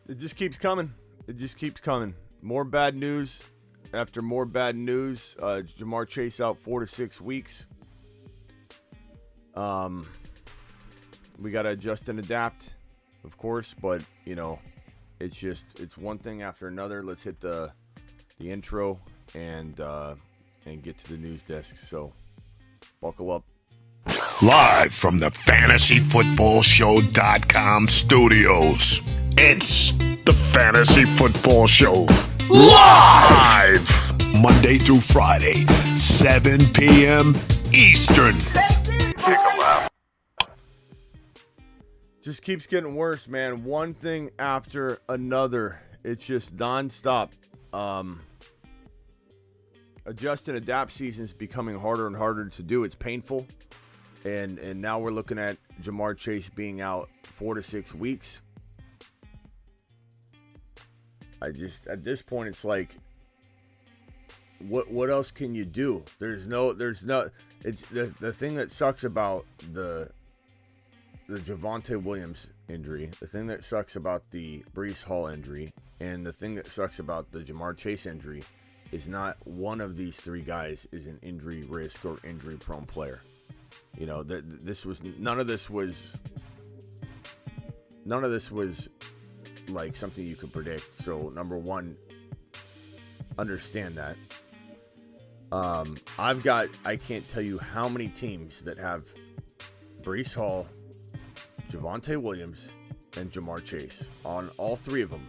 It just keeps coming. It just keeps coming. More bad news after more bad news. Jamar Chase out 4 to 6 weeks. We got to adjust and adapt, of course, but, you know, it's one thing after another. Let's hit the intro and get to the news desk. So, buckle up. Live from the FantasyFootballShow.com studios, it's the Fantasy Football Show. Live! Monday through Friday, 7 p.m. Eastern. Take a lap. Just keeps getting worse, man. One thing after another. It's just nonstop. Adjust and adapt season is becoming harder and harder to do. It's painful. And now we're looking at Jamar Chase being out 4 to 6 weeks. At this point, it's like, what else can you do? It's the thing that sucks about the Javonte Williams injury, the thing that sucks about the Breece Hall injury, and the thing that sucks about the Jamar Chase injury is not one of these three guys is an injury risk or injury prone player. You know, none of this was like something you could predict. So number one, understand that. I can't tell you how many teams that have Breece Hall, Javonte Williams, and Jamar Chase on all three of them.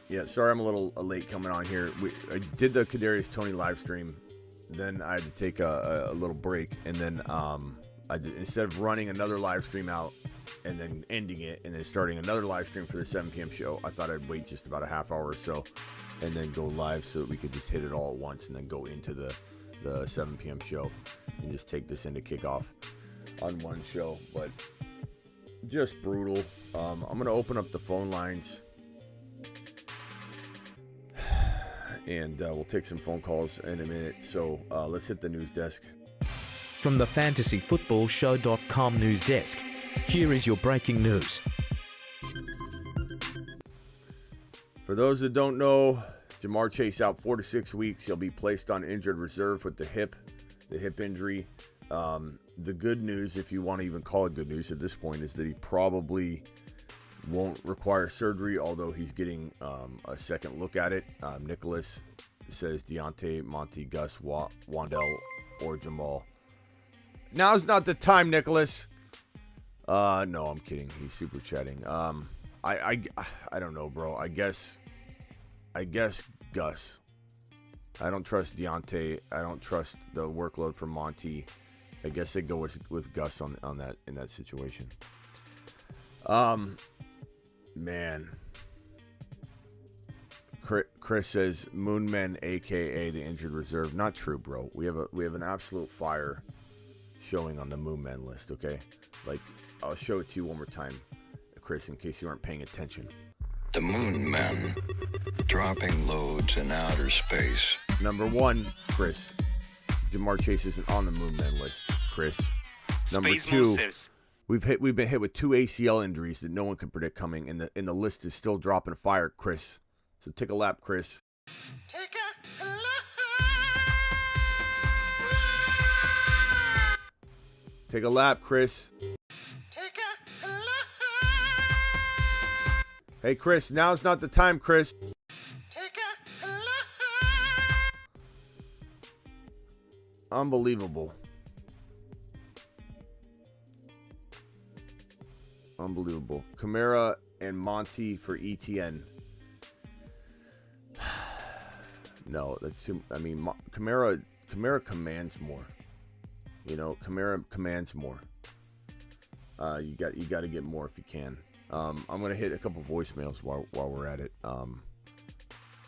Yeah, sorry I'm a little late coming on here. I did the Kadarius Toney live stream. Then I had to take a little break, and then instead of running another live stream out and then ending it and then starting another live stream for the 7 p.m. show, I thought I'd wait just about a half hour or so and then go live so that we could just hit it all at once and then go into the 7 p.m. show and just take this into kickoff on one show. But just brutal. I'm going to open up the phone lines. And we'll take some phone calls in a minute. So let's hit the news desk. From the FantasyFootballShow.com news desk, here is your breaking news. For those that don't know, Jamar Chase out 4 to 6 weeks. He'll be placed on injured reserve with the hip injury. The good news, if you want to even call it good news at this point, is that he probably won't require surgery, although he's getting a second look at it. Nicholas says Deontay, Monty, Gus, Wandell, or Jamal. Now's not the time, Nicholas. No, I'm kidding. He's super chatting. I don't know, bro. I guess Gus. I don't trust Deontay. I don't trust the workload for Monty. I guess they go with Gus on that in that situation. Man, Chris says Moonmen, aka the injured reserve. Not true, bro. We have an absolute fire showing on the Moonmen list. Okay, like I'll show it to you one more time, Chris, in case you aren't paying attention. The Moonmen dropping loads in outer space. Number one, Chris. Jamar Chase isn't on the Moonmen list, Chris. Number Space two. Monsters. We've been hit with 2 ACL injuries that no one could predict coming, and the list is still dropping fire, Chris. So take a lap, Chris. Take a lap. Take a lap, Chris. Take a lap. Hey, Chris, now's not the time, Chris. Take a lap. Unbelievable. Unbelievable. Kamara and Monty for ETN. No, that's too. I mean, Kamara commands more. You know, Kamara commands more. You got to get more if you can. I'm gonna hit a couple voicemails while we're at it.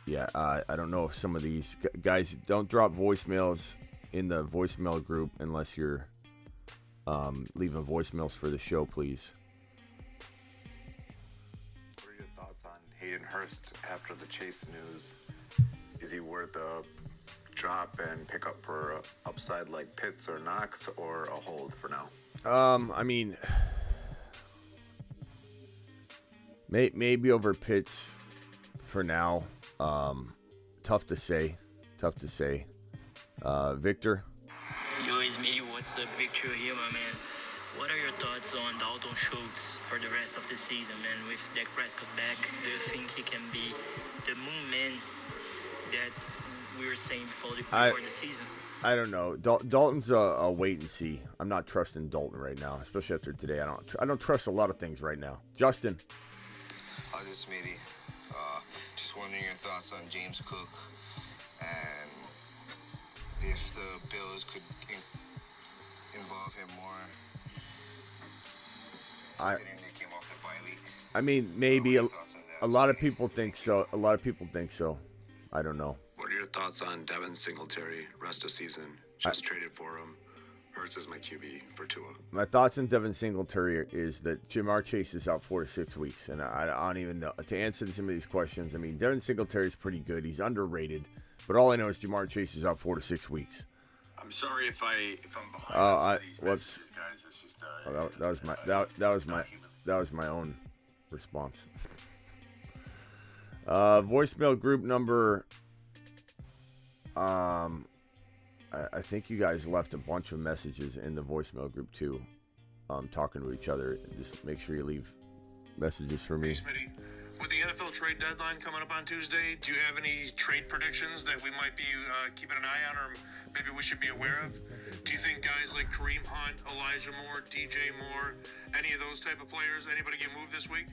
Yeah, I don't know if some of these guys don't drop voicemails in the voicemail group unless you're leaving voicemails for the show, please. Hayden Hurst after the Chase news. Is he worth a drop and pick up for upside like Pitts or Knox, or a hold for now? I mean, Maybe over Pitts for now. Tough to say. Victor? Yo, it's me. What's up? Victor here, my man. What are your thoughts on Dalton Schultz for the rest of the season, man? With Dak Prescott back, do you think he can be the moon man that we were saying before the season? I don't know. Dalton's a wait and see. I'm not trusting Dalton right now, especially after today. I don't trust a lot of things right now. Justin. This is Smitty. Just wondering your thoughts on James Cook and if the Bills could involve him more. Considering they came off the bye week. I mean, maybe a lot of people think so. I don't know. What are your thoughts on Devin Singletary rest of season? Just traded for him. Hurts is my QB for Tua. My thoughts on Devin Singletary is that Jamar Chase is out 4 to 6 weeks, and I don't even know to answer some of these questions. I mean, Devin Singletary is pretty good. He's underrated, but all I know is Jamar Chase is out 4 to 6 weeks. I'm sorry if I'm behind. Whoops. Guys. It's just, that was my own response. Voicemail group number. I think you guys left a bunch of messages in the voicemail group too, talking to each other. Just make sure you leave messages for me. Hey, Smitty, with the NFL trade deadline coming up on Tuesday, do you have any trade predictions that we might be keeping an eye on, or maybe we should be aware of? Do you think guys like Kareem Hunt, Elijah Moore, DJ Moore, any of those type of players, anybody get moved this week?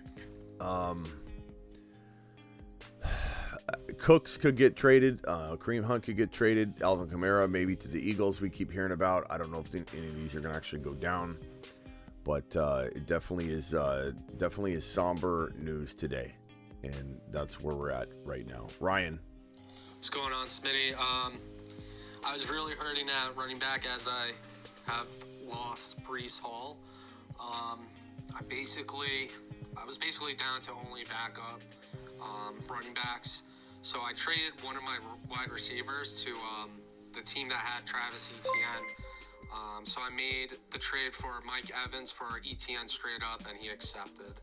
Cooks could get traded. Kareem Hunt could get traded. Alvin Kamara maybe to the Eagles. We keep hearing about. I don't know if any of these are going to actually go down, but it definitely is somber news today, and that's where we're at right now. Ryan, what's going on, Smitty? I was really hurting at running back as I have lost Breece Hall. I was basically down to only backup running backs. So I traded one of my wide receivers to the team that had Travis Etienne. So I made the trade for Mike Evans for Etienne straight up, and he accepted.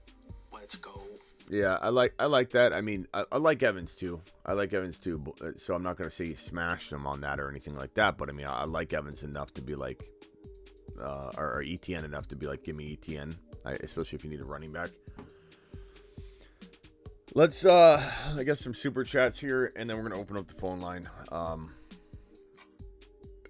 Let's go. Yeah, I like that. I mean, I like Evans too. So I'm not going to say you smashed him on that or anything like that. But I mean, I like Evans enough to be like, or Etienne enough to be like, give me Etienne, especially if you need a running back. Let's, I guess some super chats here, and then we're going to open up the phone line.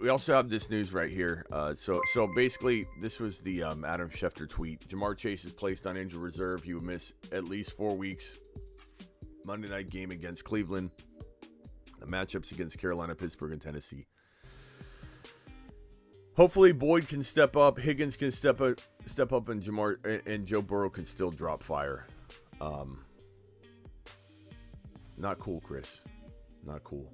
We also have this news right here. So basically, this was the Adam Schefter tweet. Jamar Chase is placed on injured reserve. He will miss at least 4 weeks. Monday night game against Cleveland. The matchups against Carolina, Pittsburgh, and Tennessee. Hopefully, Boyd can step up. Higgins can step up, and Jamar and Joe Burrow can still drop fire. Not cool, Chris. Not cool.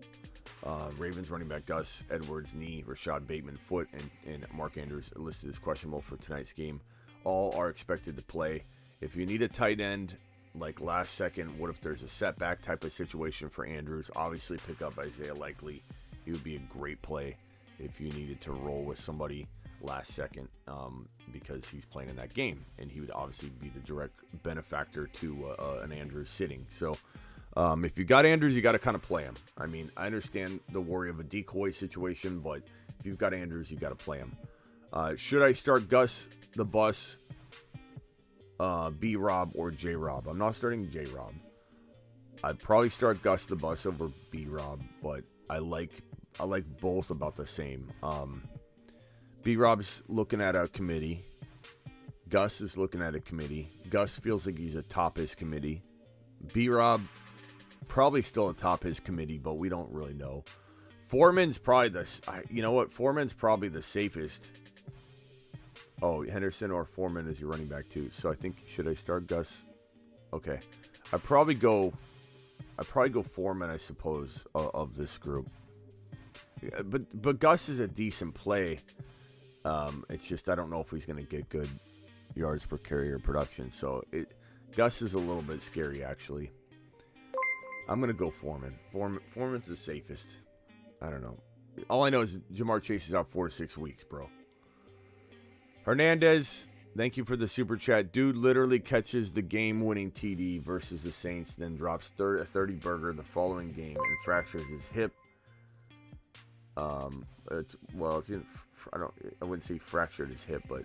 Ravens running back Gus Edwards knee, Rashad Bateman foot, and Mark Andrews are listed as questionable for tonight's game. All are expected to play. If you need a tight end, like last second, what if there's a setback type of situation for Andrews? Obviously, pick up Isaiah Likely. He would be a great play if you needed to roll with somebody last second, because he's playing in that game, and he would obviously be the direct benefactor to an Andrews sitting. So. If you got Andrews, you got to kind of play him. I mean, I understand the worry of a decoy situation, but if you've got Andrews, you got to play him. Should I start Gus the Bus, B-Rob, or J-Rob? I'm not starting J-Rob. I'd probably start Gus the Bus over B-Rob, but I like both about the same. B-Rob's looking at a committee. Gus is looking at a committee. Gus feels like he's atop his committee. B-Rob probably still atop his committee, but we don't really know. Foreman's probably Foreman's probably the safest. Oh, Henderson or Foreman is your running back too. So I think, should I start Gus? Okay. I'd probably go Foreman, I suppose, of this group. But Gus is a decent play. It's just I don't know if he's going to get good yards per carry or production. So Gus is a little bit scary, actually. I'm going to go Foreman. Foreman's the safest. I don't know. All I know is Jamar Chase is out 4 to 6 weeks, bro. Hernandez, Thank you for the super chat. Dude literally catches the game-winning TD versus the Saints, then drops a 30 burger the following game and fractures his hip. I wouldn't say fractured his hip, but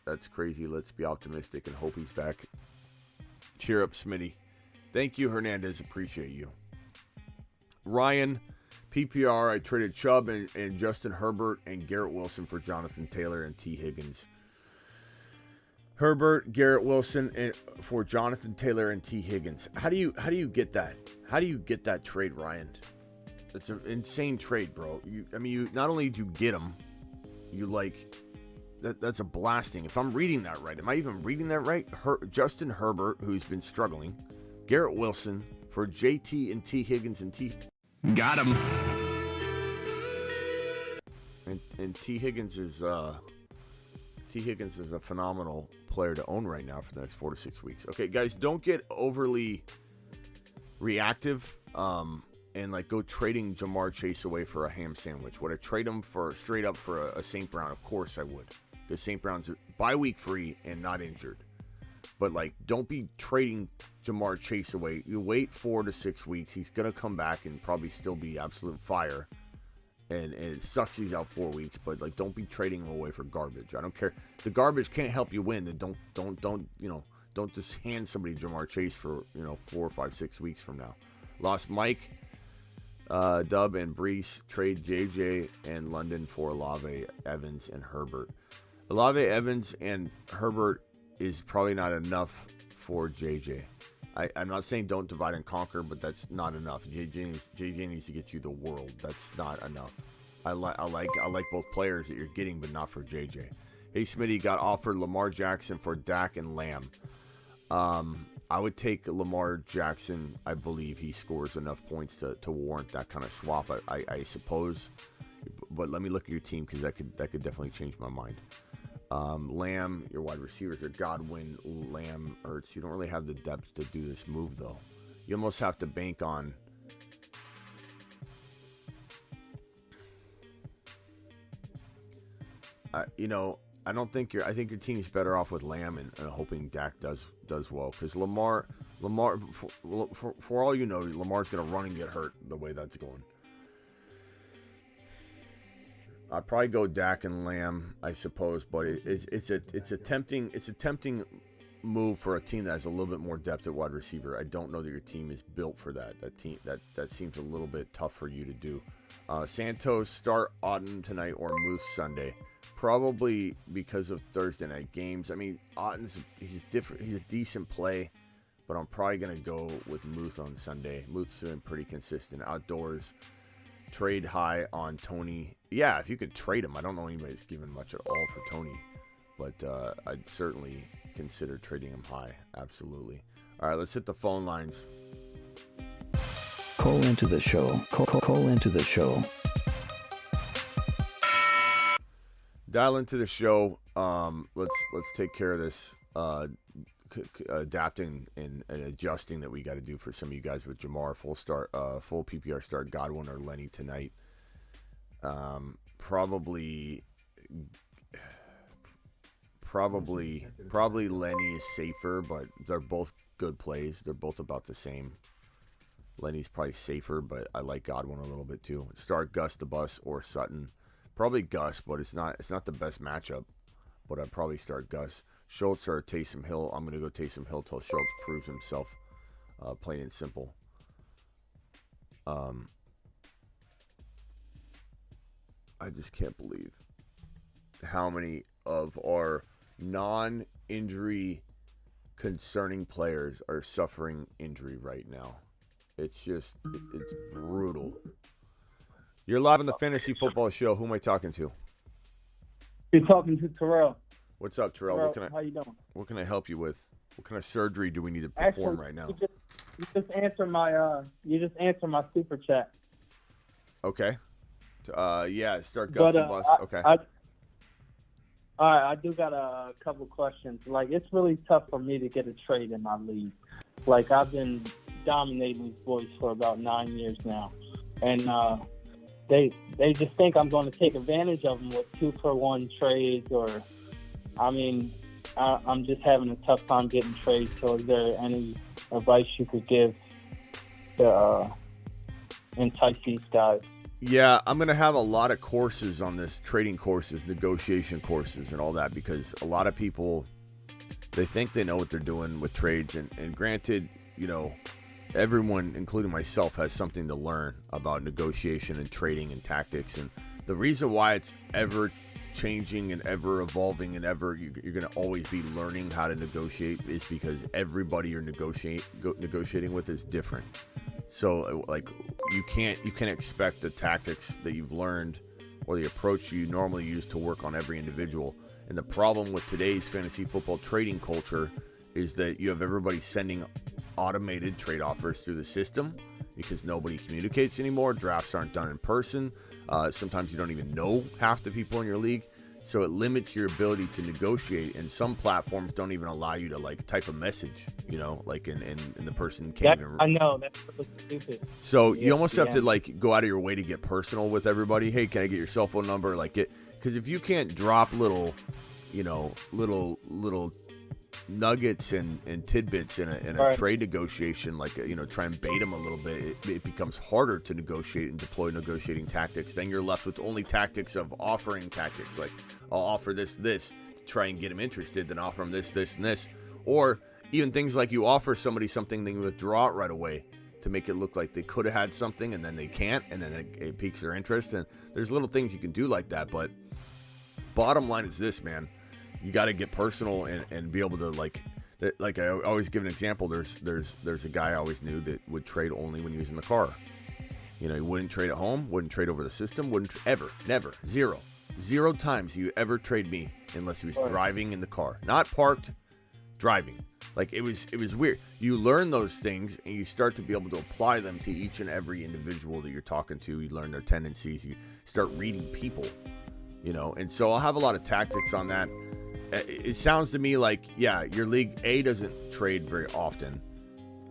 that's crazy. Let's be optimistic and hope he's back. Cheer up, Smitty. Thank you, Hernandez. Appreciate you. Ryan, PPR, I traded Chubb and Justin Herbert and Garrett Wilson for Jonathan Taylor and T. Higgins. Herbert, Garrett Wilson, and for Jonathan Taylor and T. Higgins. How do you get that? How do you get that trade, Ryan? It's an insane trade, bro. You not only do you get them, you like that's a blasting. If I'm reading that right, am I even reading that right? Justin Herbert, who's been struggling, Garrett Wilson for JT and T. Higgins and T. Got him. And T. Higgins is a phenomenal player to own right now for the next 4 to 6 weeks. Okay, guys, don't get overly reactive and like go trading Jamar Chase away for a ham sandwich. Would I trade him for straight up for a St. Brown? Of course I would, because St. Brown's bye week free and not injured. But like, don't be trading Jamar Chase away. You wait 4 to 6 weeks. He's gonna come back and probably still be absolute fire. And it sucks he's out 4 weeks, but like, don't be trading him away for garbage. I don't care. The garbage can't help you win. Then don't just hand somebody Jamar Chase for 4, 5, 6 weeks from now. Lost Mike, Dub and Brees, trade JJ and London for Olave, Evans, and Herbert. Olave, Evans, and Herbert is probably not enough for JJ. I'm not saying don't divide and conquer, but that's not enough. JJ needs to get you the world. That's not enough. I like both players that you're getting, but not for JJ. Hey, Smitty got offered Lamar Jackson for Dak and Lamb. I would take Lamar Jackson. I believe he scores enough points to warrant that kind of swap. I suppose, but let me look at your team, because that could definitely change my mind. Lamb, your wide receivers are Godwin, Lamb, Ertz. You don't really have the depth to do this move, though. You almost have to bank on. I don't think I think your team's better off with Lamb and hoping Dak does well, because Lamar, for all you know, Lamar's gonna run and get hurt the way that's going. I'd probably go Dak and Lamb, I suppose, but it's a tempting move for a team that has a little bit more depth at wide receiver. I don't know that your team is built for that. That seems a little bit tough for you to do. Santos, start Otten tonight or Moose Sunday, probably because of Thursday night games. I mean, Otten's he's a decent play, but I'm probably gonna go with Moose on Sunday. Moose's been pretty consistent outdoors. Trade high on Tony. Yeah, if you could trade him. I don't know anybody's given much at all for Tony, but I'd certainly consider trading him high. Absolutely. All right, let's hit the phone lines. Call into the show. Call into the show. Dial into the show. Let's take care of this adapting and adjusting that we got to do for some of you guys with Jamar. Full PPR start Godwin or Lenny tonight. Probably Lenny is safer, but they're both good plays. They're both about the same. Lenny's probably safer, but I like Godwin a little bit too. Start Gus the Bus or Sutton. Probably Gus, but it's not the best matchup. But I'd probably start Gus. Schultz or Taysom Hill. I'm gonna go Taysom Hill till Schultz proves himself. Plain and simple. I just can't believe how many of our non-injury concerning players are suffering injury right now. It's brutal. You're live on the Fantasy Football Show. Who am I talking to? You're talking to Terrell. What's up, Terrell? How you doing? What can I help you with? What kind of surgery do we need to perform right now? You just answered my super chat. Okay. Yeah, start Gus and Bus. Okay. All right, I do got a couple questions. Like, it's really tough for me to get a trade in my league. Like, I've been dominating these boys for about 9 years now, and they just think I'm going to take advantage of them with 2-for-1 trades, or, I mean, I'm just having a tough time getting trades. So is there any advice you could give to entice these guys? Yeah, I'm going to have a lot of courses on this, trading courses, negotiation courses, and all that, because a lot of people, they think they know what they're doing with trades. And granted, everyone, including myself, has something to learn about negotiation and trading and tactics. And the reason why it's ever changing and ever evolving and you're going to always be learning how to negotiate is because everybody you're negotiating with is different. So like you can't expect the tactics that you've learned or the approach you normally use to work on every individual. And the problem with today's fantasy football trading culture is that you have everybody sending automated trade offers through the system because nobody communicates anymore. Drafts aren't done in person. Sometimes you don't even know half the people in your league. So it limits your ability to negotiate, and some platforms don't even allow you to like type a message, like and the person can't even. I know, that's really stupid. So you almost have to like go out of your way to get personal with everybody. Hey, can I get your cell phone number? Because if you can't drop little nuggets and tidbits in a trade negotiation, try and bait them a little bit, it becomes harder to negotiate and deploy negotiating tactics. Then you're left with only tactics of offering tactics, like I'll offer this to try and get them interested, then offer them this and this, or even things like you offer somebody something, then you withdraw it right away to make it look like they could have had something and then they can't, and then it piques their interest. And there's little things you can do like that, but bottom line is this, man. You got to get personal and be able to like I always give an example. There's a guy I always knew that would trade only when he was in the car. He wouldn't trade at home, wouldn't trade over the system, wouldn't ever, never, zero times he would ever trade me unless he was driving in the car, not parked, driving. Like it was weird. You learn those things and you start to be able to apply them to each and every individual that you're talking to. You learn their tendencies. You start reading people, and so I'll have a lot of tactics on that. It sounds to me like, yeah, your league A doesn't trade very often,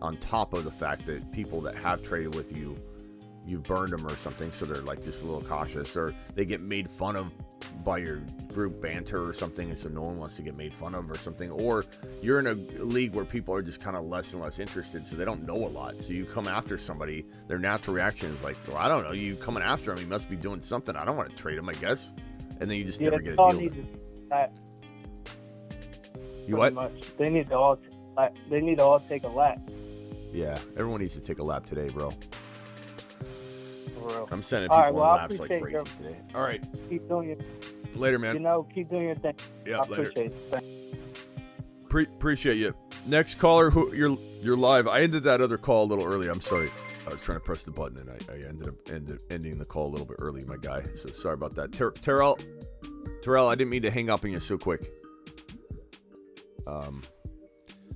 on top of the fact that people that have traded with you, you've burned them or something, so they're like just a little cautious, or they get made fun of by your group banter or something, and so no one wants to get made fun of or something, or you're in a league where people are just kind of less and less interested, so they don't know a lot, so you come after somebody, their natural reaction is like, well, I don't know, you coming after him, he must be doing something, I don't want to trade him, I guess, and then you just never get a deal with it. You what? They need to all take a lap. Yeah, everyone needs to take a lap today, bro. For real. I'm sending people on laps like crazy today. All right. Keep doing it. Later, man. Keep doing your thing. Yeah, later. Appreciate it. Appreciate you. Next caller, you're live. I ended that other call a little early. I'm sorry. I was trying to press the button and I ended up ending the call a little bit early, my guy. So sorry about that. Terrell, I didn't mean to hang up on you so quick.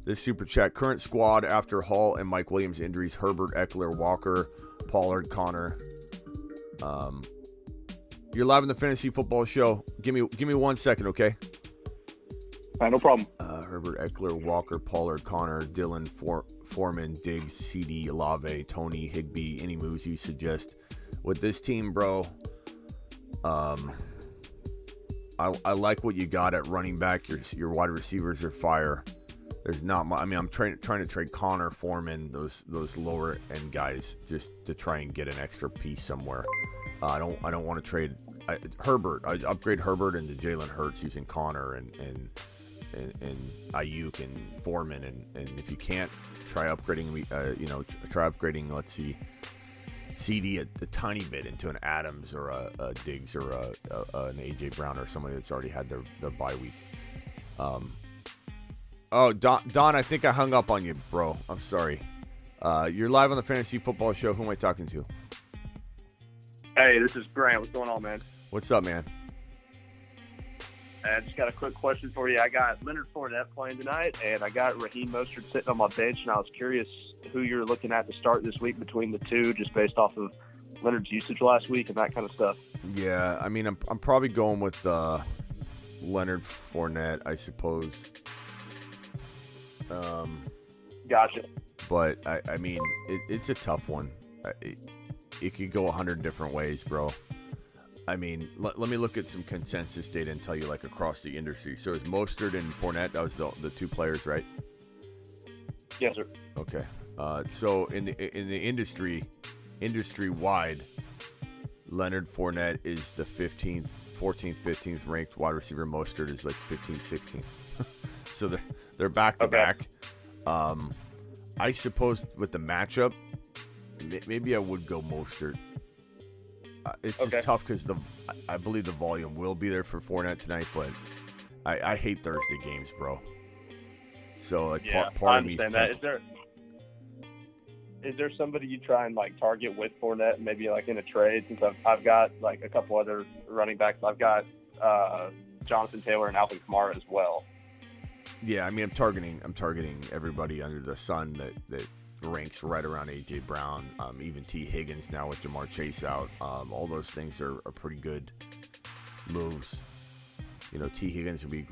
This super chat, current squad after Hall and Mike Williams injuries: Herbert, Eckler, Walker, Pollard, Connor. You're live on the Fantasy Football Show. Give me 1 second, okay? All right, no problem. Herbert, Eckler, Walker, Pollard, Connor, Dillon, Foreman, Diggs, CD, Olave, Tony, Higbee. Any moves you suggest with this team, bro? I like what you got at running back. Your wide receivers are fire. There's not much. I mean, I'm trying to trade Connor, Foreman, those lower end guys, just to try and get an extra piece somewhere. I don't want to trade Herbert. I upgrade Herbert into Jalen Hurts using Connor and Ayuk and Foreman, and if you can't, try upgrading. Try upgrading. Let's see, CD a tiny bit into an Adams or a Diggs or an AJ Brown or somebody that's already had their bye week. Don, I think I hung up on you, bro. I'm sorry. You're live on the Fantasy Football Show. Who am I talking to? Hey, this is Grant. What's going on, man? What's up, man? I just got a quick question for you. I got Leonard Fournette playing tonight, and I got Raheem Mostert sitting on my bench, and I was curious who you're looking at to start this week between the two, just based off of Leonard's usage last week and that kind of stuff. Yeah, I mean, I'm probably going with Leonard Fournette, I suppose. Gotcha. But, I mean, it's a tough one. It could go 100 different ways, bro. I mean, let me look at some consensus data and tell you, like, across the industry. So it's Mostert and Fournette. That was the two players, right? Yes, sir. Okay. So in the industry-wide, Leonard Fournette is the 14th, 15th ranked wide receiver. Mostert is like 15th, 16th. So they're back to back. I suppose with the matchup, maybe I would go Mostert. It's just tough because I believe the volume will be there for Fournette tonight, but I hate Thursday games, bro. So like part of me is that. Is there somebody you try and like target with Fournette, maybe like in a trade? Since I've got like a couple other running backs. I've got Jonathan Taylor and Alvin Kamara as well. Yeah, I mean, I'm targeting everybody under the sun that ranks right around A.J. Brown, even T. Higgins now with Jamar Chase out. All those things are pretty good moves. You know, T. Higgins would be a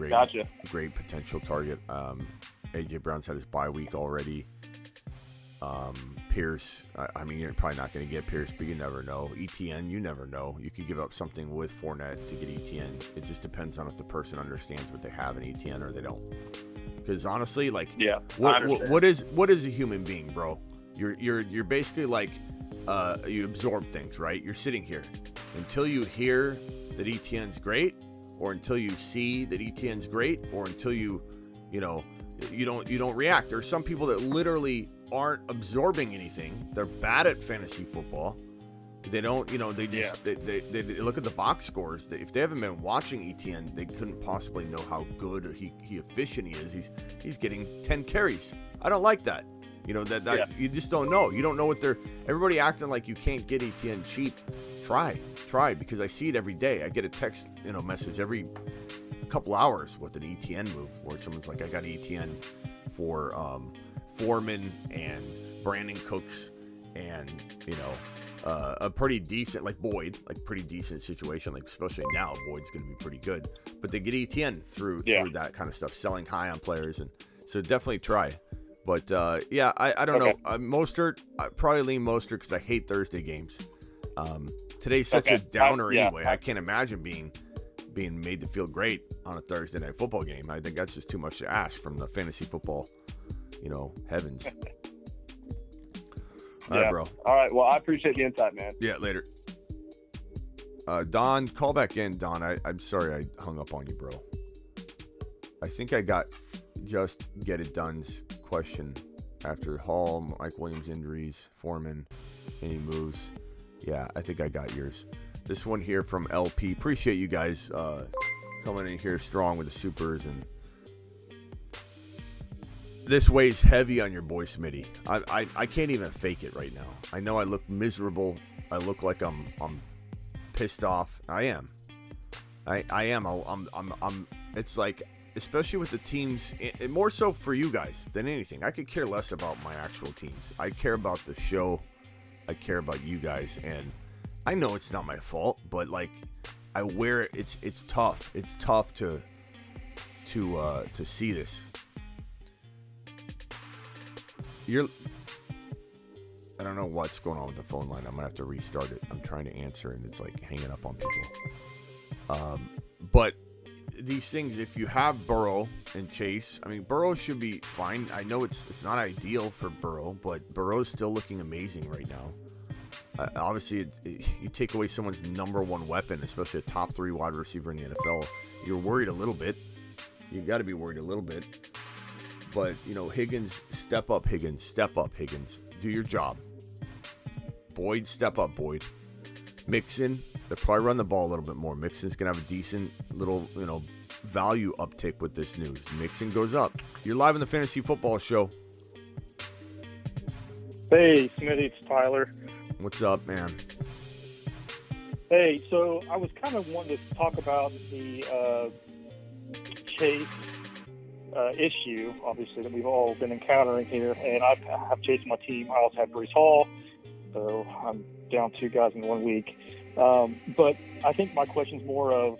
great potential target. A.J. Brown's had his bye week already. Pierce, I mean, you're probably not going to get Pierce, but you never know. ETN, you never know. You could give up something with Fournette to get ETN. It just depends on if the person understands what they have in ETN or they don't. Because honestly, like, what is a human being, bro? You're basically like, you absorb things, right? You're sitting here until you hear that ETN's great, or until you see that ETN's great, or until you don't react. There's some people that literally aren't absorbing anything. They're bad at fantasy football. They don't, they just they look at the box scores. If they haven't been watching ETN, they couldn't possibly know how good or he efficient he is. He's getting 10 carries. I don't like that. You just don't know. You don't know what everybody acting like you can't get ETN cheap. Try because I see it every day. I get a text, message every couple hours with an ETN move where someone's like, I got ETN for Foreman and Brandon Cooks and a pretty decent pretty decent situation, like especially now Boyd's going to be pretty good, but they get ETN through that kind of stuff, selling high on players, and so definitely try. But I don't know. Mostert, I probably lean Mostert because I hate Thursday games. Today's such a downer anyway. I can't imagine being made to feel great on a Thursday night football game. I think that's just too much to ask from the fantasy football heavens. All right, bro. All right. Well, I appreciate the insight, man. Yeah, later. Don, call back in. Don, I'm sorry I hung up on you, bro. I think I got just Get It Done's question after Hall, Mike Williams injuries, Foreman, any moves. Yeah, I think I got yours. This one here from LP. Appreciate you guys coming in here strong with the supers, and this weighs heavy on your boy Smitty. I can't even fake it right now. I know I look miserable. I look like I'm pissed off. I am. I am. I'm. It's like, especially with the teams, more so for you guys than anything. I could care less about my actual teams. I care about the show. I care about you guys, and I know it's not my fault, but like, I wear it. It's tough. It's tough to see this. I don't know what's going on with the phone line. I'm gonna have to restart it. I'm trying to answer and it's like hanging up on people. But these things, if you have Burrow and Chase, I mean, Burrow should be fine. I know it's not ideal for Burrow, but Burrow's still looking amazing right now. Obviously, you take away someone's number one weapon, especially a top 3 wide receiver in the NFL, you're worried a little bit. You got to be worried a little bit. But, Higgins, step up, Higgins. Step up, Higgins. Do your job. Boyd, step up, Boyd. Mixon, they'll probably run the ball a little bit more. Mixon's going to have a decent little, value uptick with this news. Mixon goes up. You're live in the Fantasy Football Show. Hey, Smitty, it's Tyler. What's up, man? Hey, so I was kind of wanting to talk about the Chase issue, obviously, that we've all been encountering here. And I have Chase on my team. I also have Breece Hall, so I'm down 2 guys in 1 week. But I think my question is more of,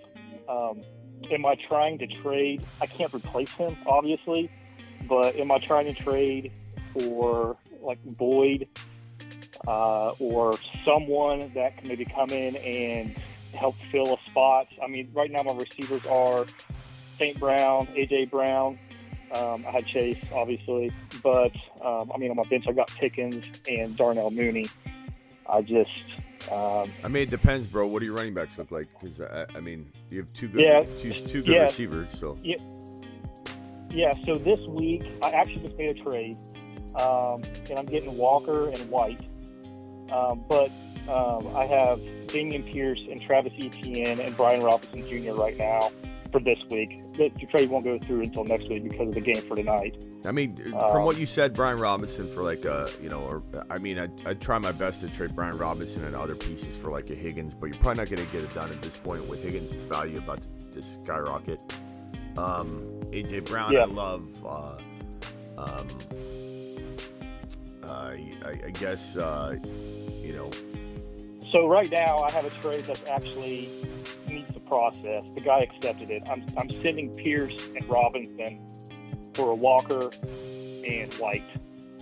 am I trying to trade? I can't replace him, obviously, but am I trying to trade for like Boyd or someone that can maybe come in and help fill a spot. I mean, right now my receivers are St. Brown, A.J. Brown. I had Chase, obviously. But, I mean, on my bench, I got Pickens and Darnell Mooney. I just... I mean, it depends, bro. What do your running backs look like? Because, I mean, you have two good receivers. So Yeah, so this week, I actually just made a trade. And I'm getting Walker and White. But I have Damian Pierce and Travis Etienne and Brian Robinson Jr. right now for this week. The trade won't go through until next week because of the game for tonight. I mean, from what you said, Brian Robinson for like I'd try my best to trade Brian Robinson and other pieces for like a Higgins, but you're probably not going to get it done at this point with Higgins' value about to skyrocket. A.J. Brown, I love. I guess, So right now, I have a trade that actually needs to process. The guy accepted it. I'm sending Pierce and Robinson for a Walker and White,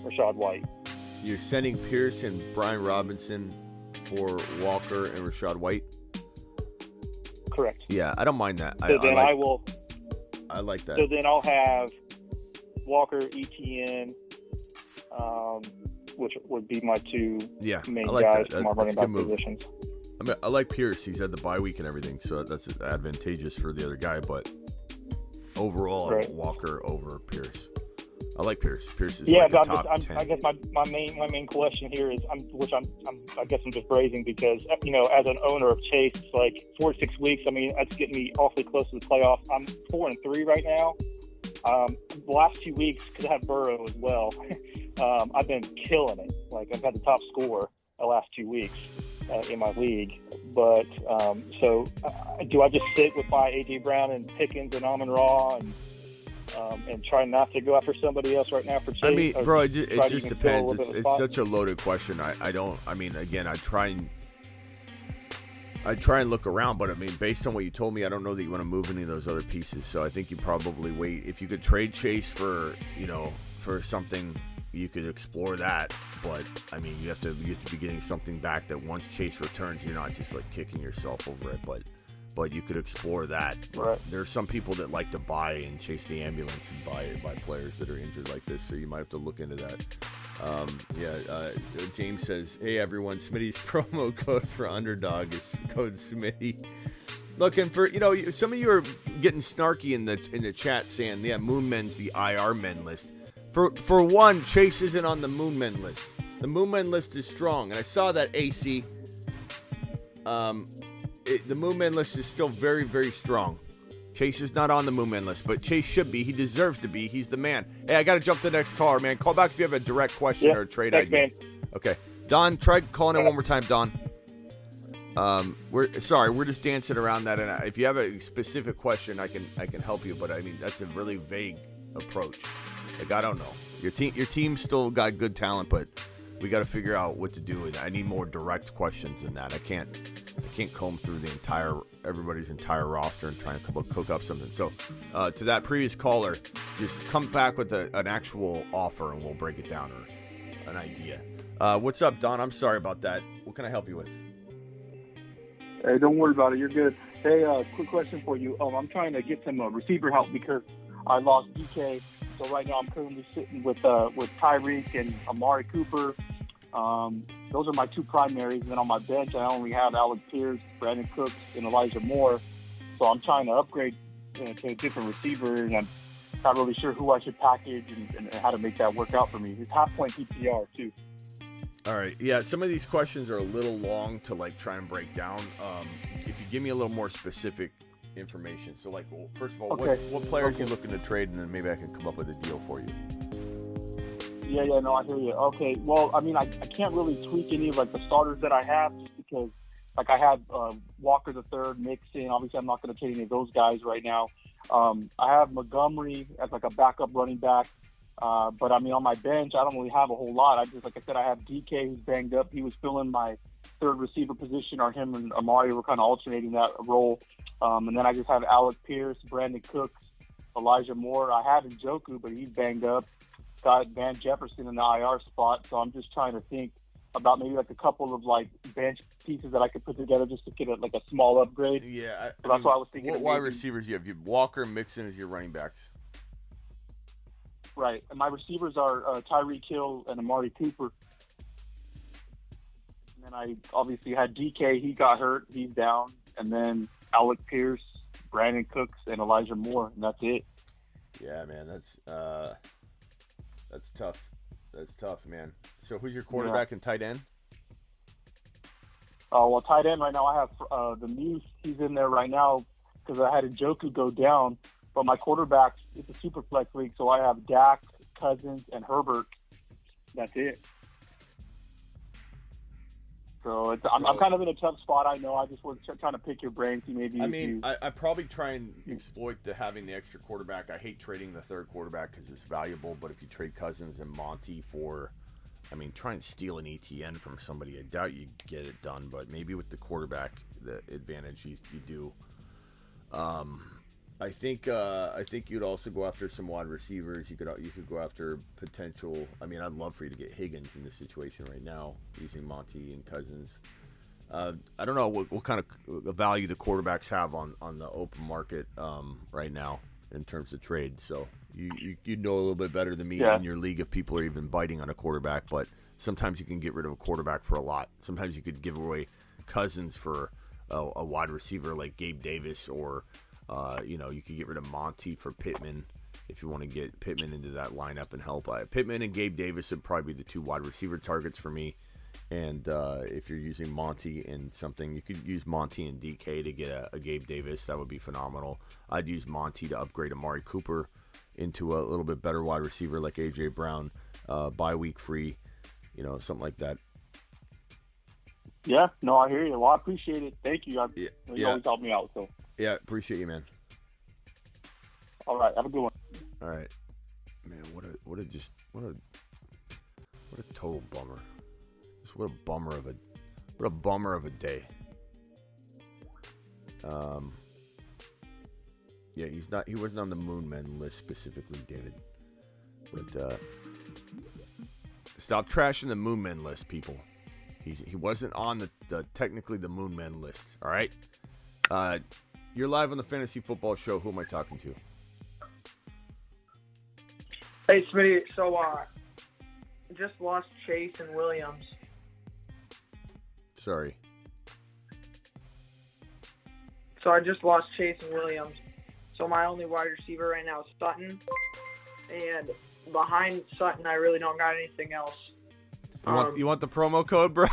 Rashad White. You're sending Pierce and Brian Robinson for Walker and Rashad White? Correct. Yeah, I don't mind that. So I like that. So then I'll have Walker, Etienne, which would be my two main guys for my running back positions. I mean, I like Pierce. He's had the bye week and everything, so that's advantageous for the other guy. But overall, I want Walker over Pierce. I like Pierce. Pierce is like a top 10. I guess my main question here is, I guess I'm just brazen because as an owner of Chase, it's like 4 to 6 weeks. I mean, that's getting me awfully close to the playoffs. I'm 4-3 right now. The last 2 weeks, because I have Burrow as well, I've been killing it. Like, I've had the top score the last 2 weeks in my league. But do I just sit with my A.J. Brown and Pickens and Amon-Ra and try not to go after somebody else right now for Chase? I mean, bro, it just depends. It's such a loaded question. I try and look around, but I mean, based on what you told me, I don't know that you want to move any of those other pieces. So I think you probably wait. If you could trade Chase for something, you could explore that. But I mean, you have to be getting something back that once Chase returns, you're not just like kicking yourself over it. But you could explore that. Right. There are some people that like to buy and chase the ambulance and buy players that are injured like this. So you might have to look into that. James says, "Hey everyone, Smitty's promo code for Underdog is code Smitty." Looking for, some of you are getting snarky in the chat saying, "Yeah, Moon Men's the IR men list." For one, Chase isn't on the Moon Men list. The Moon Men list is strong, and I saw that AC. The Moon Men list is still very, very strong. Chase is not on the Moon Man list, but Chase should be. He deserves to be. He's the man. Hey, I got to jump to the next caller, man. Call back if you have a direct question or a trade idea. Man. Okay. Don, try calling in one more time, Don. We're just dancing around that. And if you have a specific question, I can help you. But I mean, that's a really vague approach. Like, I don't know. Your team still got good talent, but we got to figure out what to do. And I need more direct questions than that. I can't comb through everybody's entire roster and try and cook up something. So to that previous caller, just come back with an actual offer and we'll break it down, or an idea. What's up, Don? I'm sorry about that. What can I help you with? Hey, don't worry about it. You're good. Hey, quick question for you. I'm trying to get some receiver help because I lost DK. So right now I'm currently sitting with Tyreek and Amari Cooper. Those are my two primaries. And then on my bench, I only have Alec Pierce, Brandon Cooks, and Elijah Moore. So I'm trying to upgrade to a different receiver, and I'm not really sure who I should package and how to make that work out for me. It's half-point PPR, too. All right. Yeah, some of these questions are a little long to, try and break down. If you give me a little more specific information. So, first of all, what players are you looking to trade, and then maybe I can come up with a deal for you. Yeah, no, I hear you. Okay, well, I mean, I can't really tweak any of, the starters that I have just because, I have Walker the third, Mixon. Obviously, I'm not going to trade any of those guys right now. I have Montgomery as, a backup running back. But, I mean, on my bench, I don't really have a whole lot. Like I said, I have DK who's banged up. He was filling my third receiver position, or him and Amari were kind of alternating that role. And then I just have Alec Pierce, Brandon Cooks, Elijah Moore. I have Njoku, but he's banged up. Got Van Jefferson in the IR spot, so I'm just trying to think about maybe a couple of bench pieces that I could put together just to get a small upgrade. Yeah, So that's what I was thinking. What wide receivers do you have? You have Walker, Mixon as your running backs. Right, and my receivers are Tyreek Hill and Amari Cooper. And then I obviously had DK. He got hurt. He's down. And then Alec Pierce, Brandon Cooks, and Elijah Moore, and that's it. Yeah, man, that's tough. That's tough, man. So who's your quarterback and tight end? Well, tight end right now I have the Muse. He's in there right now because I had Njoku go down. But my quarterbacks, it's a super flex league, so I have Dak, Cousins, and Herbert. That's it. So I'm kind of in a tough spot. I know. I just was trying to pick your brain. See maybe. I probably try and exploit having the extra quarterback. I hate trading the third quarterback because it's valuable. But if you trade Cousins and Monty for, try and steal an ETN from somebody. I doubt you get it done. But maybe with the quarterback, the advantage you do. I think you'd also go after some wide receivers. You could go after potential. I'd love for you to get Higgins in this situation right now using Monty and Cousins. I don't know what kind of value the quarterbacks have on the open market right now in terms of trade. So you know a little bit better than me in your league if people are even biting on a quarterback. But sometimes you can get rid of a quarterback for a lot. Sometimes you could give away Cousins for a wide receiver like Gabe Davis or. You could get rid of Monty for Pittman if you want to get Pittman into that lineup and help. Pittman and Gabe Davis would probably be the two wide receiver targets for me. And if you're using Monty and something, you could use Monty and DK to get a Gabe Davis. That would be phenomenal. I'd use Monty to upgrade Amari Cooper into a little bit better wide receiver like A.J. Brown, bye week free, something like that. Yeah, no, I hear you. Well, I appreciate it. Thank you. You always help me out, so. Yeah, appreciate you, man. All right, have a good one. All right, man. What a total bummer. Just what a bummer of a day. Yeah, he wasn't on the Moon Men list specifically, David. But stop trashing the Moon Men list, people. He wasn't on the technically the Moon Men list. All right. You're live on the Fantasy Football Show. Who am I talking to? Hey, Smitty. So, just lost Chase and Williams. Sorry. So I just lost Chase and Williams. So my only wide receiver right now is Sutton. And behind Sutton, I really don't got anything else. You want the promo code, bro?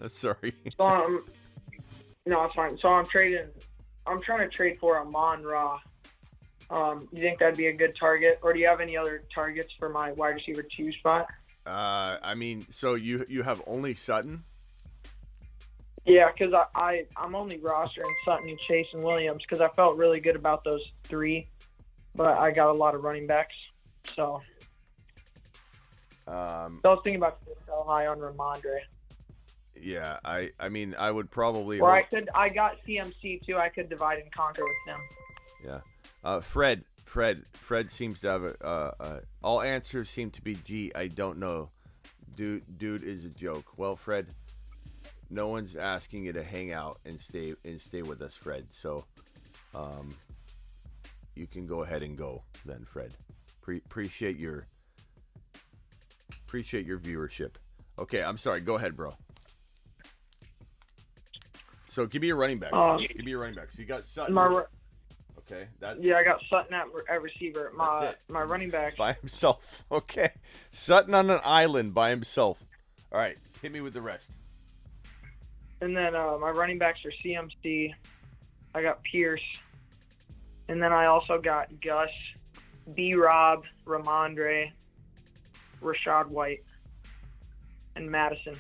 Sorry. So no, it's fine. So I'm trying to trade for Amon-Ra. You think that'd be a good target, or do you have any other targets for my wide receiver 2 spot? So you have only Sutton? Yeah, because I'm only rostering Sutton, Chase, and Williams because I felt really good about those 3, but I got a lot of running backs. So I was thinking about so high on Ramondre. Yeah, I I would probably. Or I got CMC too. I could divide and conquer with him. Yeah, Fred seems to have all answers seem to be G. I don't know. Dude is a joke. Well, Fred, no one's asking you to hang out and stay with us, Fred. So, you can go ahead and go then, Fred. Appreciate your viewership. Okay, I'm sorry. Go ahead, bro. So give me your running backs. Give me your running backs. So you got Sutton. Okay, I got Sutton at receiver. My running back by himself. Okay, Sutton on an island by himself. All right, hit me with the rest. And then my running backs are CMC. I got Pierce, and then I also got Gus, B-Rob, Ramondre, Rashad White, and Madison.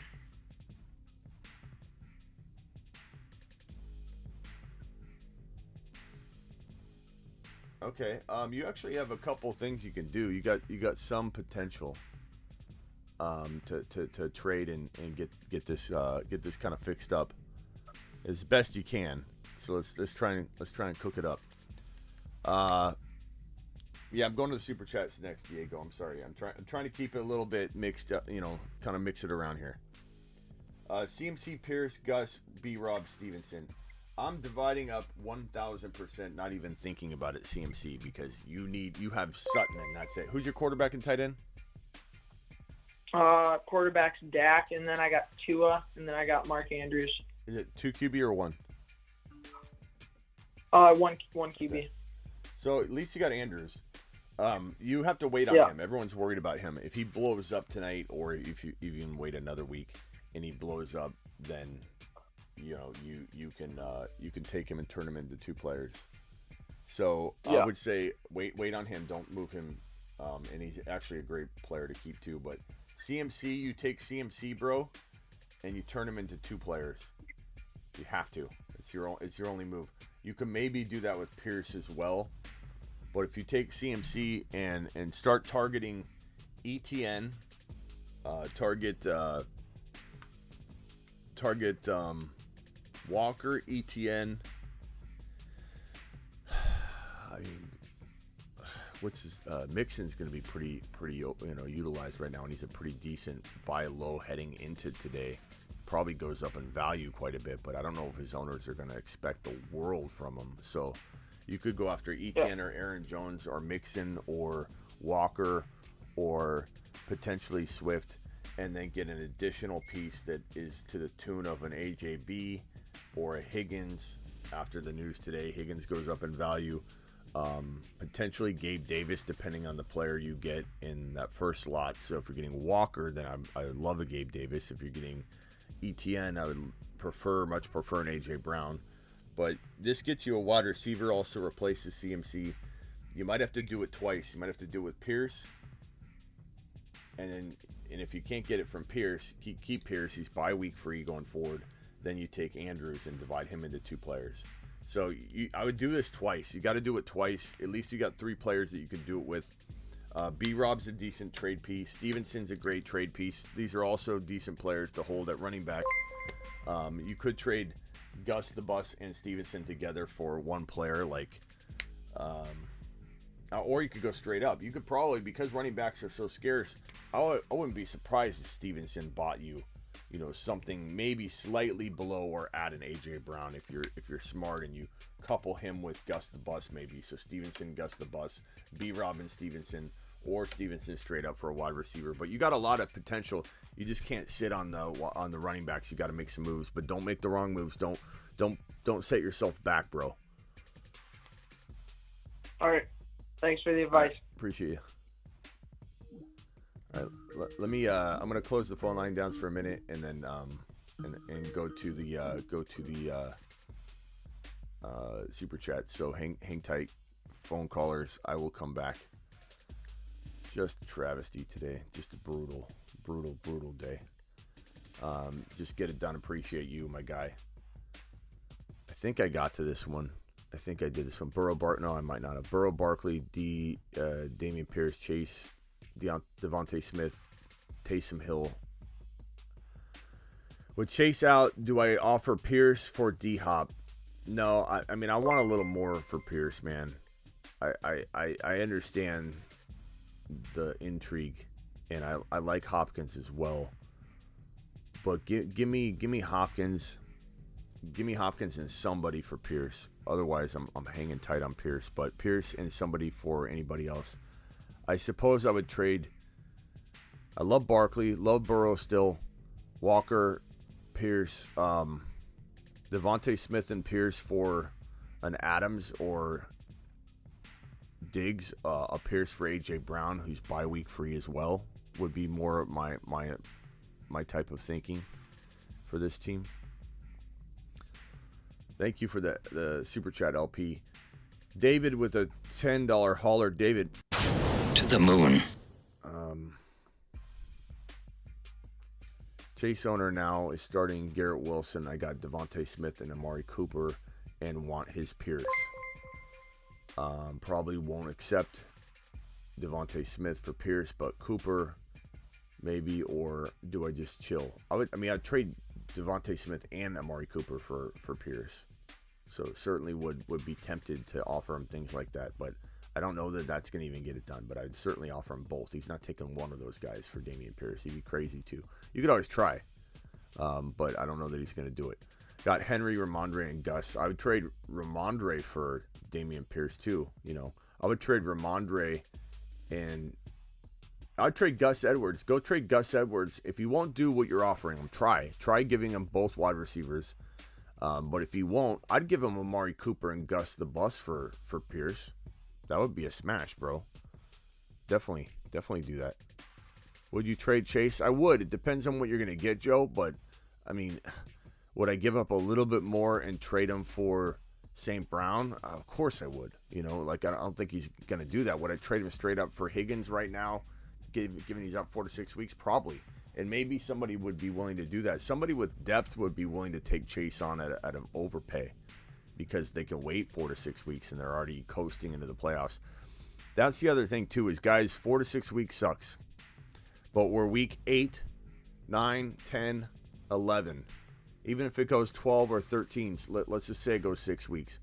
Okay. You actually have a couple things you can do. You got some potential to trade and get this kind of fixed up as best you can. So let's try and cook it up. Yeah, I'm going to the super chats next, Diego. I'm sorry. I'm trying to keep it a little bit mixed up, kind of mix it around here. CMC, Pierce, Gus, B-Rob, Stevenson. I'm dividing up 1,000%, not even thinking about it, CMC, because you have Sutton, and that's it. Who's your quarterback and tight end? Quarterback's Dak, and then I got Tua, and then I got Mark Andrews. Is it 2 QB or 1? One QB. Okay. So at least you got Andrews. You have to wait on him. Everyone's worried about him. If he blows up tonight, or if you even wait another week and he blows up, then you can take him and turn him into 2 players. So I would say wait on him. Don't move him. And he's actually a great player to keep too. But CMC, you take CMC, bro, and you turn him into 2 players. You have to. It's your only move. You can maybe do that with Pierce as well. But if you take CMC and start targeting ETN, target Walker, ETN. I mean, what's his Mixon's going to be pretty utilized right now, and he's a pretty decent buy low heading into today. Probably goes up in value quite a bit, but I don't know if his owners are going to expect the world from him. So you could go after ETN or Aaron Jones or Mixon or Walker or potentially Swift, and then get an additional piece that is to the tune of an AJB or a Higgins. After the news today, Higgins goes up in value. Potentially Gabe Davis, depending on the player you get in that first slot. So if you're getting Walker, then I would love a Gabe Davis. If you're getting ETN, I would much prefer an AJ Brown. But this gets you a wide receiver, also replaces CMC. You might have to do it twice. You might have to do it with Pierce, and if you can't get it from Pierce, keep Pierce. He's bye week free going forward. Then you take Andrews and divide him into 2 players. So I would do this twice. You got to do it twice. At least you got 3 players that you can do it with. B-Rob's a decent trade piece. Stevenson's a great trade piece. These are also decent players to hold at running back. You could trade Gus the Bus and Stevenson together for 1 player, or you could go straight up. You could probably, because running backs are so scarce, I wouldn't be surprised if Stevenson bought you, something maybe slightly below or at an AJ Brown if you're smart and you couple him with Gus the Bus maybe. So Stevenson, Gus the Bus, B-Rob and Stevenson, or Stevenson straight up for a wide receiver. But you got a lot of potential. You just can't sit on the running backs. You got to make some moves, but don't make the wrong moves. Don't set yourself back, bro. All right. Thanks for the advice. Right. Appreciate you. All right, let me. I'm gonna close the phone line down for a minute, and then and go to the super chat. So hang tight, phone callers. I will come back. Just a travesty today. Just a brutal day. Just get it done. Appreciate you, my guy. I think I got to this one. I think I did this one. No, I might not have. Burrow, Barkley, Damian Pierce, Chase, Devontae Smith, Taysom Hill. With Chase out, do I offer Pierce for D-Hop? No, I mean, I want a little more for Pierce, man. I understand the intrigue, and I like Hopkins as well. But give me Hopkins. Give me Hopkins and somebody for Pierce. Otherwise, I'm hanging tight on Pierce. But Pierce and somebody for anybody else. I suppose I would trade. I love Barkley. Love Burrow still. Walker, Pierce. Devontae Smith and Pierce for an Adams or Diggs. A Pierce for AJ Brown, who's bye week free as well. Would be more of my type of thinking for this team. Thank you for the super chat, LP. David with a $10 hauler. David. To the moon. Chase owner now is starting Garrett Wilson. I got Devontae Smith and Amari Cooper and want his Pierce. Probably won't accept Devontae Smith for Pierce, but Cooper maybe, or do I just chill? I'd trade Devontae Smith and Amari Cooper for Pierce. So certainly would be tempted to offer him things like that, but I don't know that that's going to even get it done, but I'd certainly offer him both. He's not taking one of those guys for Dameon Pierce. He'd be crazy too. You could always try, but I don't know that he's going to do it. Got Henry, Ramondre, and Gus. I would trade Ramondre for Dameon Pierce too. I would trade Ramondre and I'd trade Gus Edwards. Go trade Gus Edwards. If you won't do what you're offering him, try giving him both wide receivers. But if you won't, I'd give him Amari Cooper and Gus the Bus for Pierce. That would be a smash, bro. Definitely do that. Would you trade Chase? I would. It depends on what you're going to get, Joe. But, I mean, would I give up a little bit more and trade him for St. Brown? Of course I would. I don't think he's going to do that. Would I trade him straight up for Higgins right now, given he's out 4 to 6 weeks? Probably. And maybe somebody would be willing to do that. Somebody with depth would be willing to take Chase on at an overpay because they can wait 4 to 6 weeks and they're already coasting into the playoffs. That's the other thing, too, is, guys, 4 to 6 weeks sucks. But we're week 8, 9, 10, 11. Even if it goes 12 or 13, let's just say it goes 6 weeks.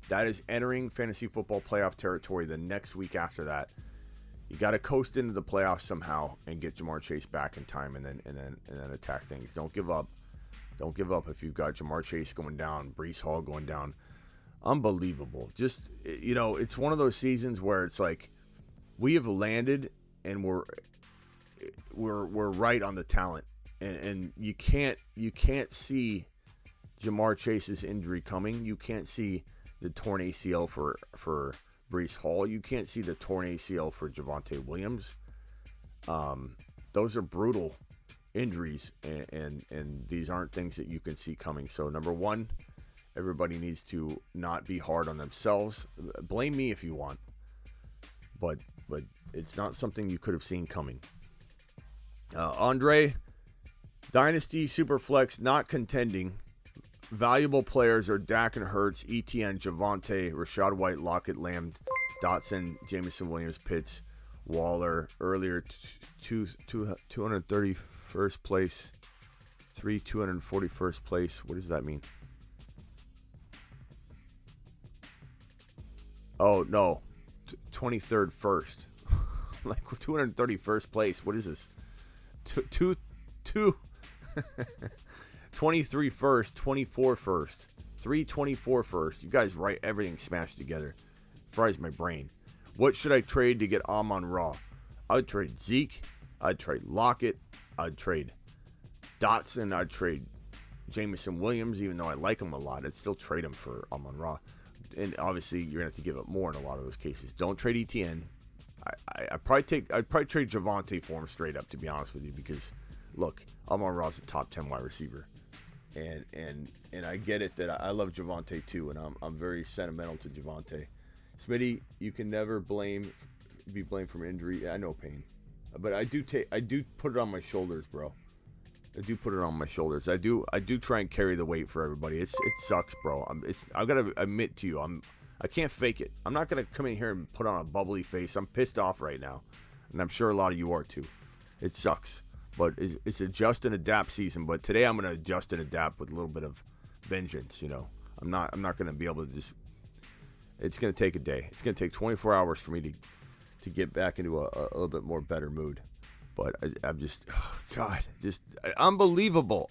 That is entering fantasy football playoff territory the next week after that. You got to coast into the playoffs somehow and get Jamar Chase back in time and then attack things. Don't give up. Don't give up if you've got Jamar Chase going down, Breece Hall going down. Unbelievable. Just, it's one of those seasons where it's like we have landed and we're right on the talent. And you can't see Jamar Chase's injury coming. You can't see the torn ACL for Breece Hall. You can't see the torn ACL for Javonte Williams. Those are brutal injuries, and these aren't things that you can see coming. So number one, everybody needs to not be hard on themselves. Blame me if you want, but it's not something you could have seen coming. Andre, Dynasty, Superflex, not contending. Valuable players are Dak and Hurts, ETN, Javonte, Rashad White, Lockett, Lamb, Dotson, Jameson Williams, Pitts, Waller. Earlier, 231st place, 241st place. What does that mean? Oh, no. 23rd first. Like 231st place. What is this? 23 first, 24 first, 324 first. You guys write everything smashed together. Fries my brain. What should I trade to get Amon-Ra? I would trade Zeke. I'd trade Lockett. I'd trade Dotson. I'd trade Jameson Williams, even though I like him a lot. I'd still trade him for Amon-Ra. And obviously, you're going to have to give up more in a lot of those cases. Don't trade ETN. I'd probably trade Javonte for him straight up, to be honest with you, because look, Amon-Ra's a top 10 wide receiver. And I get it that I love Javonte too, and I'm very sentimental to Javonte. Smitty, you can never be blamed from injury. I know pain, but I do put it on my shoulders, bro. I do put it on my shoulders. I do try and carry the weight for everybody. It sucks, bro. I've got to admit to you, I can't fake it. I'm not gonna come in here and put on a bubbly face. I'm pissed off right now, and I'm sure a lot of you are too. It sucks. But it's adjust and adapt season. But today I'm going to adjust and adapt with a little bit of vengeance. I'm not going to be able to just. It's going to take a day. It's going to take 24 hours for me to get back into a little bit more better mood. But I'm just, God, just unbelievable.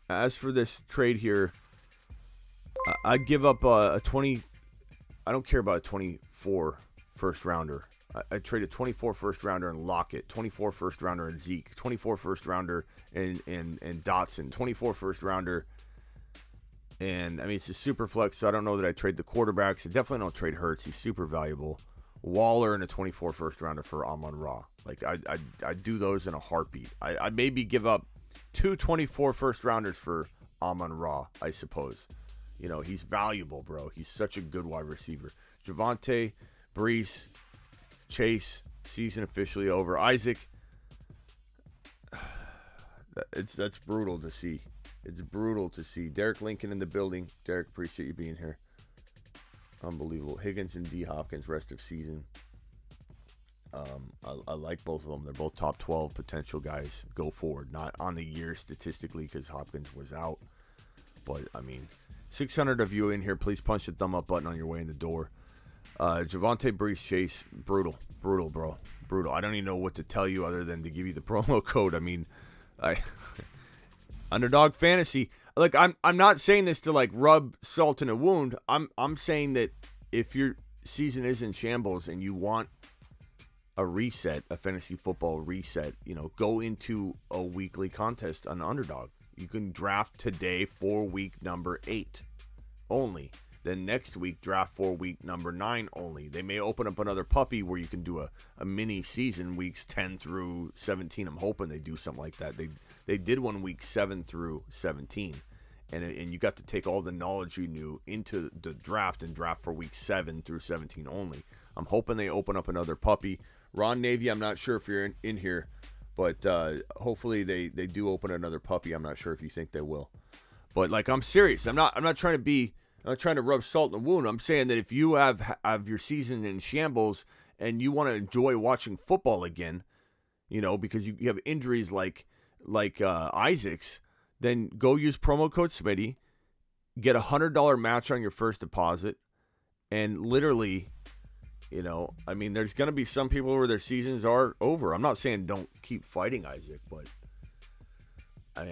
As for this trade here, I'd give up a 20. I don't care about a 24 first rounder. I'd trade a 24 first rounder and Lockett, 24 first rounder and Zeke, 24 first rounder and Dotson, 24 first rounder. And I mean, it's a super flex, so I don't know that I trade the quarterbacks. I definitely don't trade Hurts. He's super valuable. Waller and a 24 first rounder for Amon-Ra. Like I'd do those in a heartbeat. I'd maybe give up 2 24 first rounders for Amon-Ra, I suppose. He's valuable, bro. He's such a good wide receiver. Javonte, Breece, Chase, season officially over. Isaac, that's brutal to see. It's brutal to see. Derek Lincoln in the building. Derek, appreciate you being here. Unbelievable. Higgins and D. Hopkins, rest of season. I like both of them. They're both top 12 potential guys go forward. Not on the year statistically because Hopkins was out. But, 600 of you in here, please punch the thumb up button on your way in the door. Javonte Brees Chase, brutal, bro. Brutal. I don't even know what to tell you other than to give you the promo code. Underdog Fantasy. Like, I'm not saying this to, like, rub salt in a wound. I'm saying that if your season is in shambles and you want a reset, a fantasy football reset, go into a weekly contest on Underdog. You can draft today for week number 8 only. Then next week, draft for week number 9 only. They may open up another puppy where you can do a mini season weeks 10 through 17. I'm hoping they do something like that. They did one week 7 through 17. And you got to take all the knowledge you knew into the draft and draft for week 7 through 17 only. I'm hoping they open up another puppy. Ron Navy, I'm not sure if you're in here, but hopefully they do open another puppy. I'm not sure if you think they will. But, like, I'm serious. I'm not trying to rub salt in the wound. I'm saying that if you have your season in shambles and you want to enjoy watching football again, because you have injuries like Isaac's, then go use promo code Smitty, get $100 match on your first deposit, and literally, there's going to be some people where their seasons are over. I'm not saying don't keep fighting Isaac, but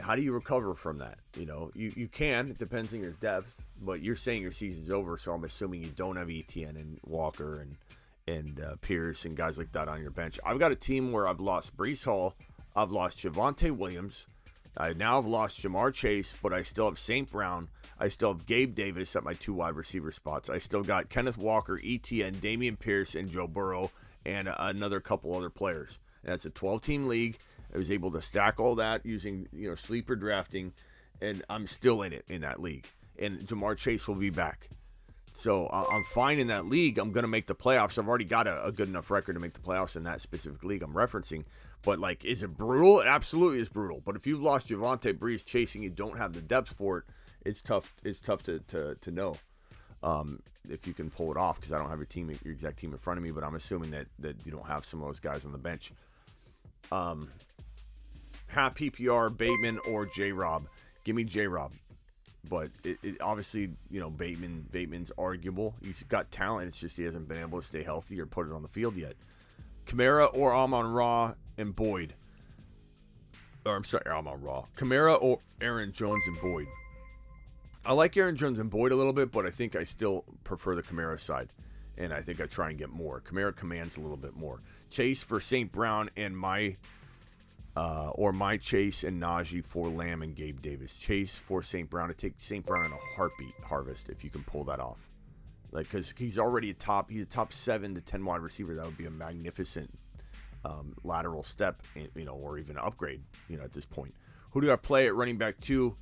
how do you recover from that? You can. It depends on your depth, but you're saying your season's over, so I'm assuming you don't have ETN and Walker and Pierce and guys like that on your bench. I've got a team where I've lost Breece Hall, I've lost Javonte Williams, I now have lost Jamar Chase, but I still have St. Brown. I still have Gabe Davis at my 2 wide receiver spots. I still got Kenneth Walker, ETN, Dameon Pierce, and Joe Burrow, and another couple other players. And that's a 12-team league. I was able to stack all that using sleeper drafting, and I'm still in it in that league. And Jamar Chase will be back. So I'm fine in that league. I'm going to make the playoffs. I've already got a good enough record to make the playoffs in that specific league I'm referencing. But, like, is it brutal? It absolutely is brutal. But if you've lost Javonte Brees chasing, you don't have the depth for it, it's tough to know if you can pull it off, because I don't have your exact team in front of me, but I'm assuming that you don't have some of those guys on the bench. Half PPR, Bateman, or J-Rob. Give me J-Rob. But it obviously, Bateman's arguable. He's got talent. It's just he hasn't been able to stay healthy or put it on the field yet. Kamara or Amon-Ra and Boyd. Or I'm sorry, Amon-Ra. Kamara or Aaron Jones and Boyd. I like Aaron Jones and Boyd a little bit, but I think I still prefer the Kamara side. And I think I try and get more. Kamara commands a little bit more. Chase for St. Brown and my Chase and Najee for Lamb and Gabe Davis. Chase for St. Brown. I take St. Brown in a heartbeat harvest if you can pull that off. Like, because he's already he's a top 7 to 10 wide receiver. That would be a magnificent lateral step, or even upgrade, at this point. Who do I play at running back 2?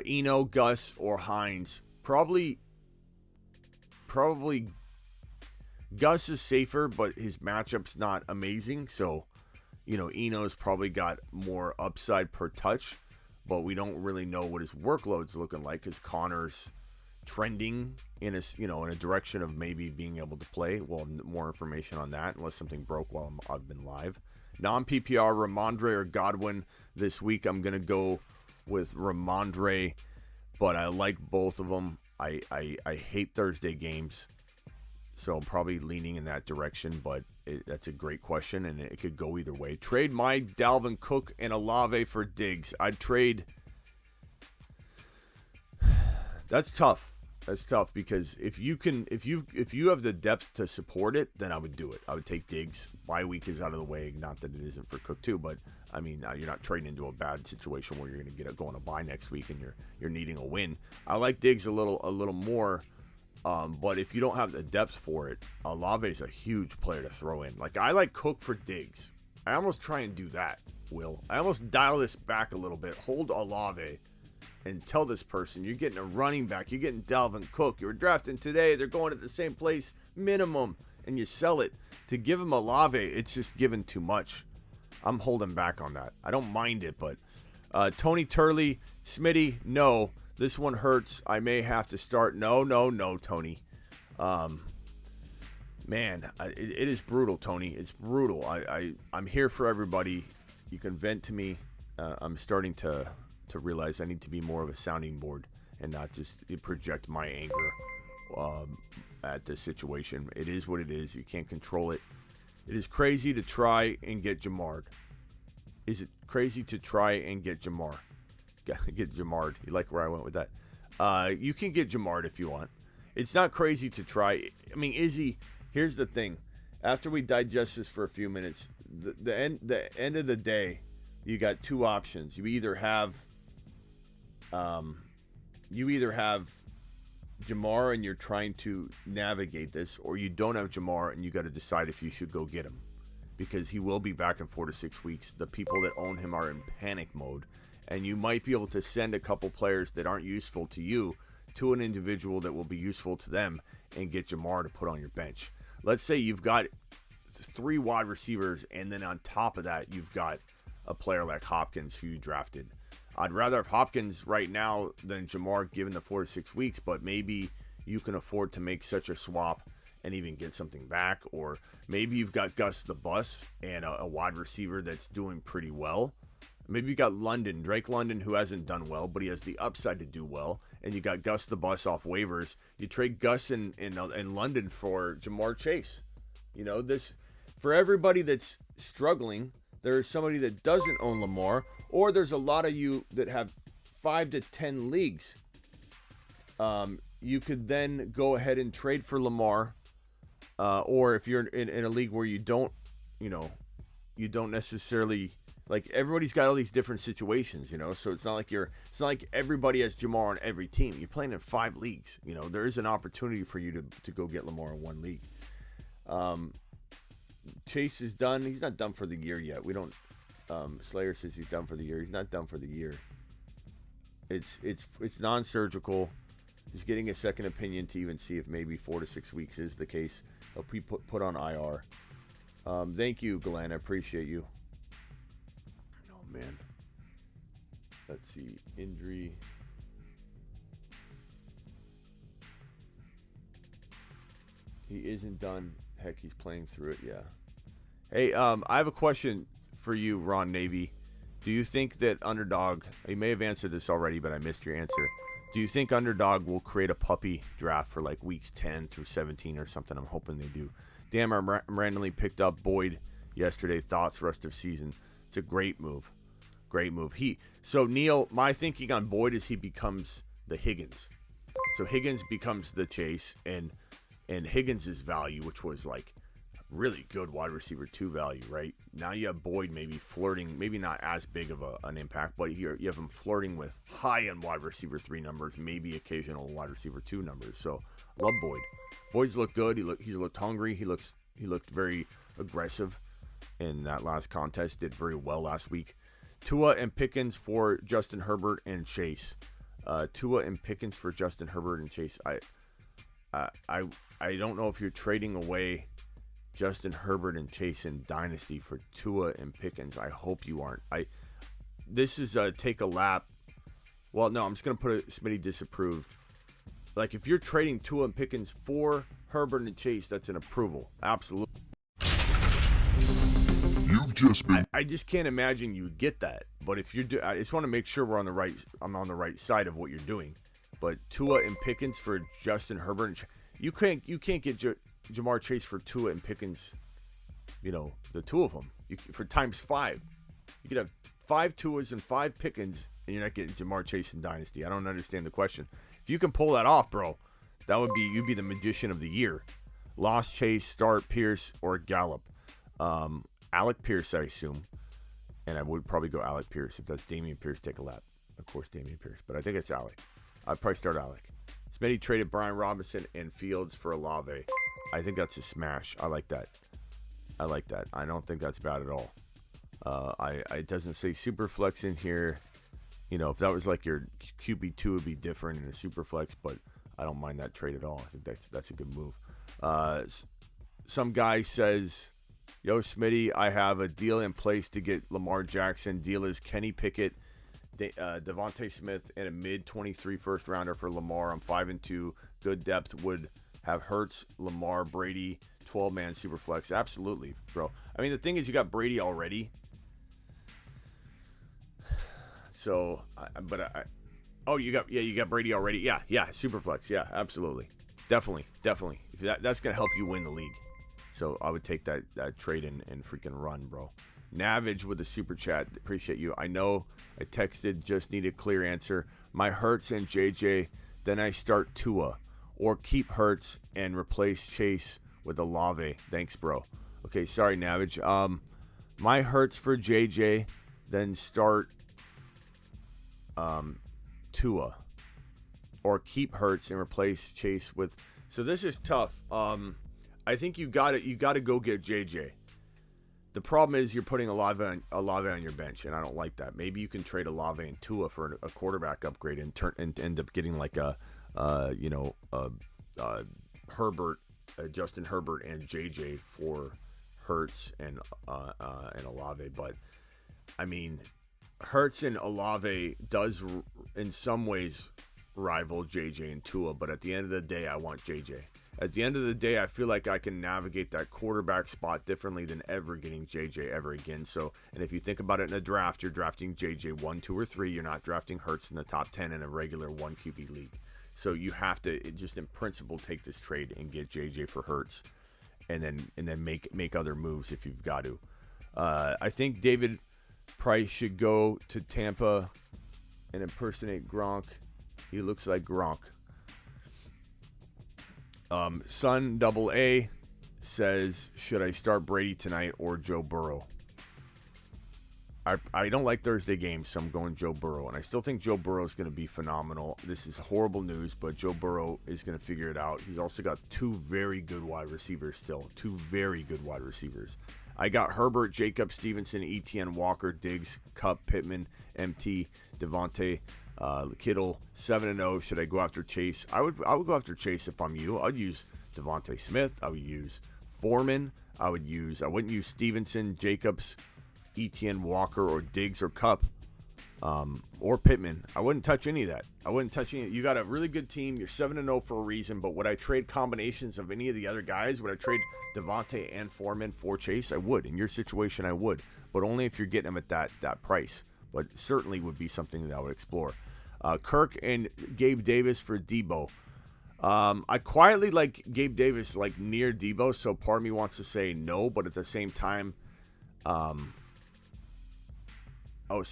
Eno, Gus, or Hines? Probably Gus is safer, but his matchup's not amazing. So, Eno's probably got more upside per touch, but we don't really know what his workload's looking like because Connor's trending in a direction of maybe being able to play. Well, more information on that unless something broke while I've been live. Non-PPR, Ramondre or Godwin this week. I'm gonna go with Ramondre, but I like both of them. I hate Thursday games, so I'm probably leaning in that direction. But that's a great question, and it could go either way. Trade my Dalvin Cook and Olave for Diggs. I'd trade. That's tough. That's tough because if you have the depth to support it, then I would do it. I would take Diggs. Bye week is out of the way. Not that it isn't for Cook too, but you're not trading into a bad situation where you're going to go on a bye next week and you're needing a win. I like Diggs a little more, but if you don't have the depth for it, Olave is a huge player to throw in. Like, I like Cook for Diggs. I almost try and do that, Will. I almost dial this back a little bit. Hold Olave and tell this person you're getting a running back, you're getting Dalvin Cook, you were drafting today, they're going at the same place minimum, and you sell it. To give him Olave, it's just giving too much. I'm holding back on that. I don't mind it, but Tony Turley, Smitty, no, this one hurts. I may have to start. No, Tony. Man, it is brutal, Tony. It's brutal. I'm here for everybody. You can vent to me. I'm starting to realize I need to be more of a sounding board and not just project my anger at the situation. It is what it is. You can't control it. It is crazy to try and get Jamard. Is it crazy to try and get Jamar? Get Jamard. You like where I went with that? You can get Jamard if you want. It's not crazy to try. I mean, Izzy, here's the thing. After we digest this for a few minutes, the end of the day, you got two options. You either have Jamar and you're trying to navigate this, or you don't have Jamar and you got to decide if you should go get him, because he will be back in 4 to 6 weeks. The people that own him are in panic mode, and you might be able to send a couple players that aren't useful to you to an individual that will be useful to them and get Jamar to put on your bench. Let's say you've got 3 wide receivers, and then on top of that, you've got a player like Hopkins who you drafted. I'd rather have Hopkins right now than Jamar given the 4 to 6 weeks, but maybe you can afford to make such a swap and even get something back. Or maybe you've got Gus the Bus and a wide receiver that's doing pretty well. Maybe you got Drake London, who hasn't done well, but he has the upside to do well. And you got Gus the Bus off waivers. You trade Gus in London for Jamar Chase. You know, this, for everybody that's struggling, there is somebody that doesn't own Lamar, or there's a lot of you that have 5 to 10 leagues. You could then go ahead and trade for Lamar, or if you're in a league where you don't necessarily, like, everybody's got all these different situations, so it's not like everybody has Jamar on every team. You're playing in 5 leagues. There is an opportunity for you to go get Lamar in one league. Chase is done. He's not done for the year yet. We don't. Slayer says he's done for the year. He's not done for the year. It's non-surgical. He's getting a second opinion to even see if maybe 4 to 6 weeks is the case. He'll be put on IR. Thank you, Glenn. I appreciate you. Oh man. Let's see. Injury. He isn't done. Heck, he's playing through it. Yeah. Hey, I have a question for you, Ron Navy. Do you think that Underdog, you may have answered this already, but I missed your answer. Do you think Underdog will create a puppy draft for like weeks 10 through 17 or something? I'm hoping they do. Damn, I randomly picked up Boyd yesterday. Thoughts rest of season. It's a great move. Great move. So Neil, my thinking on Boyd is he becomes the Higgins. So Higgins becomes the Chase, and Higgins' value, which was like really good wide receiver 2 value, right? Now you have Boyd maybe flirting, maybe not as big of an impact, but you have him flirting with high-end wide receiver 3 numbers, maybe occasional wide receiver 2 numbers. So love Boyd. Boyd's looked good. He looked hungry. He looked very aggressive in that last contest. Did very well last week. Tua and Pickens for Justin Herbert and Chase. Tua and Pickens for Justin Herbert and Chase. I don't know if you're trading away Justin Herbert and Chase in Dynasty for Tua and Pickens. I hope you aren't. This is a take a lap. Well, no, I'm just going to put a Smitty disapproved. Like, if you're trading Tua and Pickens for Herbert and Chase, that's an approval. Absolutely. You've just been... I just can't imagine you would get that. But if you do, I just want to make sure I'm on the right side of what you're doing. But Tua and Pickens for Justin Herbert, you can't get Jamar Chase for Tua and Pickens. The two of them for times 5. You could have 5 Tuas and 5 Pickens, and you're not getting Jamar Chase in Dynasty. I don't understand the question. If you can pull that off, bro, you'd be the magician of the year. Lost Chase, start Pierce, or Gallup. Alec Pierce, I assume. And I would probably go Alec Pierce. If that's Damian Pierce, take a lap. Of course, Damian Pierce. But I think it's Alec. I'd probably start Alec. Smitty traded Brian Robinson and Fields for Olave. I think that's a smash. I like that. I don't think that's bad at all. It doesn't say super flex in here. If that was like your QB2, it would be different in a super flex, but I don't mind that trade at all. I think that's a good move. Some guy says, yo, Smitty, I have a deal in place to get Lamar Jackson. Deal is Kenny Pickett, Devontae Smith, and a mid-23 first rounder for Lamar. I'm 5-2. Good depth would have Hurts, Lamar, Brady, 12-man Superflex. Absolutely, bro. I mean, the thing is, you got Brady already. So, you got Brady already. Yeah, Superflex. Yeah, absolutely. Definitely. If that's going to help you win the league. So, I would take that trade and freaking run, bro. Navage with the super chat. Appreciate you. I know I texted, just need a clear answer. My Hurts and JJ, then I start Tua. Or keep Hurts and replace Chase with Olave. Thanks, bro. Okay, sorry, Navage. My Hurts for JJ, then start Tua. Or keep Hurts and replace Chase with... So this is tough. I think you got to go get JJ. The problem is you're putting Olave on your bench, and I don't like that. Maybe you can trade Olave and Tua for a quarterback upgrade and end up getting like Herbert, Justin Herbert, and JJ for Hurts and Olave. But I mean, Hurts and Olave does in some ways rival JJ and Tua, but at the end of the day, I want JJ. At the end of the day, I feel like I can navigate that quarterback spot differently than ever getting JJ ever again. So, and if you think about it in a draft, you're drafting JJ 1, 2, or 3. You're not drafting Hurts in the top 10 in a regular 1 QB league. So you have to just in principle take this trade and get JJ for Hurts, and then make other moves if you've got to. I think David Price should go to Tampa and impersonate Gronk. He looks like Gronk. Sun Double A says, should I start Brady tonight or Joe Burrow? I don't like Thursday games, so I'm going Joe Burrow. And I still think Joe Burrow is going to be phenomenal. This is horrible news, but Joe Burrow is going to figure it out. He's also got 2 very good wide receivers still. 2 very good wide receivers. I got Herbert, Jacob, Stevenson, Etienne, Walker, Diggs, Kupp, Pittman, MT, Devontae, Kittle, 7-0. Should I go after Chase? I would go after Chase if I'm you. I'd use Devontae Smith. I would use Foreman. I wouldn't use Stevenson, Jacobs, Etienne, Walker, or Diggs or Kupp, or Pittman. I wouldn't touch any of that. You got a really good team. You're 7-0 for a reason, but would I trade combinations of any of the other guys? Would I trade Devontae and Foreman for Chase? I would. In your situation, I would, but only if you're getting them at that price. But certainly would be something that I would explore. Kirk and Gabe Davis for Debo. I quietly like Gabe Davis like near Debo, so part of me wants to say no, but at the same time, so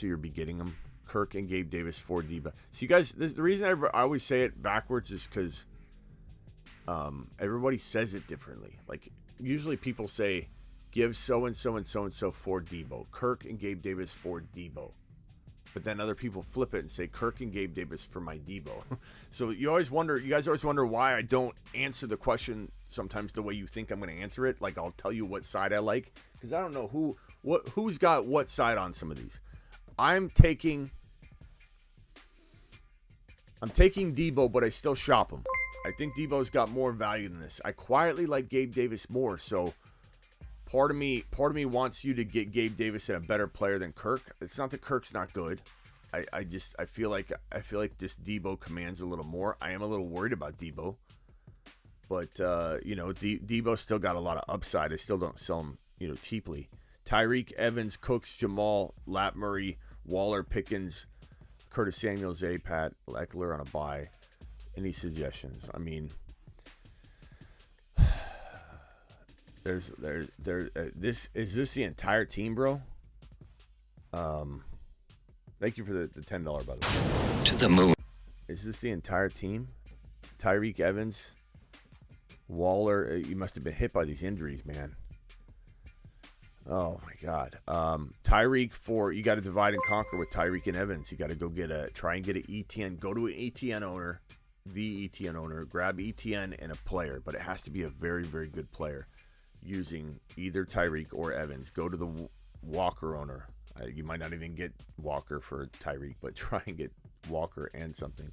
you're getting them. Kirk and Gabe Davis for Debo. So you guys, the reason I always say it backwards is because everybody says it differently. Like usually people say give so-and-so and so-and-so for Debo. Kirk and Gabe Davis for Debo. But then other people flip it and say Kirk and Gabe Davis for my Debo. So you guys always wonder why I don't answer the question sometimes the way you think I'm going to answer it. Like I'll tell you what side I like, because I don't know who's got what side on some of these. I'm taking Debo, but I still shop him. I think Debo's got more value than this. I quietly like Gabe Davis more, so part of me wants you to get Gabe Davis at a better player than Kirk. It's not that Kirk's not good. I feel like this Debo commands a little more. I am a little worried about Debo, but Debo still got a lot of upside. I still don't sell him cheaply. Tyreek, Evans, Cooks, Jamal, Lat Murray, Waller, Pickens, Curtis Samuel, Zay, Pat, Eckler on a bye. Any suggestions? I mean, Is this the entire team, bro? Thank you for the $10, by the way. To the moon. Is this the entire team? Tyreek, Evans, Waller. You must have been hit by these injuries, man. Oh my God. Tyreek you got to divide and conquer with Tyreek and Evans. You got to try and get an ETN. Go to an ETN owner, the ETN owner. Grab ETN and a player, but it has to be a very, very good player. Using either Tyreek or Evans. Go to the Walker owner. You might not even get Walker for Tyreek, but try and get Walker and something.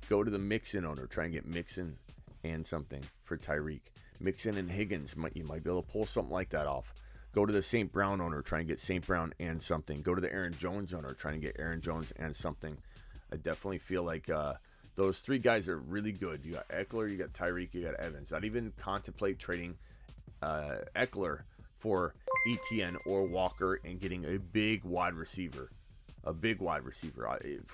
Go to the Mixon owner. Try and get Mixon and something for Tyreek. Mixon and Higgins. You might be able to pull something like that off. Go to the St. Brown owner. Try and get St. Brown and something. Go to the Aaron Jones owner. Try and get Aaron Jones and something. I definitely feel like Those three guys are really good. You got Eckler, you got Tyreek, you got Evans. I'd even contemplate trading Eckler for ETN or Walker and getting a big wide receiver. For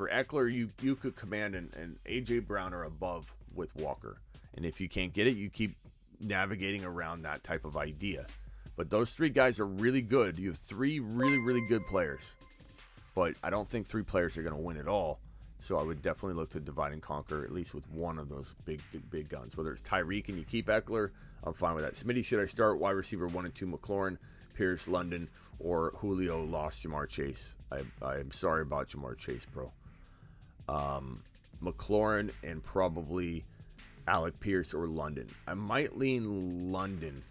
Eckler, you could command an A.J. Brown or above with Walker. And if you can't get it, you keep navigating around that type of idea. But those three guys are really good. You have three really, really good players. But I don't think three players are going to win it all. So I would definitely look to divide and conquer, at least with one of those big guns. Whether it's Tyreek and you keep Eckler, I'm fine with that. Smitty, should I start wide receiver 1 and 2 McLaurin, Pierce, London, or Julio lost Jamar Chase? I'm sorry about Jamar Chase, bro. McLaurin and probably Alec Pierce or London. I might lean London,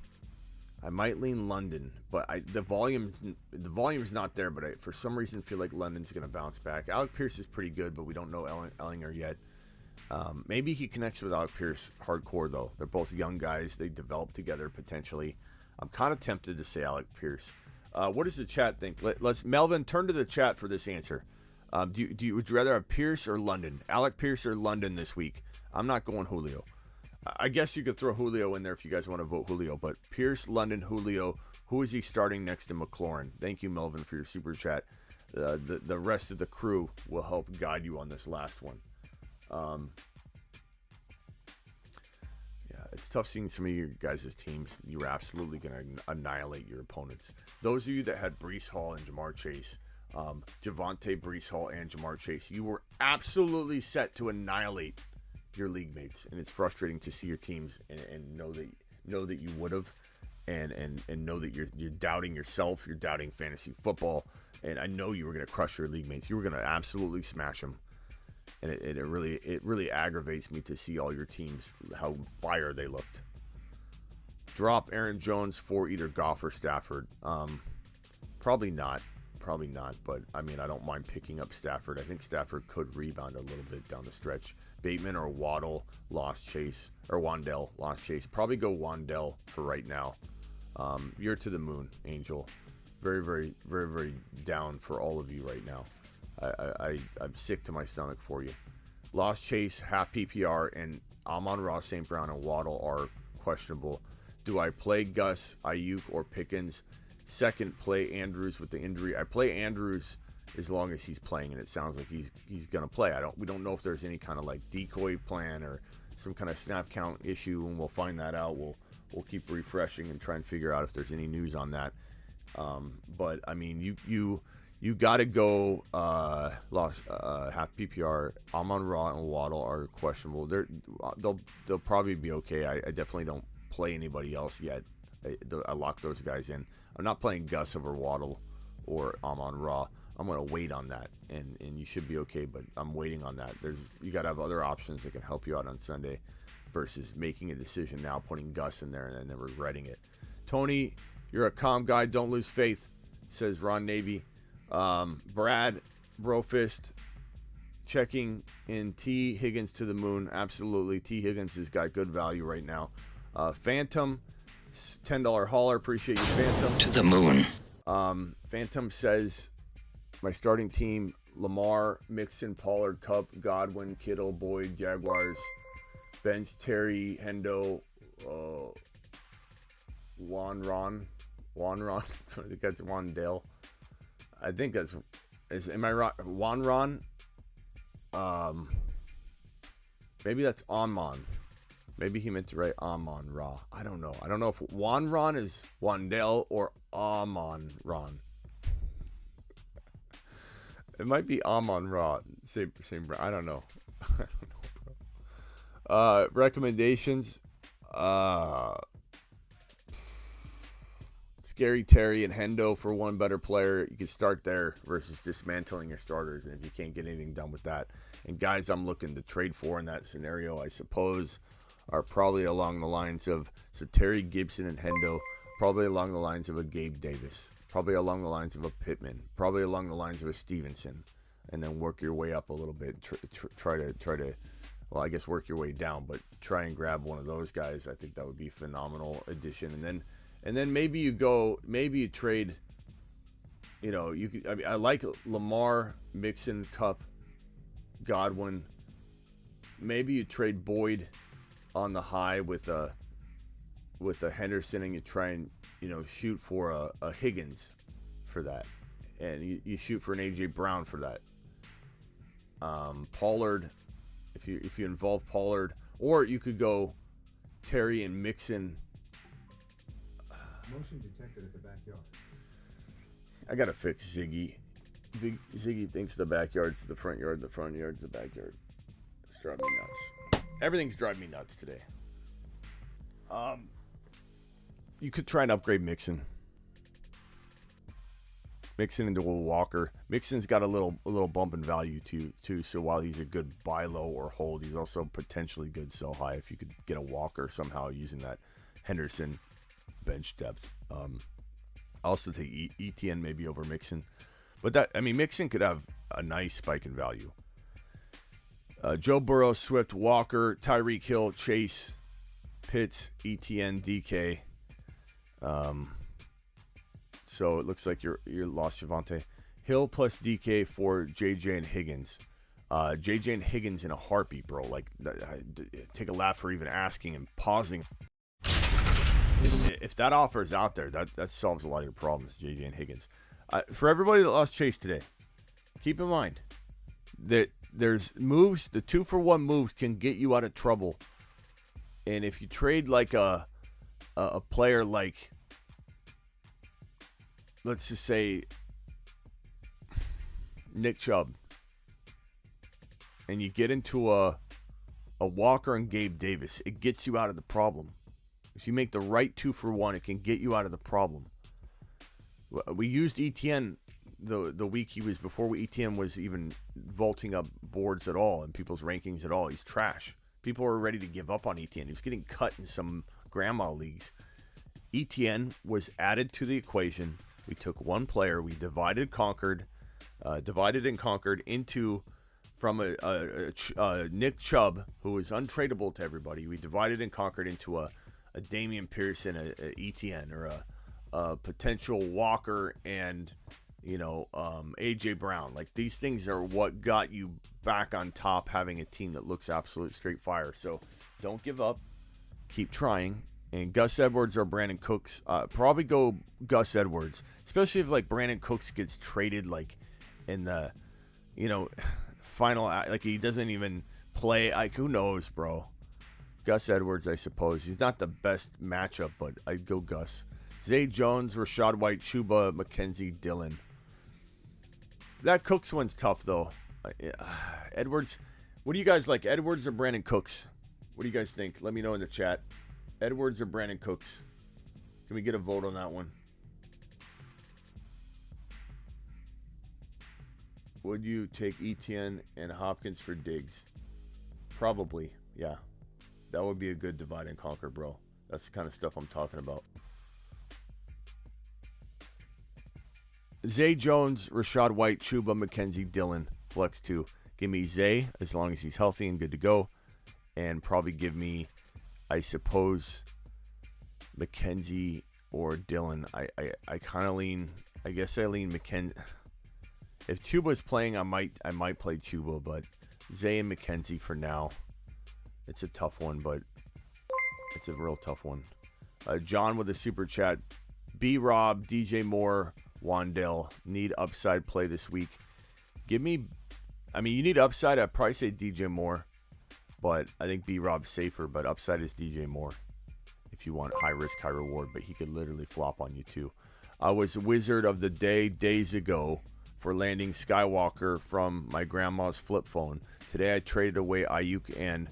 but the volume's not there. But I, for some reason, feel like London's going to bounce back. Alec Pierce is pretty good, but we don't know Ellinger yet. Maybe he connects with Alec Pierce hardcore, though. They're both young guys. They develop together potentially. I'm kind of tempted to say Alec Pierce. What does the chat think? Let's Melvin, turn to the chat for this answer. Would you rather have Pierce or London? Alec Pierce or London this week? I'm not going Julio. I guess you could throw Julio in there if you guys want to vote Julio, but Pierce, London, Julio, who is he starting next to McLaurin? Thank you, Melvin, for your super chat. The rest of the crew will help guide you on this last one. Yeah, it's tough seeing some of your guys' teams. You're absolutely going to annihilate your opponents. Those of you that had Breece Hall and Jamar Chase, Javonte, Breece Hall, and Jamar Chase, you were absolutely set to annihilate your league mates, and it's frustrating to see your teams and know that you would have, and know that you're doubting yourself, you're doubting fantasy football, and I know you were going to crush your league mates. You were going to absolutely smash them, and it really aggravates me to see all your teams how fire they looked. Drop Aaron Jones for either Goff or Stafford. Probably not, but I mean, I don't mind picking up Stafford. I think Stafford could rebound a little bit down the stretch. Bateman or Waddle lost Chase, or Wandell lost Chase. Probably go Wandell for right now. You're to the moon, Angel. Very, very, very, very down for all of you right now. I'm sick to my stomach for you. Lost Chase, half PPR, and Amon-Ra, St. Brown, and Waddle are questionable. Do I play Gus, Ayuk, or Pickens? Second, play Andrews with the injury. I play Andrews as long as he's playing, and it sounds like he's gonna play. We don't know if there's any kind of like decoy plan or some kind of snap count issue, and we'll find that out. We'll keep refreshing and try and figure out if there's any news on that. But I mean, you got to go half PPR. Amon-Ra and Waddle are questionable. They'll probably be okay. I definitely don't play anybody else yet. I lock those guys in. I'm not playing Gus over Waddle or Amon-Ra. I'm going to wait on that, and you should be okay, but I'm waiting on that. You got to have other options that can help you out on Sunday versus making a decision now, putting Gus in there and then regretting it. Tony, you're a calm guy. Don't lose faith, says Ron Navy. Brad Brofist checking in T. Higgins to the moon. Absolutely. T. Higgins has got good value right now. Phantom, $10 hauler. Appreciate you, Phantom. To the moon. Phantom says, my starting team, Lamar, Mixon, Pollard, Cup, Godwin, Kittle, Boyd, Jaguars, bench, Terry, Hendo, Wanron. I think that's Wandale. I think am I right? Wanron? Maybe that's Amon. Maybe he meant to write Amon-Ra. I don't know. I don't know if Wanron is Wandale or Amon-Ron. It might be Amon-Ra. Same. I don't know. Recommendations. Scary Terry and Hendo for one better player. You can start there versus dismantling your starters, and if you can't get anything done with that. And guys I'm looking to trade for in that scenario, I suppose, are probably along the lines of Terry Gibson and Hendo, probably along the lines of a Gabe Davis, probably along the lines of a Pittman, probably along the lines of a Stevenson, and then work your way up a little bit. Try to, well, I guess work your way down, but try and grab one of those guys. I think that would be a phenomenal addition. And then maybe you trade. You know, I like Lamar, Mixon, Cup, Godwin, maybe you trade Boyd on the high with a Henderson, and you try and shoot for a Higgins for that, and you shoot for an AJ Brown for that. Pollard, if you involve Pollard, or you could go Terry and Mixon. Motion detected at the backyard. I gotta fix Ziggy. Ziggy thinks the backyard's the front yard, the front yard's the backyard. It's driving me nuts. Everything's driving me nuts today. You could try and upgrade Mixon. Mixon into a Walker. Mixon's got a little bump in value too. So while he's a good buy low or hold, he's also potentially good sell high if you could get a Walker somehow using that Henderson bench depth. I'll also take ETN maybe over Mixon. But Mixon could have a nice spike in value. Joe Burrow, Swift, Walker, Tyreek Hill, Chase, Pitts, ETN, DK. So it looks like you're lost Javonte. Hill plus DK for JJ and Higgins. JJ and Higgins in a heartbeat, bro. Like, take a laugh for even asking and pausing. If that offer is out there, that solves a lot of your problems, JJ and Higgins. For everybody that lost Chase today, keep in mind that there's moves. The 2-for-1 moves can get you out of trouble. And if you trade like a player like, let's just say, Nick Chubb, and you get into a Walker and Gabe Davis, it gets you out of the problem. If you make the right 2-for-1, it can get you out of the problem. We used ETN the week he was before ETN was even vaulting up boards at all and people's rankings at all. He's trash. People were ready to give up on ETN. He was getting cut in some grandma leagues. ETN was added to the equation. We took one player. We divided and conquered into from a Nick Chubb, who was untradeable to everybody. We divided and conquered into a Damian Pearson, a ETN, or a potential Walker and AJ Brown. Like, these things are what got you back on top, having a team that looks absolute straight fire. So don't give up. Keep trying. And Gus Edwards or Brandon Cooks, probably go Gus Edwards, especially if like Brandon Cooks gets traded like in the final, like he doesn't even play. Like, who knows, bro? Gus Edwards, I suppose. He's not the best matchup, but I'd go Gus. Zay Jones, Rashad White, Chuba, McKenzie, Dillon. That Cooks one's tough, though. Edwards, what do you guys like, Edwards or Brandon Cooks? What do you guys think? Let me know in the chat. Edwards or Brandon Cooks? Can we get a vote on that one? Would you take ETN and Hopkins for Diggs? Probably, yeah. That would be a good divide and conquer, bro. That's the kind of stuff I'm talking about. Zay Jones, Rashad White, Chuba, McKenzie, Dillon, flex 2. Give me Zay as long as he's healthy and good to go. And probably give me, I suppose, McKenzie or Dillon. I kind of lean, I guess I lean McKenzie. If Chuba's playing, I might play Chuba, but Zay and McKenzie for now. It's a tough one, but it's a real tough one. John with a super chat. B-Rob, DJ Moore, Wandell need upside play this week. Give me, you need upside. I'd probably say DJ Moore, but I think B-Rob's safer, but upside is DJ Moore if you want high risk, high reward, but he could literally flop on you too. I was wizard of the day days ago for landing Skywalker from my grandma's flip phone. Today I traded away Ayuk and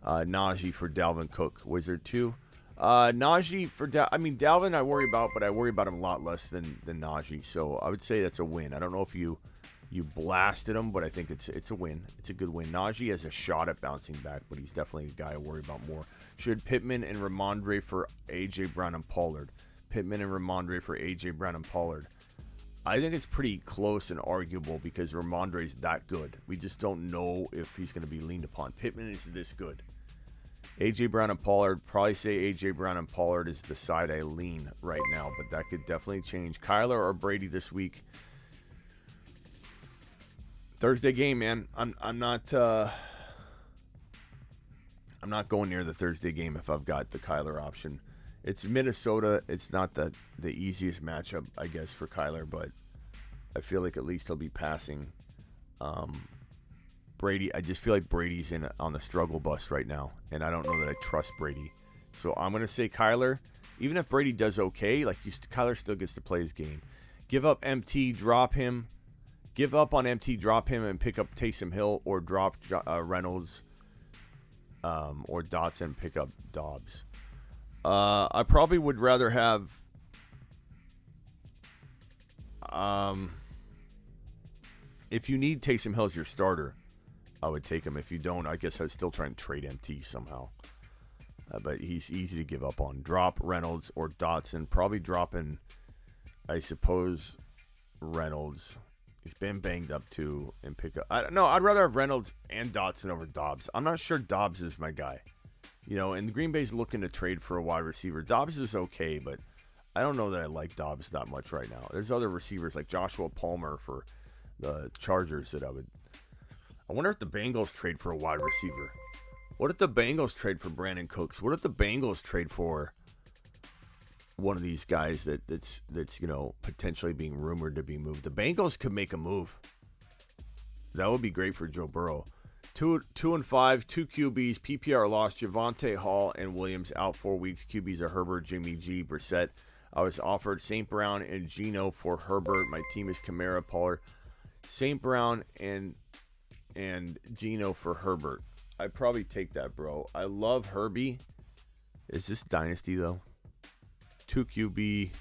Najee for Dalvin Cook. Wizard 2. Najee for Dalvin I worry about, but I worry about him a lot less than Najee. So I would say that's a win. I don't know if you blasted him, but I think it's a win. It's a good win. Najee has a shot at bouncing back, but he's definitely a guy I worry about more. Should Pittman and Ramondre for AJ Brown and Pollard? Pittman and Ramondre for AJ Brown and Pollard. I think it's pretty close and arguable because Ramondre's that good. We just don't know if he's going to be leaned upon. Pittman is this good. AJ Brown and Pollard, probably say AJ Brown and Pollard is the side I lean right now, but that could definitely change. Kyler or Brady this week? Thursday game, man. I'm not I'm not going near the Thursday game if I've got the Kyler option. It's Minnesota. It's not the easiest matchup, I guess, for Kyler, but I feel like at least he'll be passing. Brady, I just feel like Brady's on the struggle bus right now, and I don't know that I trust Brady. So I'm going to say Kyler. Even if Brady does okay, Kyler still gets to play his game. Give up MT, drop him. Give up on MT, drop him, and pick up Taysom Hill, or drop Reynolds or Dotson, pick up Dobbs. I probably would rather have if you need Taysom Hill as your starter, I would take him. If you don't, I guess I'd still try and trade MT somehow. But he's easy to give up on. Drop Reynolds or Dotson. Probably dropping, I suppose, Reynolds. He's been banged up too, and pick up. I'd rather have Reynolds and Dotson over Dobbs. I'm not sure Dobbs is my guy. And Green Bay's looking to trade for a wide receiver. Dobbs is okay, but I don't know that I like Dobbs that much right now. There's other receivers like Joshua Palmer for the Chargers that I wonder if the Bengals trade for a wide receiver. What if the Bengals trade for Brandon Cooks? What if the Bengals trade for one of these guys that's potentially being rumored to be moved? The Bengals could make a move. That would be great for Joe Burrow. 2-5, 2 QBs, PPR lost. Javonte Hall and Williams out 4 weeks. QBs are Herbert, Jimmy G, Brissett. I was offered St. Brown and Geno for Herbert. My team is Kamara, Pollard. St. Brown and Geno for Herbert. I'd probably take that, bro. I love Herbie. Is this Dynasty, though? 2 QB.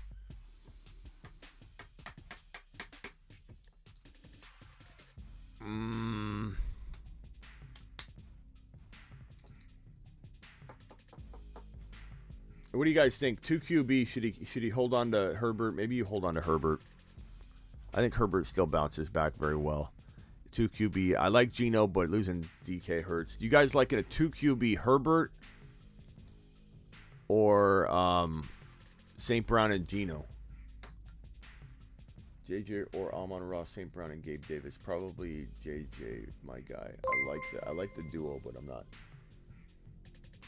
What do you guys think? 2 QB, should he hold on to Herbert? Maybe you hold on to Herbert. I think Herbert still bounces back very well. 2 QB. I like Geno, but losing DK hurts. Do you guys like it a 2 QB Herbert or St. Brown and Geno? JJ or Amon-Ra, St. Brown and Gabe Davis. Probably JJ, my guy. I like that. I like the duo, but I'm not.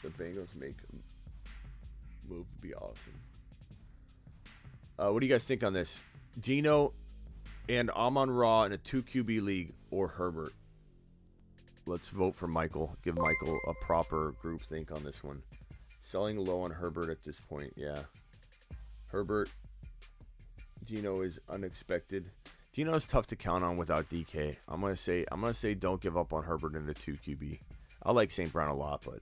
The Bengals make a move would be awesome. What do you guys think on this? Geno and Amon-Ra in a 2 QB league or Herbert? Let's vote for Michael. Give Michael a proper group think on this one. Selling low on Herbert at this point. Yeah. Herbert. Geno is unexpected. Geno is tough to count on without DK. I'm gonna say don't give up on Herbert in the 2 QB. I like St. Brown a lot, but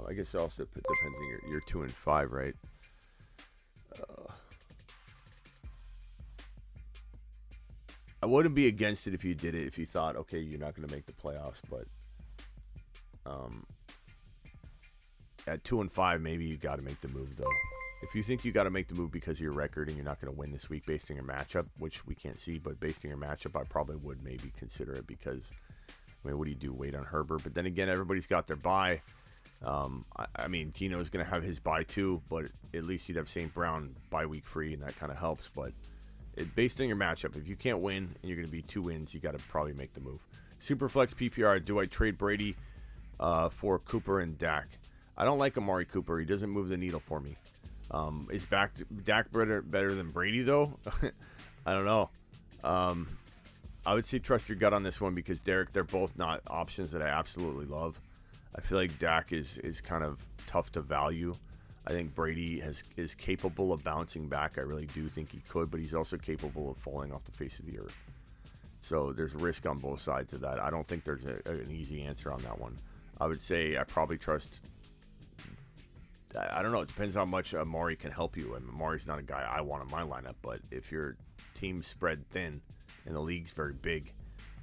I guess it also depends on your 2 and 5, right? I wouldn't be against it if you did it, if you thought, okay, you're not going to make the playoffs, but at 2 and 5, maybe you got to make the move, though. If you think you got to make the move because of your record and you're not going to win this week based on your matchup, which we can't see, but based on your matchup, I probably would maybe consider it because, what do you do? Wait on Herbert? But then again, everybody's got their bye. Geno's going to have his bye too, but at least you'd have St. Brown bye week free, and that kind of helps. But based on your matchup, if you can't win and you're going to be 2 wins, you got to probably make the move. Superflex PPR, do I trade Brady for Cooper and Dak? I don't like Amari Cooper. He doesn't move the needle for me. Is Dak better than Brady, though? I don't know. I would say trust your gut on this one because, Derek, they're both not options that I absolutely love. I feel like Dak is kind of tough to value. I think Brady is capable of bouncing back. I really do think he could, but he's also capable of falling off the face of the earth. So there's risk on both sides of that. I don't think there's an easy answer on that one. I would say I probably trust... I don't know. It depends how much Amari can help you. And Amari's not a guy I want in my lineup, but if your team's spread thin and the league's very big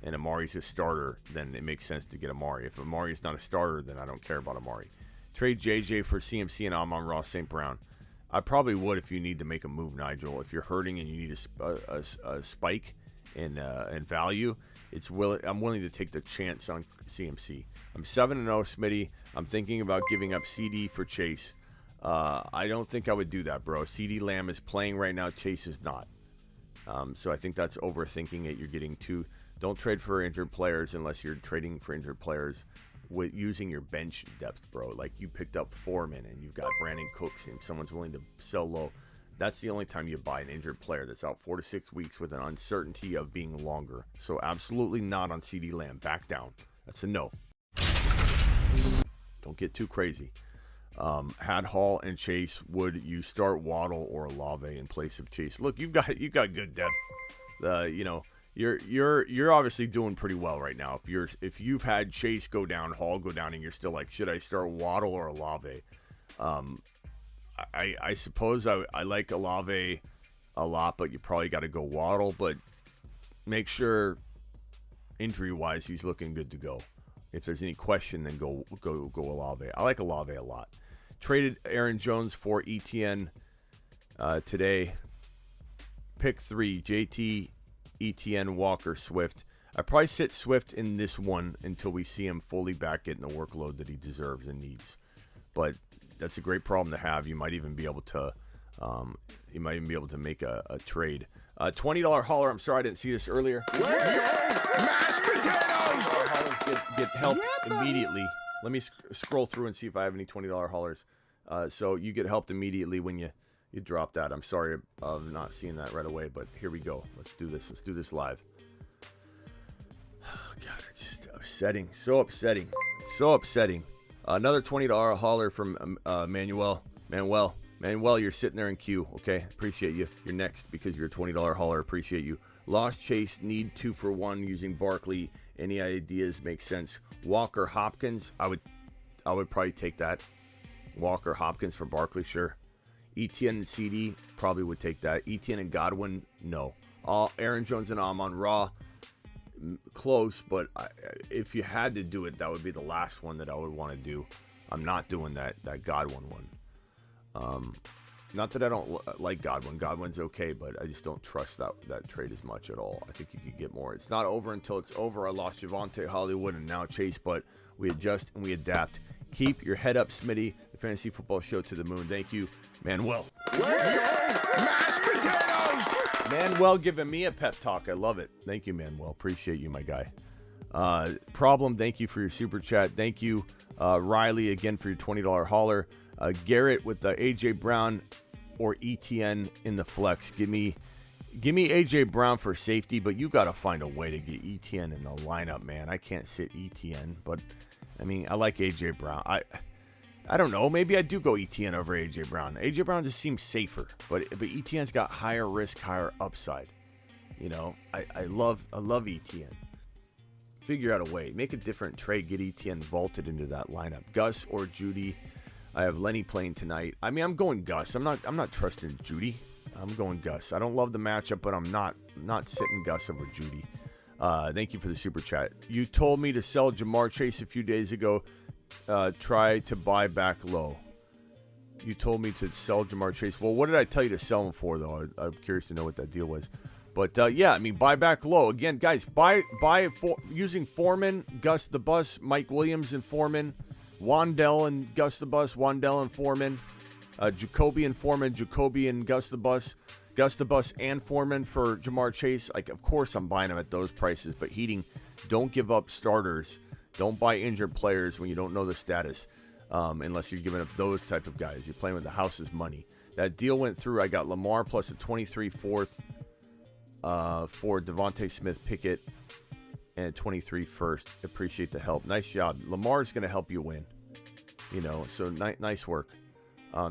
and Amari's a starter, then it makes sense to get Amari. If Amari's not a starter, then I don't care about Amari. Trade JJ for CMC and Amon-Ra St. Brown. I probably would if you need to make a move, Nigel. If you're hurting and you need a spike in value, I'm willing to take the chance on CMC. I'm 7-0, Smitty. I'm thinking about giving up CD for Chase. I don't think I would do that, bro. CD Lamb is playing right now. Chase is not. So I think that's overthinking it. You're getting too... Don't trade for injured players unless you're trading for injured players. with using your bench depth, bro. Like, you picked up Foreman and you've got Brandon Cooks and someone's willing to sell low. That's the only time you buy an injured player that's out 4 to 6 weeks with an uncertainty of being longer. So absolutely not on CeeDee Lamb. Back down. That's a no. Don't get too crazy. Had Hall and Chase, would you start Waddle or Olave in place of Chase? Look, you've got good depth. You're obviously doing pretty well right now. If you've had Chase go down, Hall go down, and you're still like, should I start Waddle or Olave? I suppose I like Olave a lot, but you probably got to go Waddle. But make sure injury-wise he's looking good to go. If there's any question, then go Olave. I like Olave a lot. Traded Aaron Jones for ETN today. Pick 3, JT, ETN, Walker, Swift. I probably sit Swift in this one until we see him fully back getting the workload that he deserves and needs. But that's a great problem to have. You might even be able to make a trade. $20 hauler. I'm sorry I didn't see this earlier. Let's go! Mashed potatoes! Get helped immediately. Let me scroll through and see if I have any $20 haulers. So you get helped immediately when you drop that. I'm sorry of not seeing that right away, but here we go. Let's do this. Let's do this live. Oh, God, it's just upsetting. So upsetting. So upsetting. Another $20 hauler from Manuel. Manuel, you're sitting there in queue. Okay, appreciate you. You're next because you're a $20 hauler. Appreciate you. Lost Chase, need 2 for 1 using Barkley. Any ideas make sense? Walker, Hopkins, I would probably take that. Walker, Hopkins for Barkley, sure. Etienne and CD, probably would take that. Etienne and Godwin, no. Aaron Jones and Amon Ra, close, but if you had to do it, that would be the last one that I would want to do. I'm not doing that Godwin one. Not that I don't like Godwin. Godwin's okay, but I just don't trust that trade as much at all. I think you could get more. It's not over until it's over. I lost Javonte, Hollywood, and now Chase, but we adjust and we adapt. Keep your head up, Smitty. The Fantasy Football Show to the moon. Thank you, Manuel. Let's go! Mashed potatoes! Manuel giving me a pep talk. I love it. Thank you, Manuel. Appreciate you, my guy. Problem, thank you for your super chat. Thank you, Riley, again for your $20 hauler. Garrett with the A.J. Brown or ETN in the flex. Give me A.J. Brown for safety, but you got to find a way to get ETN in the lineup, man. I can't sit ETN, but, I mean, I like A.J. Brown. I don't know. Maybe I do go ETN over A.J. Brown. A.J. Brown just seems safer, but ETN's got higher risk, higher upside. You know, I love ETN. Figure out a way. Make a different trade. Get ETN vaulted into that lineup. Gus or Judy. I have Lenny playing tonight. I mean, I'm going Gus. I'm not trusting Judy. I'm going Gus. I don't love the matchup, but I'm not sitting Gus over Judy. Thank you for the super chat. You told me to sell Jamar Chase a few days ago. Try to buy back low. You told me to sell Jamar Chase. Well, what did I tell you to sell him for, though? I'm curious to know what that deal was. But, yeah, I mean, buy back low. Again, guys, buy using Foreman, Gus the Bus, Mike Williams and Foreman, Wandell and Gus the Bus, Wandell and Foreman, Jacoby and Foreman, Jacoby and Gus the Bus and Foreman for Jamar Chase. Like, of course I'm buying them at those prices, but Heating, don't give up starters. Don't buy injured players when you don't know the status, unless you're giving up those type of guys. You're playing with the house's money. That deal went through. I got Lamar plus a 23 fourth for Devontae Smith, Pickett, and 23 first. Appreciate the help. Nice job. Lamar's going to help you win. You know, so nice work.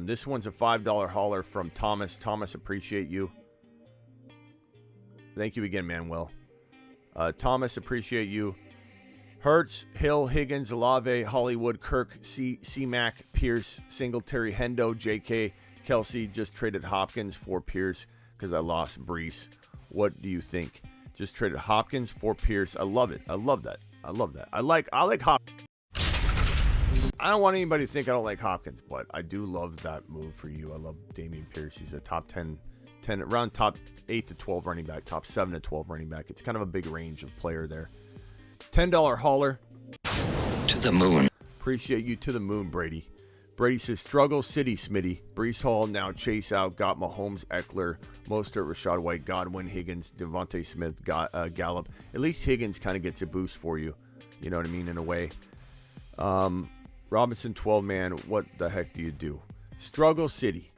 This one's a $5 hauler from Thomas. Thomas, appreciate you. Thank you again, Manuel. Thomas, appreciate you. Hurts, Hill, Higgins, Olave, Hollywood, Kirk, C-Mac, Pierce, Singletary, Hendo, J.K., Kelsey. Just traded Hopkins for Pierce because I lost Brees. What do you think? Just traded Hopkins for Pierce. I love it. I love that. I like Hopkins. I don't want anybody to think I don't like Hopkins, but I do love that move for you. I love Dameon Pierce. He's a top 10 around top 8 to 12 running back, top 7 to 12 running back. It's kind of a big range of player there. $10 hauler. To the moon. Appreciate you. To the moon, Brady. Brady says, struggle city, Smitty. Brees Hall, now Chase out. Got Mahomes, Eckler, Mostert, Rashad White, Godwin, Higgins, Devontae Smith, Gallup. At least Higgins kind of gets a boost for you. You know what I mean, in a way. Robinson 12-man, what the heck do you do? Struggle City.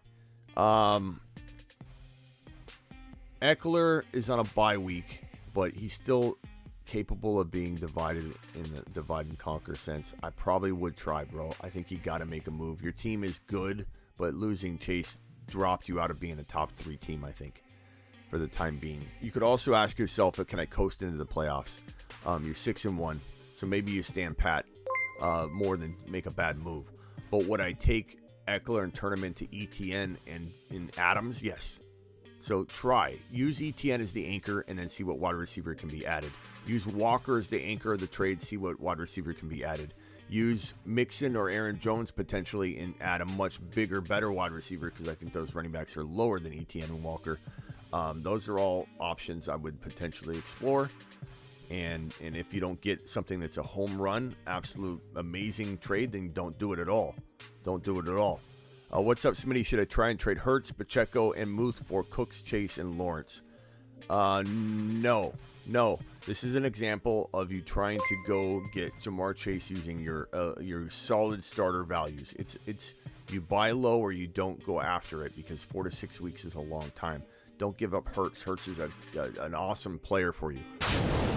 Eckler is on a bye week, but he's still capable of being divided in the divide and conquer sense. I probably would try, bro. I think you got to make a move. Your team is good, but losing Chase dropped you out of being a top 3 team, I think, for the time being. You could also ask yourself, can I coast into the playoffs? You're 6-1, so maybe you stand pat more than make a bad move. But would I take Eckler and turn him into ETN and in Adams? Yes. So try. Use ETN as the anchor and then see what wide receiver can be added. Use Walker as the anchor of the trade, see what wide receiver can be added. Use Mixon or Aaron Jones potentially and add a much bigger, better wide receiver because I think those running backs are lower than ETN and Walker. Those are all options I would potentially explore. And if you don't get something that's a home run, absolute amazing trade, then don't do it at all. Don't do it at all. What's up, Smitty? Should I try and trade Hurts, Pacheco, and Muth for Cooks, Chase, and Lawrence? No. This is an example of you trying to go get Jamar Chase using your solid starter values. It's you buy low or you don't go after it because 4 to 6 weeks is a long time. Don't give up Hurts. Hurts is an awesome player for you.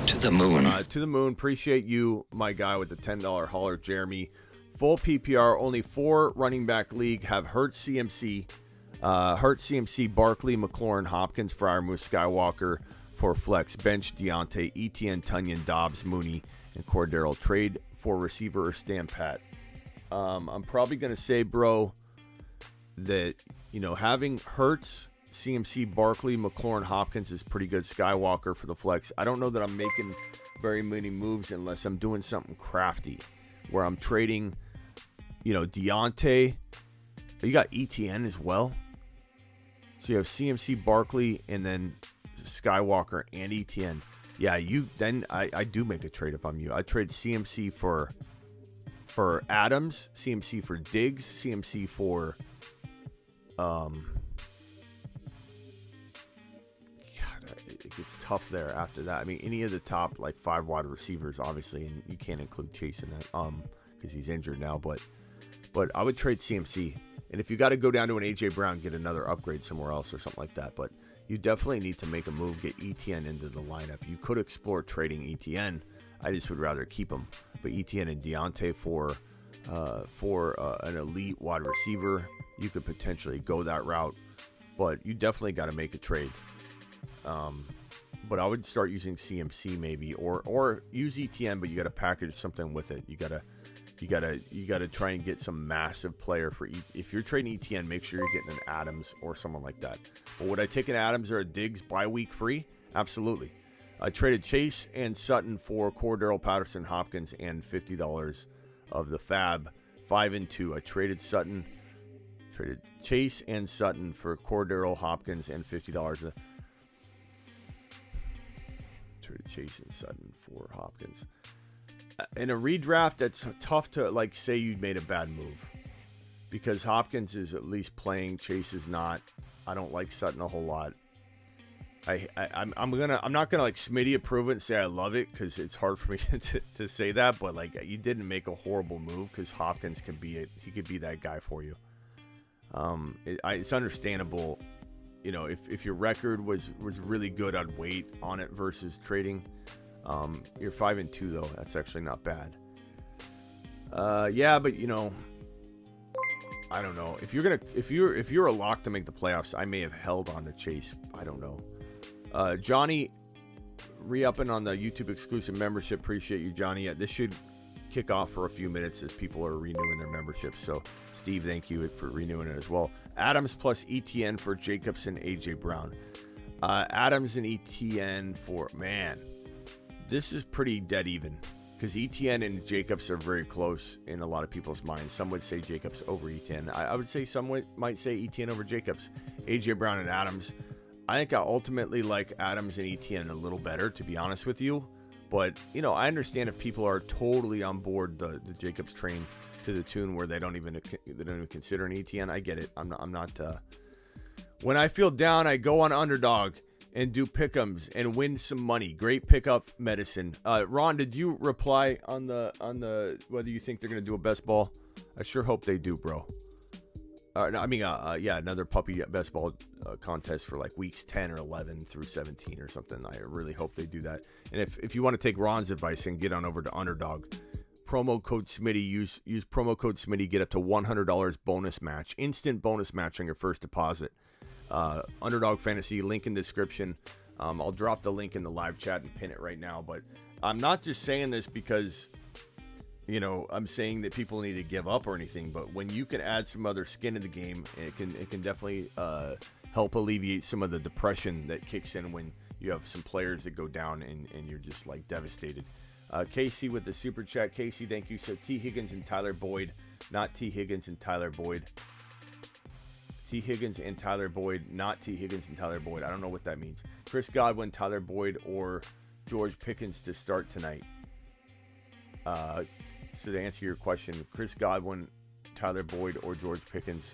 To the moon. To the moon. Appreciate you, my guy with the $10 holler, Jeremy. Full PPR, only 4 running back league have Hurts CMC, Barkley, McLaurin, Hopkins, Freiermuth, Skywalker for flex, bench, Deontay, ETN, Tunyon, Dobbs, Mooney, and Cordero. Trade for receiver or stand pat. I'm probably going to say, bro, that, having Hurts, CMC, Barkley, McLaurin, Hopkins is pretty good. Skywalker for the flex. I don't know that I'm making very many moves unless I'm doing something crafty where I'm trading, Deontay. You got ETN as well. So you have CMC, Barkley, and then Skywalker and ETN. Yeah, I do make a trade if I'm you. I trade CMC for Adams, CMC for Diggs, CMC for it gets tough there after that. I mean, any of the top 5 wide receivers, obviously, and you can't include Chase in that because he's injured now. But I would trade CMC, and if you got to go down to an AJ Brown, get another upgrade somewhere else or something like that. But you definitely need to make a move, get ETN into the lineup. You could explore trading ETN. I just would rather keep him. But ETN and Deontay for an elite wide receiver, you could potentially go that route. But you definitely got to make a trade. But I would start using CMC maybe, or use ETN, but you got to package something with it. You gotta try and get some massive player for if you're trading ETN, make sure you're getting an Adams or someone like that. But would I take an Adams or a Diggs bye week free? Absolutely. I traded Chase and Sutton for Cordero Patterson, Hopkins, and $50 of the Fab 5 and 2. I traded Chase and Sutton for Cordero, Hopkins, and $50. Chase and Sutton for Hopkins. In a redraft, that's tough to say you made a bad move because Hopkins is at least playing. Chase is not. I don't like Sutton a whole lot. I'm not gonna Smitty approve it and say I love it because it's hard for me to say that. But you didn't make a horrible move because Hopkins can be it. He could be that guy for you. It's understandable. If your record was really good, I'd wait on it versus trading. You're 5 and 2 though. That's actually not bad. Yeah, but I don't know. If you're a lock to make the playoffs, I may have held on to Chase. I don't know. Johnny, re-upping on the YouTube exclusive membership. Appreciate you, Johnny. Yeah, this should kick off for a few minutes as people are renewing their membership. So Steve, thank you for renewing it as well. Adams plus ETN for Jacobs and AJ Brown. Adams and ETN for, man, this is pretty dead even because ETN and Jacobs are very close in a lot of people's minds. Some would say Jacobs over ETN. I would say some might say ETN over Jacobs. AJ Brown and Adams. I think I ultimately like Adams and ETN a little better, to be honest with you. But, I understand if people are totally on board the Jacobs train to the tune where they don't even consider an ETN. I get it. I'm not when I feel down, I go on underdog and do pick'ems and win some money. Great pickup medicine. Ron, did you reply on the whether you think they're going to do a best ball? I sure hope they do, bro. Another puppy best ball contest for like weeks 10 or 11 through 17 or something. I really hope they do that. And if you want to take Ron's advice and get on over to Underdog, promo code Smitty, use promo code Smitty, get up to $100 bonus match, instant bonus match on your first deposit. Underdog Fantasy, link in description. I'll drop the link in the live chat and pin it right now. But I'm not just saying this because, I'm saying that people need to give up or anything. But when you can add some other skin in the game, it can definitely help alleviate some of the depression that kicks in when you have some players that go down and you're just like devastated. Casey with the super chat. Casey, thank you. So T. Higgins and Tyler Boyd, not T. Higgins and Tyler Boyd. T. Higgins and Tyler Boyd, not T. Higgins and Tyler Boyd. I don't know what that means. Chris Godwin, Tyler Boyd, or George Pickens to start tonight. So to answer your question, Chris Godwin, Tyler Boyd, or George Pickens,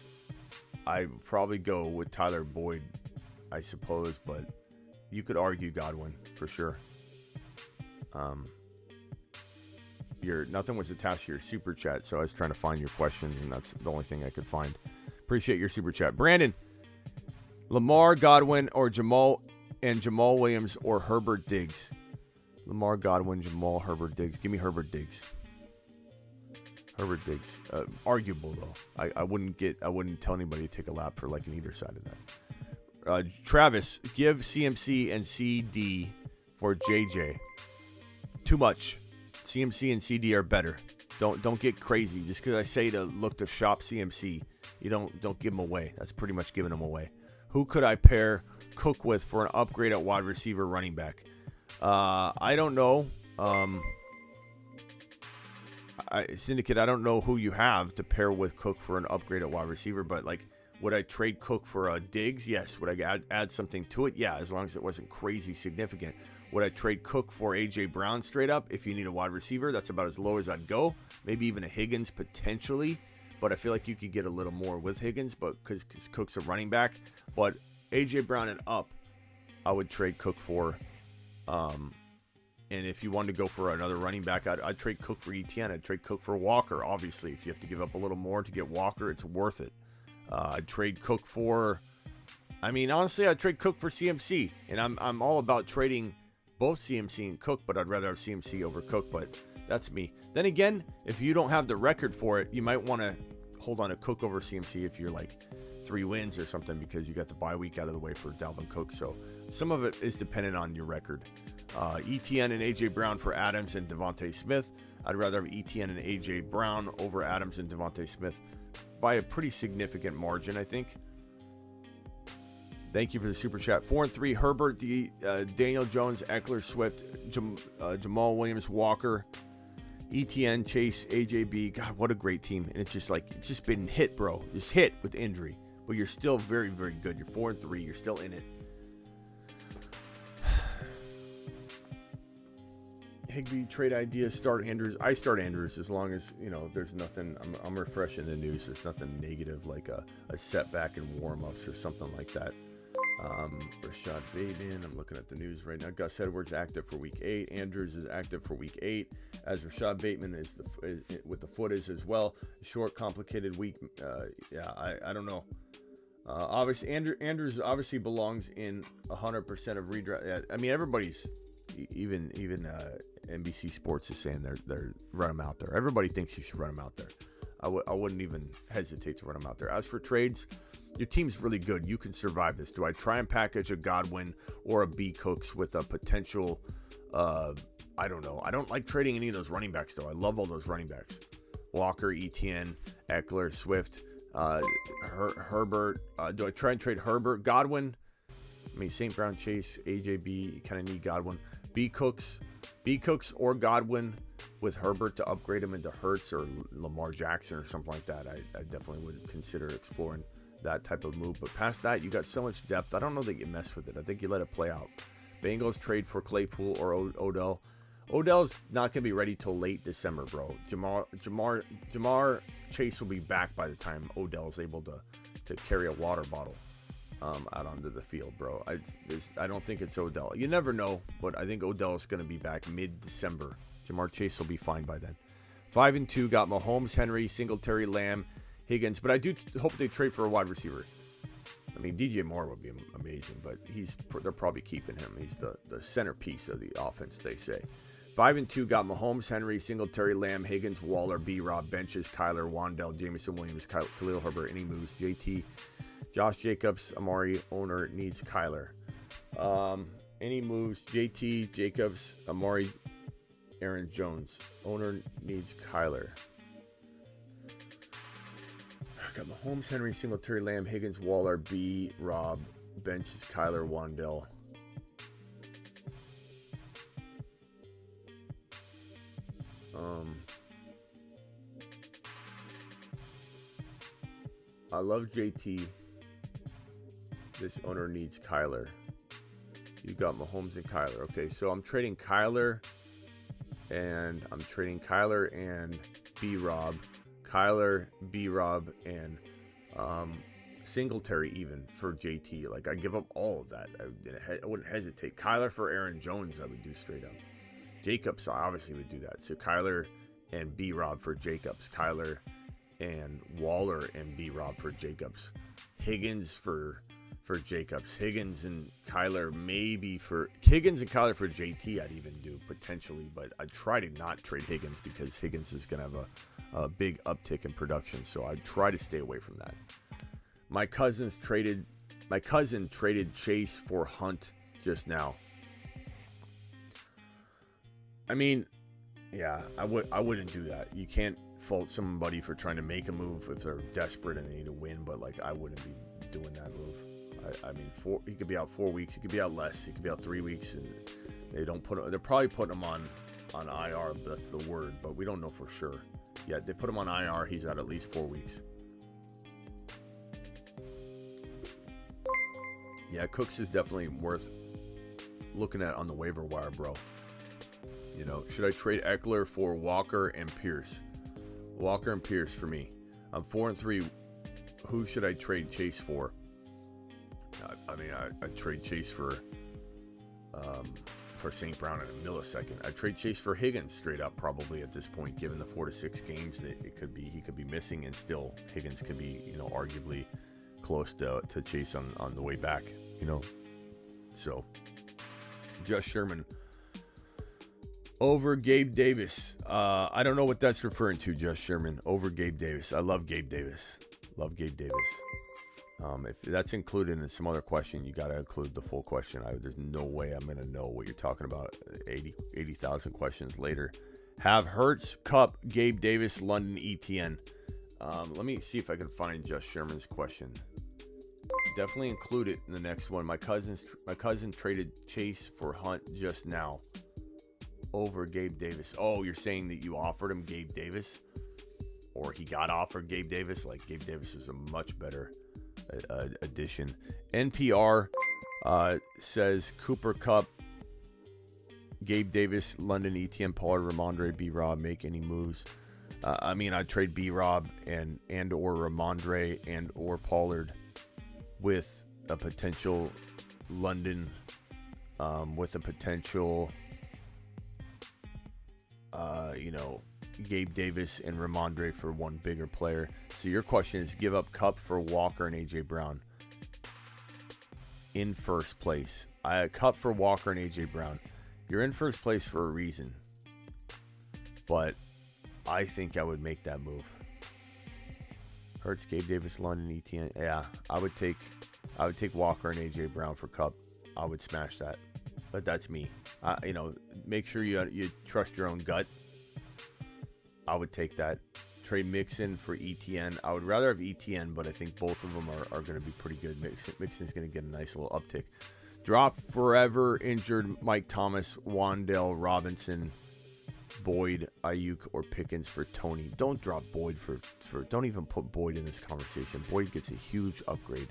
I'd probably go with Tyler Boyd, I suppose, but you could argue Godwin for sure. Nothing was attached to your super chat, so I was trying to find your questions, and that's the only thing I could find. Appreciate your super chat. Brandon, Lamar, Godwin, or Jamal Williams, or Herbert Diggs? Lamar, Godwin, Jamal, Herbert Diggs. Give me Herbert Diggs. Herbert Diggs. Arguable, though. I wouldn't tell anybody to take a lap for like either side of that. Travis, give CMC and CD for JJ. Too much. CMC and CD are better. Don't get crazy. Just because I say to look to shop CMC, you don't give them away. That's pretty much giving them away. Who could I pair Cook with for an upgrade at wide receiver, running back? I don't know. Syndicate, I don't know who you have to pair with Cook for an upgrade at wide receiver, but like, would I trade Cook for Diggs? Yes. Would I add something to it? Yeah, as long as it wasn't crazy significant. Would I trade Cook for A.J. Brown straight up? If you need a wide receiver, that's about as low as I'd go. Maybe even a Higgins potentially, but I feel like you could get a little more with Higgins, but because Cook's a running back. But A.J. Brown and up, I would trade Cook for. And if you wanted to go for another running back, I'd trade Cook for Etienne. I'd trade Cook for Walker. Obviously, if you have to give up a little more to get Walker, it's worth it. I'd trade Cook for. Honestly, I'd trade Cook for CMC, and I'm all about trading both CMC and Cook, but I'd rather have CMC over Cook, but that's me. Then again, if you don't have the record for it, you might want to hold on to Cook over CMC if you're like 3 wins or something, because you got the bye week out of the way for Dalvin Cook. So some of it is dependent on your record. ETN and AJ Brown for Adams and Devontae Smith. I'd rather have ETN and AJ Brown over Adams and Devontae Smith by a pretty significant margin, I think. Thank you for the super chat. 4 and 3, Herbert, Daniel Jones, Eckler, Swift, Jamal Williams, Walker, ETN, Chase, AJB. God, what a great team. And it's just been hit, bro. Just hit with injury. But you're still very, very good. You're 4 and 3. You're still in it. Higbee trade idea, start Andrews. I start Andrews as long as, there's nothing. I'm refreshing the news. There's nothing negative like a setback in warm-ups or something like that. Rashad Bateman, I'm looking at the news right now. Gus Edwards active for week 8. Andrews is active for week 8, as Rashad Bateman is with the foot is as well. Short, complicated week. I don't know. Obviously, Andrews obviously belongs in 100% of redraft. Everybody's even NBC Sports is saying they're run him out there. Everybody thinks you should run him out there. I wouldn't even hesitate to run him out there. As for trades, your team's really good. You can survive this. Do I try and package a Godwin or a B. Cooks with a potential? I don't know. I don't like trading any of those running backs, though. I love all those running backs. Walker, Etienne, Eckler, Swift, Herbert. Do I try and trade Herbert? Godwin? St. Brown, Chase, AJB. You kind of need Godwin. B. Cooks or Godwin with Herbert to upgrade him into Hurts or Lamar Jackson or something like that. I definitely would consider exploring that type of move. But past that, you got so much depth. I don't know that you mess with it. I think you let it play out. Bengals trade for Claypool or Odell. Odell's not going to be ready till late December, bro. Jamar Chase will be back by the time Odell's able to carry a water bottle. out onto the field, bro. I don't think it's Odell. You never know, but I think Odell is going to be back mid-December. Jamar Chase will be fine by then. 5-2 got Mahomes, Henry, Singletary, Lamb, Higgins, but I do hope they trade for a wide receiver. I mean, DJ Moore would be amazing, but they're probably keeping him. He's the centerpiece of the offense, they say. 5-2 got Mahomes, Henry, Singletary, Lamb, Higgins, Waller, B-Rob, benches, Kyler, Wandell, Jameson Williams, Khalil Herbert, any moves, JT, Josh Jacobs, Amari, owner needs Kyler. Any moves, JT, Jacobs, Amari, Aaron Jones, owner needs Kyler. Got Mahomes, Henry, Singletary, Lamb, Higgins, Waller, B-Rob, benches, Kyler, Wandell. I love JT. This owner needs Kyler. You got Mahomes and Kyler. Okay, so I'm trading Kyler and B-Rob. Kyler, B-Rob, and Singletary even for JT. Like, I give up all of that. I wouldn't hesitate. Kyler for Aaron Jones, I would do straight up. Jacobs, I obviously would do that. So Kyler and B-Rob for Jacobs. Kyler and Waller and B-Rob for Jacobs. Higgins for Jacobs. Higgins and Kyler for JT I'd even do potentially, but I'd try to not trade Higgins because Higgins is going to have a big uptick in production, so I'd try to stay away from that. My cousin traded Chase for Hunt just now. I mean, yeah, I wouldn't do that. You can't fault somebody for trying to make a move if they're desperate and they need to win, but like I wouldn't be doing that move. I mean, he could be out 4 weeks, he could be out less, he could be out 3 weeks, and they're probably putting him on IR. That's the word, but we don't know for sure. Yeah, they put him on IR. He's out at least 4 weeks. Yeah, Cooks is definitely worth looking at on the waiver wire, bro. You know, should I trade Eckler for Walker and Pierce? Walker and Pierce for me. I'm 4-3. Who should I trade Chase for? I mean, I'd trade Chase for St. Brown in a millisecond. I'd trade Chase for Higgins straight up probably at this point, given the 4 to 6 games that he could be missing, and still Higgins could be, you know, arguably close to Chase on the way back, you know. So, Just Sherman over Gabe Davis. I don't know what that's referring to, Just Sherman. Over Gabe Davis. I love Gabe Davis. Love Gabe Davis. If that's included in some other question, you got to include the full question. There's no way I'm going to know what you're talking about 80,000 questions later. Have Hurts, Cup, Gabe Davis, London, ETN. Let me see if I can find Just Sherman's question. Definitely include it in the next one. My cousin traded Chase for Hunt just now over Gabe Davis. Oh, you're saying that you offered him Gabe Davis, or he got offered Gabe Davis? Like, Gabe Davis is a much better addition. NPR says Cooper Kupp, Gabe Davis, London, ETN, Pollard, Ramondre, B-Rob, make any moves? I mean, I'd trade B-Rob and or Ramondre and or Pollard with a potential London, with a potential, Gabe Davis and Ramondre for one bigger player. So your question is, give up Kupp for Walker and A.J. Brown in first place. Kupp for Walker and A.J. Brown. You're in first place for a reason, but I think I would make that move. Hurts, Gabe Davis, London, ETN. Yeah, I would take Walker and A.J. Brown for Kupp. I would smash that, but that's me. Make sure you trust your own gut. I would take that. Trade Mixon for ETN. I would rather have ETN, but I think both of them are going to be pretty good. Mixon's going to get a nice little uptick. Drop forever injured Mike Thomas, Wandell Robinson, Boyd, Ayuk, or Pickens for Tony. Don't drop Boyd for don't even put Boyd in this conversation. Boyd gets a huge upgrade.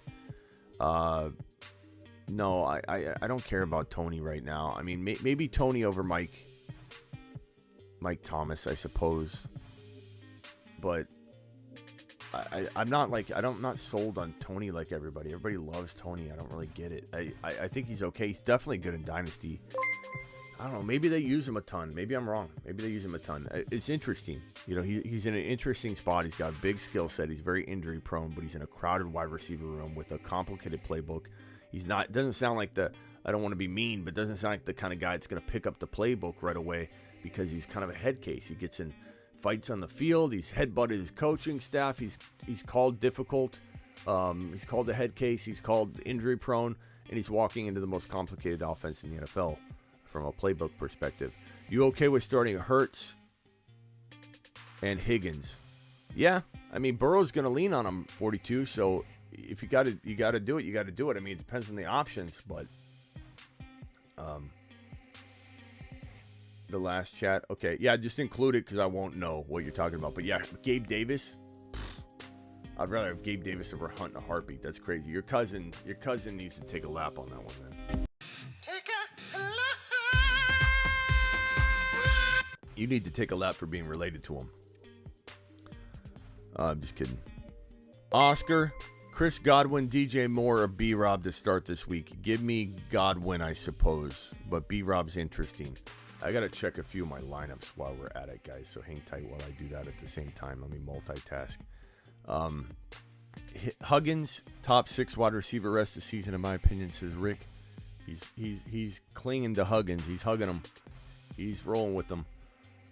No, I don't care about Tony right now. I mean, maybe Tony over Mike Thomas, I suppose. But I'm not sold on Tony like everybody. Everybody loves Tony. I don't really get it. I think he's okay. He's definitely good in Dynasty. I don't know. Maybe they use him a ton. Maybe I'm wrong. Maybe they use him a ton. It's interesting. You know, he's in an interesting spot. He's got a big skill set. He's very injury prone, but he's in a crowded wide receiver room with a complicated playbook. He's not. Doesn't sound like I don't want to be mean, but doesn't sound like the kind of guy that's going to pick up the playbook right away because he's kind of a head case. He gets in fights on the field. He's headbutted his coaching staff. He's called difficult. He's called a head case. He's called injury prone, and he's walking into the most complicated offense in the NFL from a playbook perspective. You okay with starting Hurts and Higgins? Yeah, I mean Burrow's going to lean on him 42. So if you got to do it. You got to do it. I mean it depends on the options, but the last chat. Okay, yeah, just include it because I won't know what you're talking about. But yeah, Gabe Davis. I'd rather have Gabe Davis over Hunt in a heartbeat. That's crazy. Your cousin needs to take a lap on that one, then. Take a lap. You need to take a lap for being related to him. I'm just kidding. Oscar, Chris Godwin, DJ Moore, or B-Rob to start this week. Give me Godwin, I suppose. But B-Rob's interesting. I got to check a few of my lineups while we're at it, guys. So hang tight while I do that at the same time. Let me multitask. Huggins, top 6 wide receiver rest of the season, in my opinion, says Rick. He's clinging to Huggins. He's hugging him. He's rolling with them.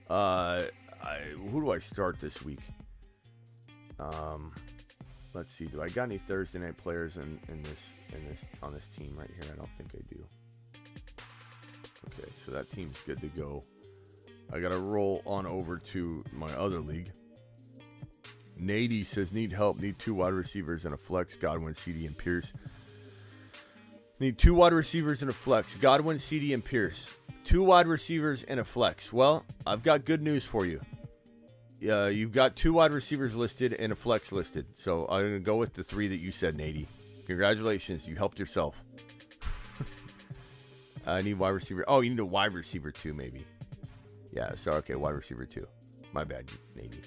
Who do I start this week? Let's see. Do I got any Thursday night players on this team right here? I don't think I do. Okay, so that team's good to go. I got to roll on over to my other league. Nady says, need help. Need 2 wide receivers and a flex. Godwin, CD, and Pierce. Need 2 wide receivers and a flex. Godwin, CD, and Pierce. 2 wide receivers and a flex. Well, I've got good news for you. You've got 2 wide receivers listed and a flex listed. So I'm going to go with the 3 that you said, Nady. Congratulations. You helped yourself. I need wide receiver. Oh, you need a wide receiver 2, maybe. Yeah, so okay, wide receiver 2. My bad, Nady.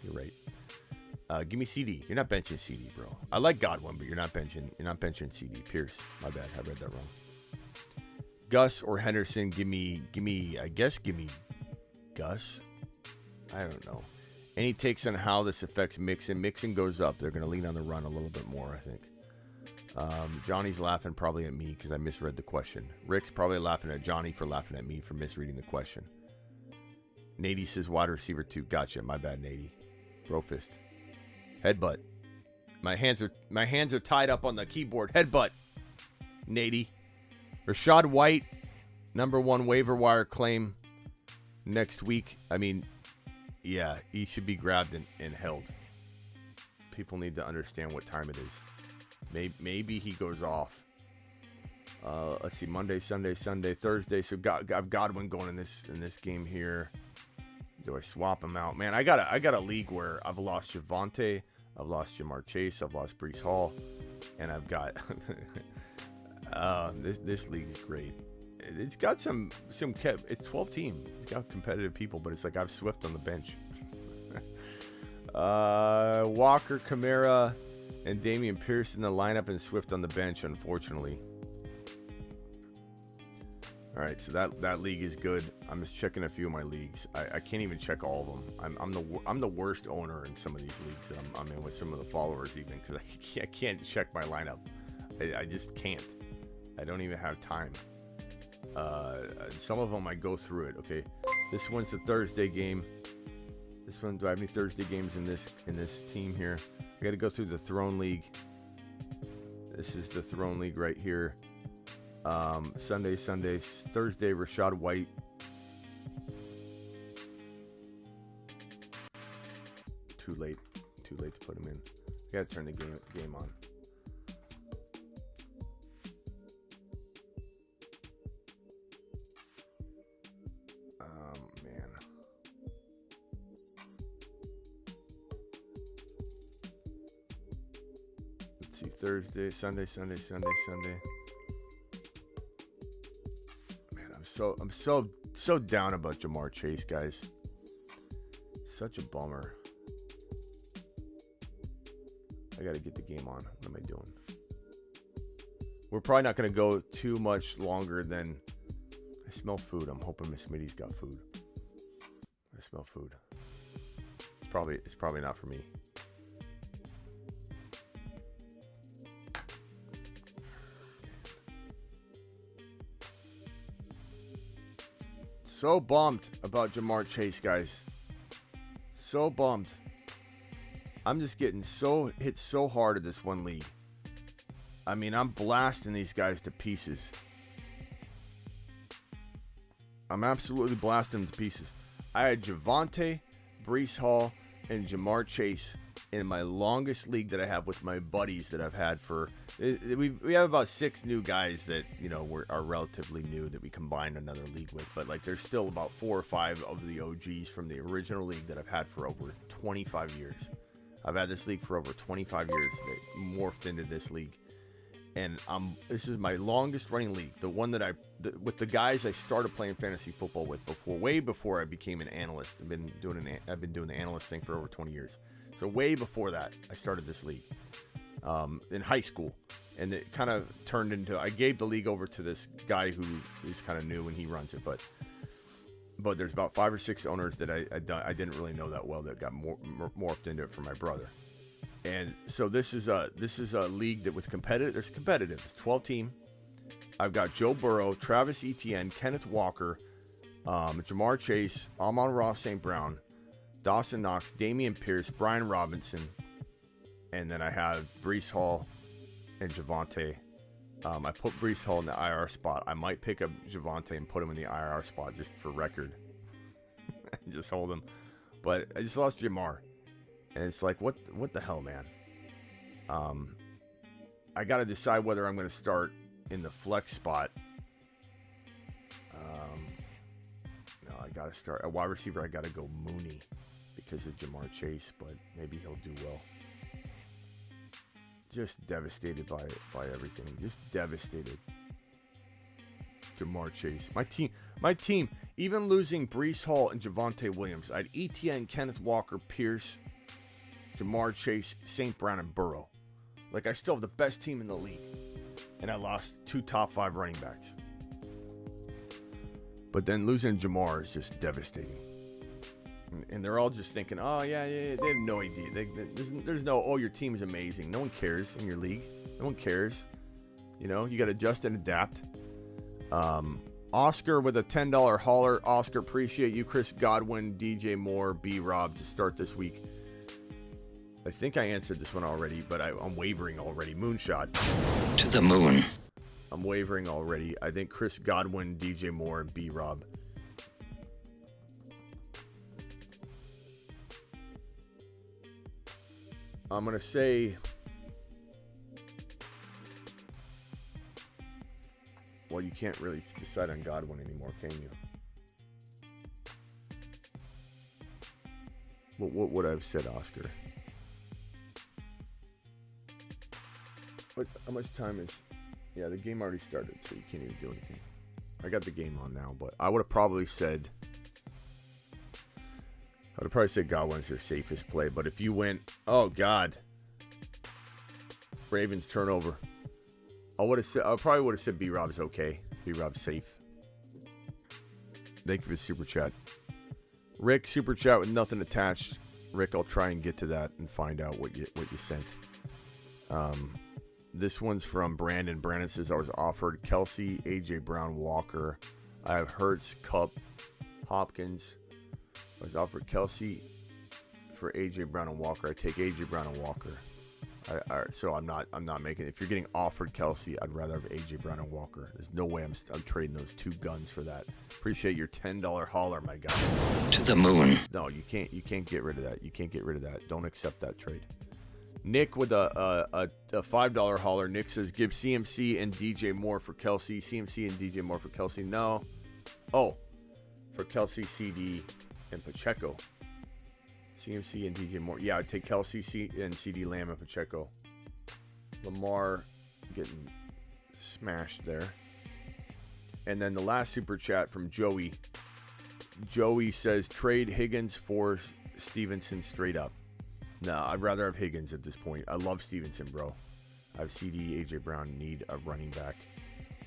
You're right. Give me CD. You're not benching CD, bro. I like Godwin, but you're not benching CD. Pierce. My bad. I read that wrong. Gus or Henderson. Give me Gus. I don't know. Any takes on how this affects Mixon? Mixon goes up. They're going to lean on the run a little bit more, I think. Johnny's laughing probably at me because I misread the question. Rick's probably laughing at Johnny for laughing at me for misreading the question. Nady says wide receiver 2. Gotcha. My bad, Nady. Bro fist. Headbutt. My hands are tied up on the keyboard. Headbutt. Nady. Rashad White, number 1 waiver wire claim next week. I mean, yeah, he should be grabbed and held. People need to understand what time it is. Maybe he goes off. Let's see, Monday, Sunday, Thursday. So I've Godwin going in this game here. Do I swap him out? Man, I got a league where I've lost Javonte, I've lost Jamar Chase, I've lost Breece Hall, and I've got this league is great. It's got some it's 12 team. It's got competitive people, but it's like I've Swift on the bench. Walker, Kamara, and Damian Pierce in the lineup, and Swift on the bench, unfortunately. All right, so that league is good. I'm just checking a few of my leagues. I can't even check all of them. I'm the worst owner in some of these leagues that I'm in with some of the followers, even because I can't check my lineup. I just can't. I don't even have time. Some of them I go through it. Okay, this one's the Thursday game. This one, do I have any Thursday games in this team here? I got to go through the Throne League. This is the Throne League right here. Sunday, Thursday, Rashad White. Too late to put him in. I gotta turn the game on. Man. Let's see, Thursday, Sunday. I'm so down about Jamar Chase, guys. Such a bummer. I got to get the game on. What am I doing? We're probably not going to go too much longer than... I smell food. I'm hoping Miss Mitty's got food. I smell food. It's probably not for me. So bummed about Jamar Chase, guys. So bummed. I'm just getting hit so hard at this one league. I mean, I'm blasting these guys to pieces. I'm absolutely blasting them to pieces. I had Javonte, Breece Hall, and Jamar Chase in my longest league that I have with my buddies that I've had for... We have about 6 new guys that, you know, are relatively new that we combined another league with. But, like, there's still about 4 or 5 of the OGs from the original league that I've had for over 25 years. I've had this league for over 25 years that morphed into this league. And this is my longest running league. The one that with the guys I started playing fantasy football with way before I became an analyst. I've been doing the analyst thing for over 20 years. So way before that, I started this league in high school. And it kind of turned into, I gave the league over to this guy who is kind of new and he runs it. But there's about 5 or 6 owners that I didn't really know that well that got morphed into it for my brother. And so this is a league that was competitive. There's competitive. It's 12 team. I've got Joe Burrow, Travis Etienne, Kenneth Walker, Jamar Chase, Amon-Ra St. Brown, Dawson Knox, Damian Pierce, Brian Robinson, and then I have Breece Hall and Javonte. I put Breece Hall in the IR spot. I might pick up Javonte and put him in the IR spot just for record. Just hold him. But I just lost Jamar. And it's like, what the hell, man? I got to decide whether I'm going to start in the flex spot. No, I got to start. A wide receiver, I got to go Mooney because of Jamar Chase, but maybe he'll do well. Just devastated by everything. Just devastated. Jamar Chase. My team, even losing Breece Hall and Javonte Williams, I had Etienne, Kenneth Walker, Pierce, Jamar Chase, St. Brown, and Burrow. Like, I still have the best team in the league. And I lost 2 top 5 running backs. But then losing Jamar is just devastating. And they're all just thinking, oh, yeah, they have no idea. There's no, oh, your team is amazing. No one cares in your league. No one cares. You know, you got to adjust and adapt. Oscar with a $10 hauler. Oscar, appreciate you. Chris Godwin, DJ Moore, B-Rob to start this week. I think I answered this one already, but I'm wavering already. Moonshot. To the moon. I'm wavering already. I think Chris Godwin, DJ Moore, and B-Rob. I'm going to say... Well, you can't really decide on Godwin anymore, can you? What would I have said, Oscar? How much time is... Yeah, the game already started, so you can't even do anything. I got the game on now, but I would have probably said... I would have probably said Godwin's your safest play, but if you went... Oh, God. Ravens turnover. I probably would have said B-Rob's okay. B-Rob's safe. Thank you for the super chat. Rick, super chat with nothing attached. Rick, I'll try and get to that and find out what you sent. This one's from Brandon. Brandon says I was offered Kelsey, AJ Brown, Walker. I have Hurts, Kupp, Hopkins. I was offered Kelsey for AJ Brown and Walker. I take AJ Brown and Walker. So I'm not making it. If you're getting offered Kelsey, I'd rather have AJ Brown and Walker. There's no way I'm trading those 2 guns for that. Appreciate your $10 hauler, my guy. To the moon. No, you can't get rid of that. You can't get rid of that. Don't accept that trade. Nick with a $5 hauler. Nick says give CMC and DJ Moore for Kelsey. CMC and DJ Moore for Kelsey. No. Oh, for Kelsey, CD, and Pacheco. CMC and DJ Moore. Yeah, I'd take Kelsey and CD Lamb and Pacheco. Lamar getting smashed there. And then the last super chat from Joey. Joey says trade Higgins for Stevenson straight up. No, I'd rather have Higgins at this point. I love Stevenson, bro. I have CD, AJ Brown, need a running back,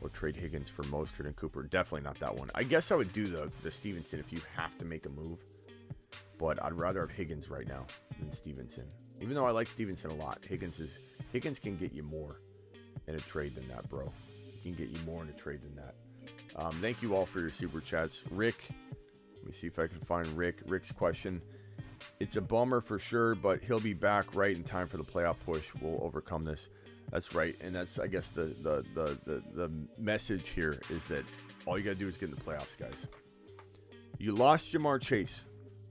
or trade Higgins for Mostert and Cooper. Definitely not that one. I guess I would do the Stevenson if you have to make a move, but I'd rather have Higgins right now than Stevenson. Even though I like Stevenson a lot, Higgins can get you more in a trade than that, bro. He can get you more in a trade than that. Thank you all for your super chats. Rick, let me see if I can find Rick. Rick's question. It's a bummer for sure, but he'll be back right in time for the playoff push. We'll overcome this. That's right, and that's, I guess, the message here is that all you got to do is get in the playoffs, guys. You lost Jamar Chase.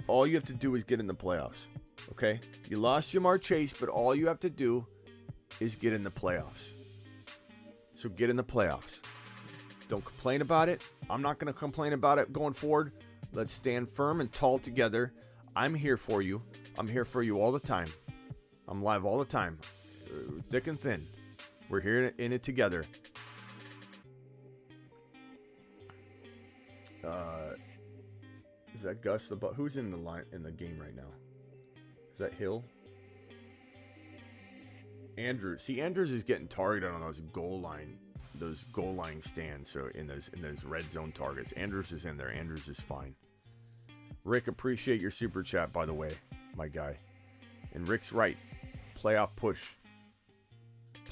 All you have to do is get in the playoffs, okay? You lost Jamar Chase, but all you have to do is get in the playoffs. So get in the playoffs. Don't complain about it. I'm not going to complain about it going forward. Let's stand firm and tall together. I'm here for you. I'm here for you all the time. I'm live all the time. Thick and thin. We're here in it together. Is that Gus the who's in the line in the game right now? Is that Hill? Andrews. See, Andrews is getting targeted on those goal line stands. So in those red zone targets, Andrews is in there. Andrews is fine. Rick, appreciate your super chat, by the way, my guy. And Rick's right. Playoff push.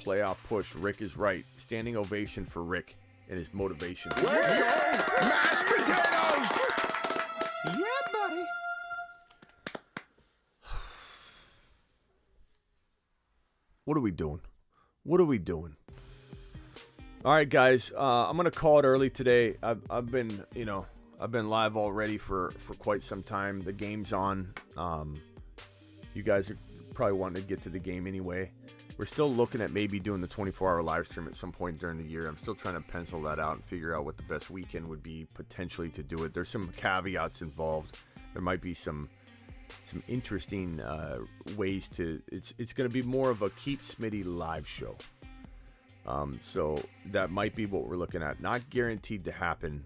Playoff push. Rick is right. Standing ovation for Rick and his motivation. Let's go! Mashed potatoes! Yeah, buddy. What are we doing? What are we doing? All right, guys. I'm gonna call it early today. I've been live already for quite some time. The game's on. You guys are probably wanting to get to the game anyway. We're still looking at maybe doing the 24-hour live stream at some point during the year. I'm still trying to pencil that out and figure out what the best weekend would be potentially to do it. There's some caveats involved. There might be some interesting ways to. It's going to be more of a Keep Smitty live show. So that might be what we're looking at. Not guaranteed to happen.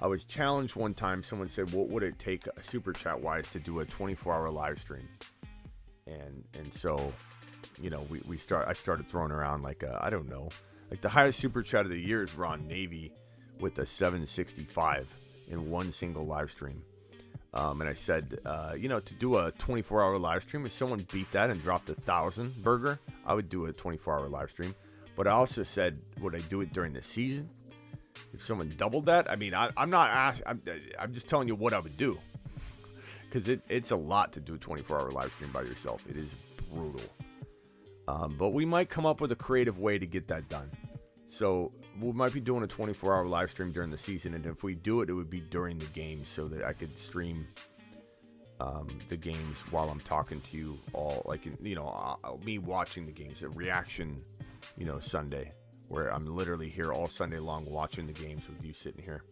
I was challenged one time. Someone said, "What would it take, super chat wise, to do a 24-hour live stream?" And so, I started throwing around like I don't know, like the highest super chat of the year is Ron Navy with a 765 in one single live stream. And I said, to do a 24-hour live stream, if someone beat that and dropped 1,000 burger, I would do a 24-hour live stream. But I also said, would I do it during the season? If someone doubled that, I mean, I'm not asking. I'm just telling you what I would do, because it's a lot to do a 24-hour live stream by yourself. It is brutal. But we might come up with a creative way to get that done. So we might be doing a 24-hour live stream during the season, and if we do it, it would be during the game so that I could stream the games while I'm talking to you all, like, me watching the games, a reaction, Sunday, where I'm literally here all Sunday long watching the games with you sitting here.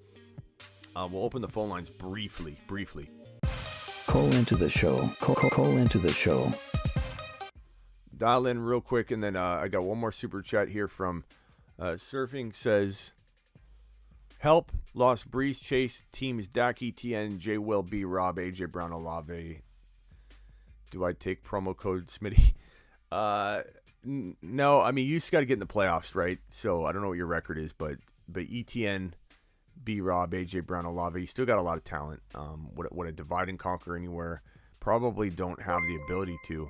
We'll open the phone lines briefly. Call into the show. Call into the show. Dial in real quick, and then I got one more super chat here from Surfing. Says, help, lost Breeze Chase, teams Dak, ETN, J. Will, B. Rob, AJ Brown, Olave. Do I take promo code Smitty? No, I mean, you just got to get in the playoffs, right? So I don't know what your record is, but ETN, B. Rob, AJ Brown, Olave, you still got a lot of talent. Would I divide and conquer anywhere? Probably don't have the ability to.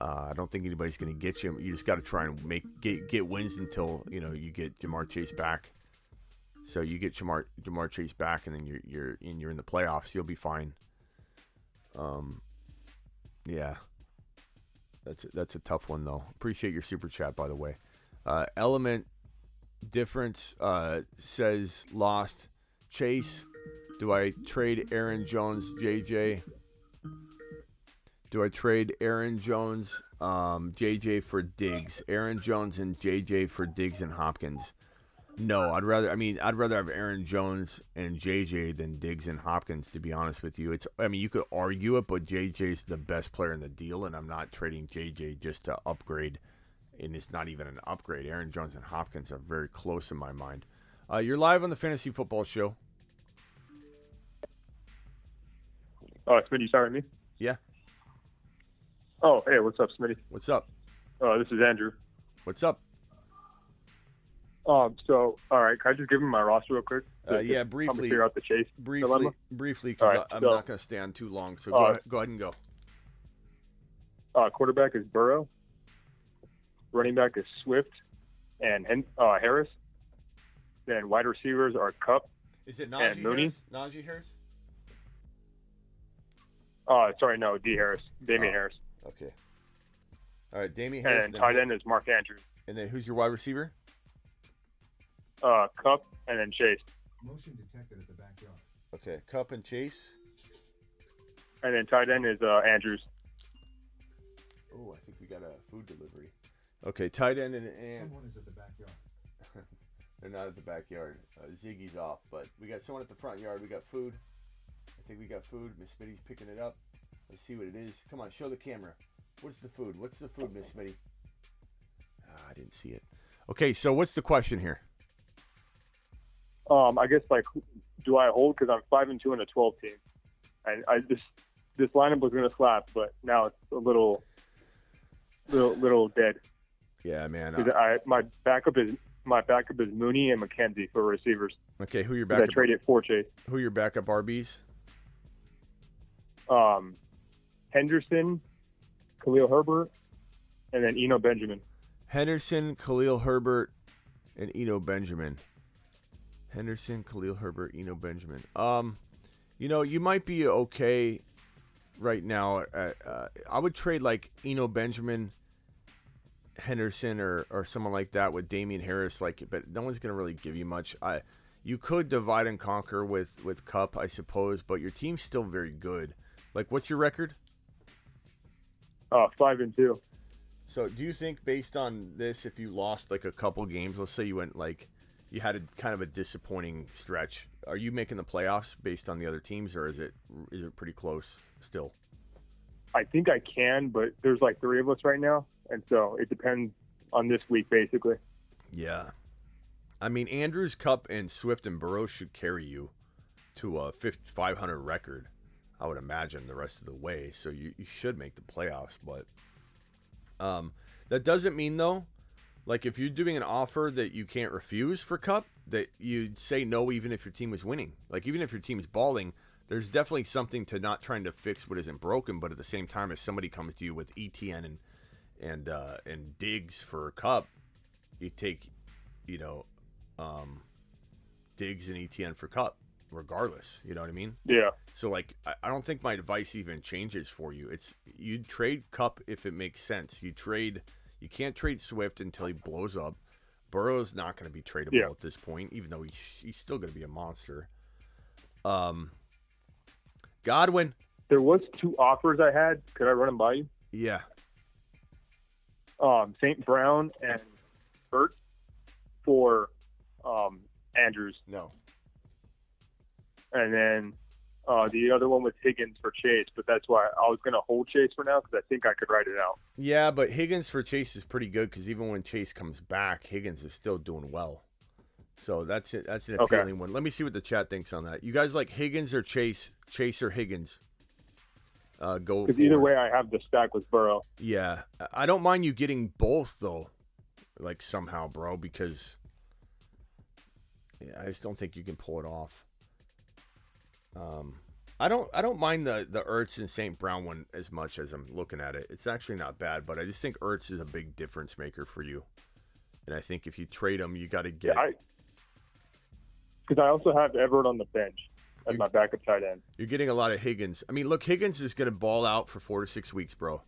I don't think anybody's going to get you. You just got to try and get wins until you get Jamar Chase back. So you get Jamar Chase back, and then you're in the playoffs. You'll be fine. Yeah, that's a tough one though. Appreciate your super chat, by the way. Element Difference says lost Chase. Do I trade Aaron Jones, JJ? Do I trade Aaron Jones, JJ for Diggs? Aaron Jones and JJ for Diggs and Hopkins? No, I'd rather have Aaron Jones and JJ than Diggs and Hopkins, to be honest with you. You could argue it, but JJ's the best player in the deal, and I'm not trading JJ just to upgrade, and it's not even an upgrade. Aaron Jones and Hopkins are very close in my mind. You're live on the Fantasy Football Show. Oh, it's good you started me? Yeah. Oh, hey, what's up, Smitty? What's up? This is Andrew. What's up? So, all right, can I just give him my roster real quick? Yeah, Help me briefly. figure out the Chase dilemma? Briefly, because All right, I'm so- not going to stay on too long. So go ahead and go. Quarterback is Burrow. Running back is Swift and Harris. Then wide receivers are Cup Is it and Mooney. Najee Harris? Sorry, no, D. Harris. Damian Harris. Okay. All right, Damian Harris. And tight end is Mark Andrews. And then who's your wide receiver? Cup and then Chase. Motion detected at the backyard. Okay, Cup and Chase. And then tight end is Andrews. Oh, I think we got a food delivery. Okay, tight end and Someone is at the backyard. they're not at the backyard. Ziggy's off, but we got someone at the front yard. We got food. I think we got food. Miss Smitty's picking it up. Let's see what it is. Come on, show the camera. What's the food? What's the food, Miss Smitty? I didn't see it. Okay, so what's the question here? I guess do I hold because I'm 5-2 in a 12 team, and this lineup was gonna slap, but now it's a little dead. Yeah, man. 'Cause my backup is Mooney and McKenzie for receivers. Okay, who your 'Cause backup? I traded for Chase. Who your backup RBs? Henderson, Khalil Herbert, and then Eno Benjamin. Henderson, Khalil Herbert, and Eno Benjamin. Henderson, Khalil Herbert, Eno Benjamin. You might be okay right now. I would trade like Eno Benjamin, Henderson, or someone like that with Damian Harris. But no one's gonna really give you much. You could divide and conquer with Cup, I suppose, but your team's still very good. Like, what's your record? 5-2. So, do you think based on this, if you lost like a couple games, let's say you went you had kind of a disappointing stretch, are you making the playoffs based on the other teams, or is it pretty close still? I think I can, but there's 3 of us right now, and so it depends on this week basically. Yeah. I mean, Andrews, Cup, and Swift and Burrow should carry you to a 500 record, I would imagine, the rest of the way. So you should make the playoffs. But that doesn't mean, though, if you're doing an offer that you can't refuse for Cup, that you'd say no even if your team was winning. Even if your team's balling, there's definitely something to not trying to fix what isn't broken. But at the same time, if somebody comes to you with ETN and Diggs for Cup, you take, Diggs and ETN for Cup, regardless. You know what I mean? Yeah. So, I don't think my advice even changes for you. It's you trade Cup if it makes sense. You can't trade Swift until he blows up. Burrow's not going to be tradable at this point, even though he's still going to be a monster. Godwin. There was 2 offers I had. Could I run them by you? Yeah. St. Brown and Burt for Andrews. No. And then the other one was Higgins for Chase, but that's why I was going to hold Chase for now because I think I could write it out. Yeah, but Higgins for Chase is pretty good because even when Chase comes back, Higgins is still doing well. So that's it. That's an appealing one. Let me see what the chat thinks on that. You guys like Higgins or Chase? Chase or Higgins? Go. Because either way, I have the stack with Burrow. Yeah, I don't mind you getting both though, somehow, bro, because I just don't think you can pull it off. I don't mind the Ertz and St. Brown one as much as I'm looking at it. It's actually not bad, but I just think Ertz is a big difference maker for you. And I think if you trade him, you got to get. Because I also have Everett on the bench as my backup tight end. You're getting a lot of Higgins. I mean, look, Higgins is going to ball out for 4 to 6 weeks, bro.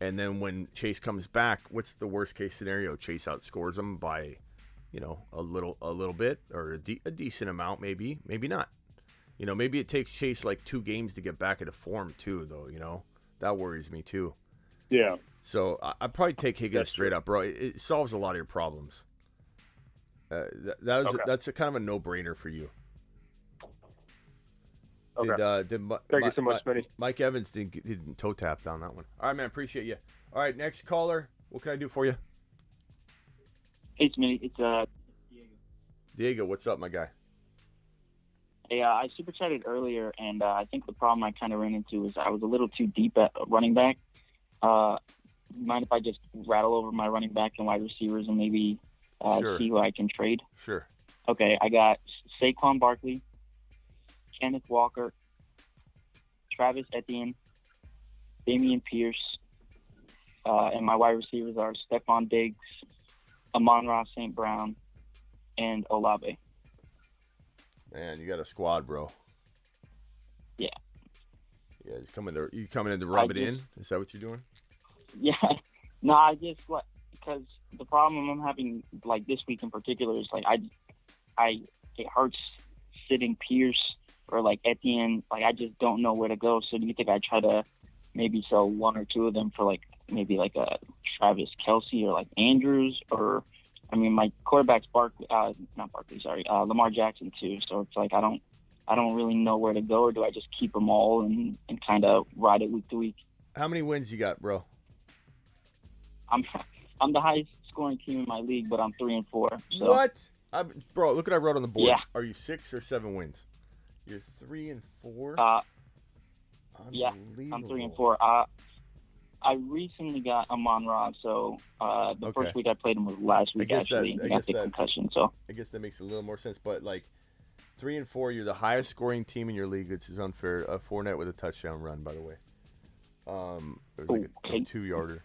And then when Chase comes back, what's the worst case scenario? Chase outscores him by, a little bit or a decent amount, maybe not. Maybe it takes Chase 2 games to get back into form too, though. That worries me too. Yeah. So I'd probably take Higgins straight up, bro. It solves a lot of your problems. That's a kind of a no-brainer for you. Okay. Thank you so much, Smitty. Mike Evans didn't toe tap down that one. All right, man. Appreciate you. All right, next caller. What can I do for you? Hey, Smitty. It's Diego. Diego, what's up, my guy? Hey, I super chatted earlier, and I think the problem I kind of ran into was I was a little too deep at running back. Mind if I just rattle over my running back and wide receivers and maybe Sure. see who I can trade? Sure. Okay, I got Saquon Barkley, Kenneth Walker, Travis Etienne, Damian Pierce, and my wide receivers are Stephon Diggs, Amon-Ra St. Brown, and Olave. Man, you got a squad, bro. Yeah. Yeah, you coming in to rub it in? Is that what you're doing? Yeah. No, I just because the problem I'm having like this week in particular is like it hurts sitting Pierce or like Etienne. Like I just don't know where to go. So do you think I try to maybe sell one or two of them for like maybe like a Travis Kelce or like Andrews, or I mean my quarterback's Lamar Jackson too. So it's like I don't really know where to go, or do I just keep them all and kind of ride it week to week? How many wins you got, bro? I'm the highest scoring team in my league, but I'm 3-4. So. What? Bro, look what I wrote on the board. Yeah. Are you 6 or 7 wins? You're 3-4. Yeah, I'm 3-4. I recently got Amon-Ra, so the first week I played him was last week. I got the concussion, so I guess that makes a little more sense. But like 3-4, you're the highest scoring team in your league, which is unfair. Fournette with a touchdown run, by the way. It was like a 2-yarder.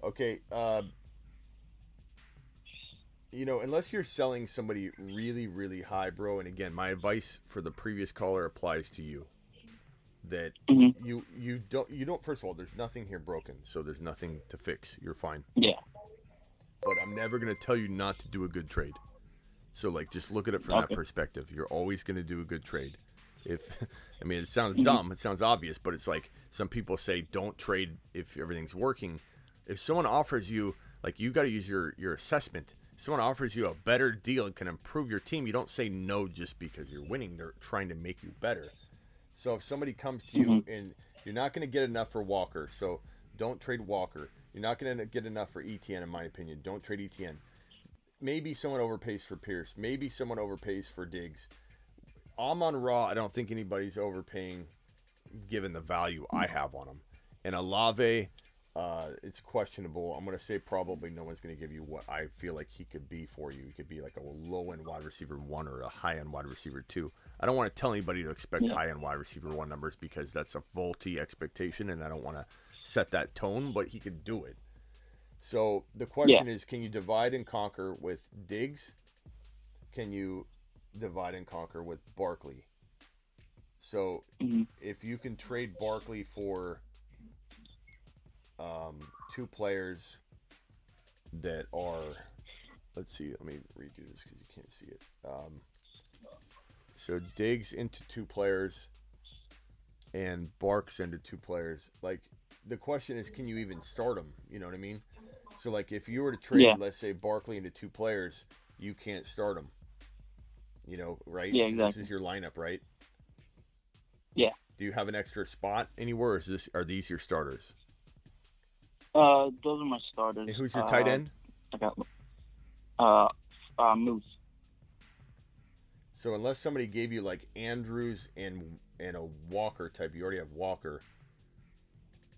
Okay, unless you're selling somebody really, really high, bro, and again, my advice for the previous caller applies to you, that you don't, first of all, there's nothing here broken, so there's nothing to fix. You're fine. Yeah. But I'm never going to tell you not to do a good trade. So, like, just look at it from that perspective. You're always going to do a good trade. It sounds dumb, it sounds obvious, but it's like some people say don't trade if everything's working. If someone offers you, like, you got to use your assessment. If someone offers you a better deal and can improve your team, you don't say no just because you're winning. They're trying to make you better. So if somebody comes to you and you're not going to get enough for Walker, so don't trade Walker. You're not going to get enough for Etienne, in my opinion. Don't trade Etienne. Maybe someone overpays for Pierce. Maybe someone overpays for Diggs. Amon-Ra, I don't think anybody's overpaying given the value I have on him. And Olave, it's questionable. I'm going to say probably no one's going to give you what I feel like he could be for you. He could be like a low-end wide receiver 1 or a high-end wide receiver 2. I don't want to tell anybody to expect high-end wide receiver 1 numbers because that's a faulty expectation, and I don't want to set that tone, but he could do it. So the question is, can you divide and conquer with Diggs? Can you divide and conquer with Barkley? So if you can trade Barkley for 2 players that are, let's see, let me redo this because you can't see it. So Diggs into 2 players and Barks into 2 players. Like, the question is, can you even start them? You know what I mean? So, like, if you were to trade, let's say, Barkley into 2 players, you can't start them. You know, right? Yeah, exactly. This is your lineup, right? Yeah. Do you have an extra spot anywhere, or are these your starters? Those are my starters. And who's your tight end? I got Moose. So unless somebody gave you like Andrews and a Walker type, you already have Walker.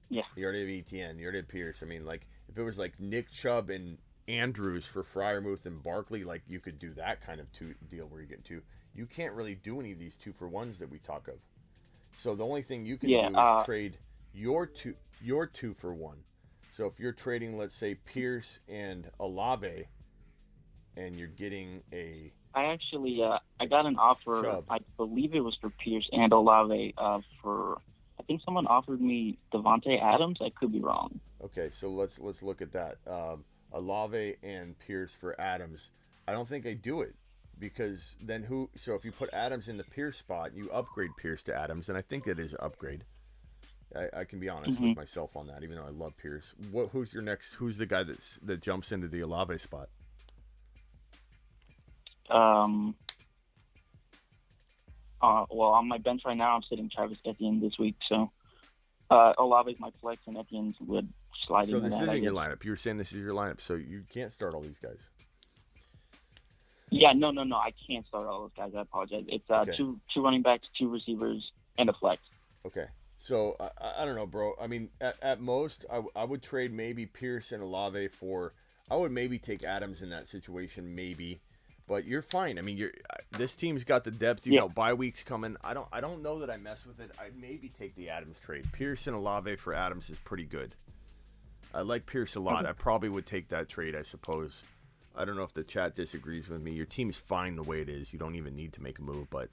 Yeah. You already have Etienne. You already have Pierce. I mean, like, if it was like Nick Chubb and Andrews for Freiermuth and Barkley, like, you could do that kind of deal where you get 2. You can't really do any of these 2-for-1s that we talk of. So the only thing you can do is trade your 2-for-1. So if you're trading, let's say, Pierce and Olave, and you're getting a... I actually, I got an offer, Chubb. I believe it was for Pierce and Olave, for, I think someone offered me Devontae Adams. I could be wrong. Okay, so let's look at that. Olave and Pierce for Adams. I don't think I do it, because then who... So if you put Adams in the Pierce spot, you upgrade Pierce to Adams, and I think it is an upgrade. I can be honest with myself on that, even though I love Pierce. Who's your next? Who's the guy that jumps into the Olave spot? Well, on my bench right now, I'm sitting Travis Etienne this week, so Olave's my flex, and Etienne would slide in. So this isn't your lineup. You were saying this is your lineup, so you can't start all these guys. Yeah, no, I can't start all those guys. I apologize. It's Okay. two running backs, 2 receivers, and a flex. Okay. So I don't know, bro. I mean, at most, I would trade maybe Pierce and Olave for. I would maybe take Adams in that situation, maybe. But you're fine. I mean, this team's got the depth. You know, bye weeks coming. I don't know that I mess with it. I'd maybe take the Adams trade. Pierce and Olave for Adams is pretty good. I like Pierce a lot. I probably would take that trade, I suppose. I don't know if the chat disagrees with me. Your team's fine the way it is. You don't even need to make a move. But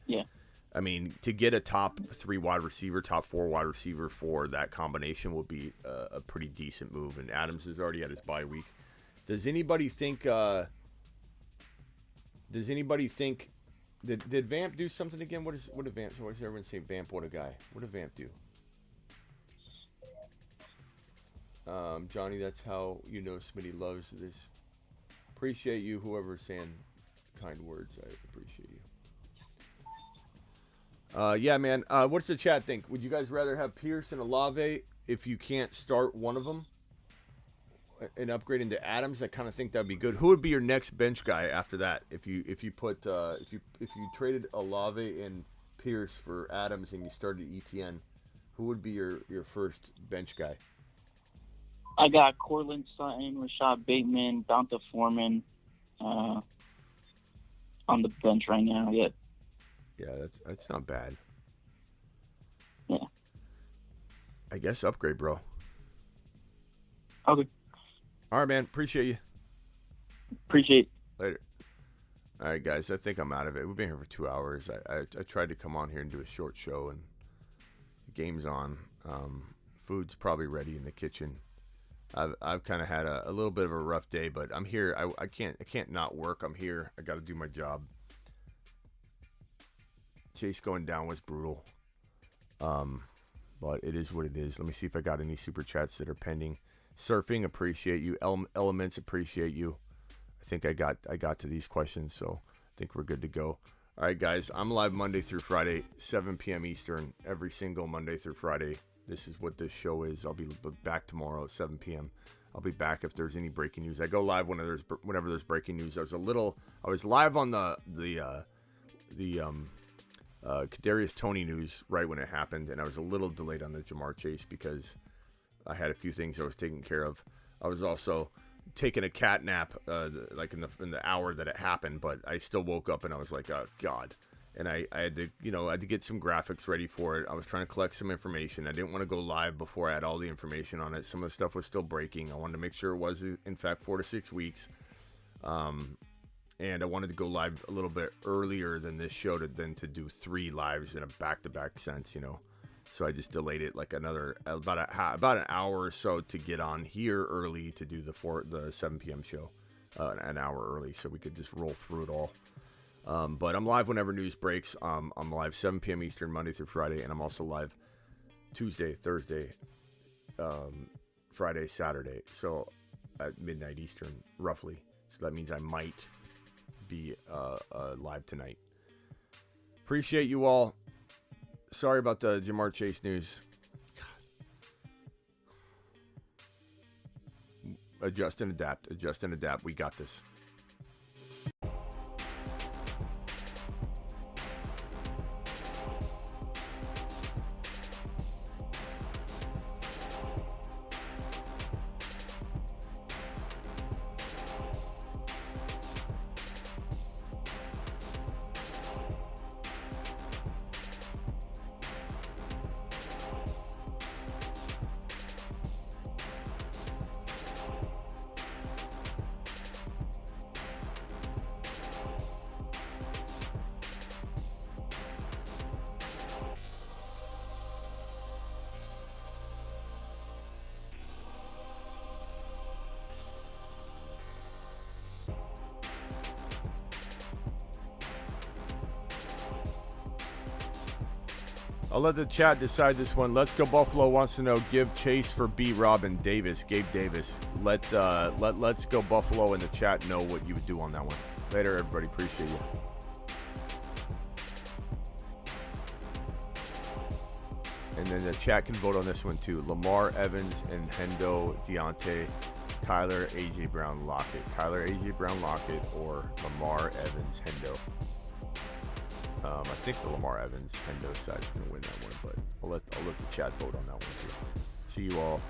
I mean, to get a top 3 wide receiver, top 4 wide receiver for that combination will be a pretty decent move. And Adams is already at his bye week. Does anybody think? Did Vamp do something again? What did Vamp? What does everyone say? Vamp, what a guy. What did Vamp do? Johnny, that's how you know Smitty loves this. Appreciate you, whoever's saying kind words. I appreciate you. Yeah, man. What's the chat think? Would you guys rather have Pierce and Olave if you can't start one of them and upgrade into Adams? I kind of think that'd be good. Who would be your next bench guy after that? If you traded Olave and Pierce for Adams and you started ETN, who would be your first bench guy? I got Cortland Sutton, Rashad Bateman, Donta Foreman on the bench right now. Yeah. Yeah, that's not bad. Yeah. I guess upgrade, bro. Okay. All right, man. Appreciate you. Appreciate it. Later. All right, guys. I think I'm out of it. We've been here for 2 hours. I tried to come on here and do a short show, and the game's on. Food's probably ready in the kitchen. I've kind of had a little bit of a rough day, but I'm here. I can't not work. I'm here. I got to do my job. Chase going down was brutal. But it is what it is. Let me see if I got any super chats that are pending. Surfing, appreciate you. Elements, appreciate you. I think I got to these questions, so I think we're good to go. All right, guys. I'm live Monday through Friday, 7 p.m. Eastern, every single Monday through Friday. This is what this show is. I'll be back tomorrow at 7 p.m. I'll be back if there's any breaking news. I go live whenever there's breaking news. I was live on the Kadarius Toney news right when it happened, and I was a little delayed on the Jamar Chase because I had a few things I was taking care of. I was also taking a cat nap, like in the hour that it happened, but I still woke up and I was like, oh God. And I had to get some graphics ready for it. I was trying to collect some information. I didn't want to go live before I had all the information on it. Some of the stuff was still breaking. I wanted to make sure it was, in fact, 4 to 6 weeks. And I wanted to go live a little bit earlier than this show than to do 3 lives in a back-to-back sense, So I just delayed it like about an hour or so to get on here early to do the 7 p.m. show, an hour early, so we could just roll through it all. But I'm live whenever news breaks. I'm live 7 p.m. Eastern, Monday through Friday, and I'm also live Tuesday, Thursday, Friday, Saturday. So at midnight Eastern, roughly. So that means I might be live tonight. Appreciate you all. Sorry about the Jamar Chase news. God. Adjust and adapt. Adjust and adapt. We got this. I'll let the chat decide this one. Let's Go Buffalo wants to know, give Chase for B. Robin Davis, Gabe Davis. Let's Go Buffalo in the chat know what you would do on that one. Later, everybody. Appreciate you. And then the chat can vote on this one too. Lamar, Evans, and Hendo, Deontay, Kyler, A.J. Brown, Lockett. Kyler, A.J. Brown, Lockett, or Lamar, Evans, Hendo. I think the Lamar Evans Hendo side is going to win that one, but I'll let the chat vote on that one too. See you all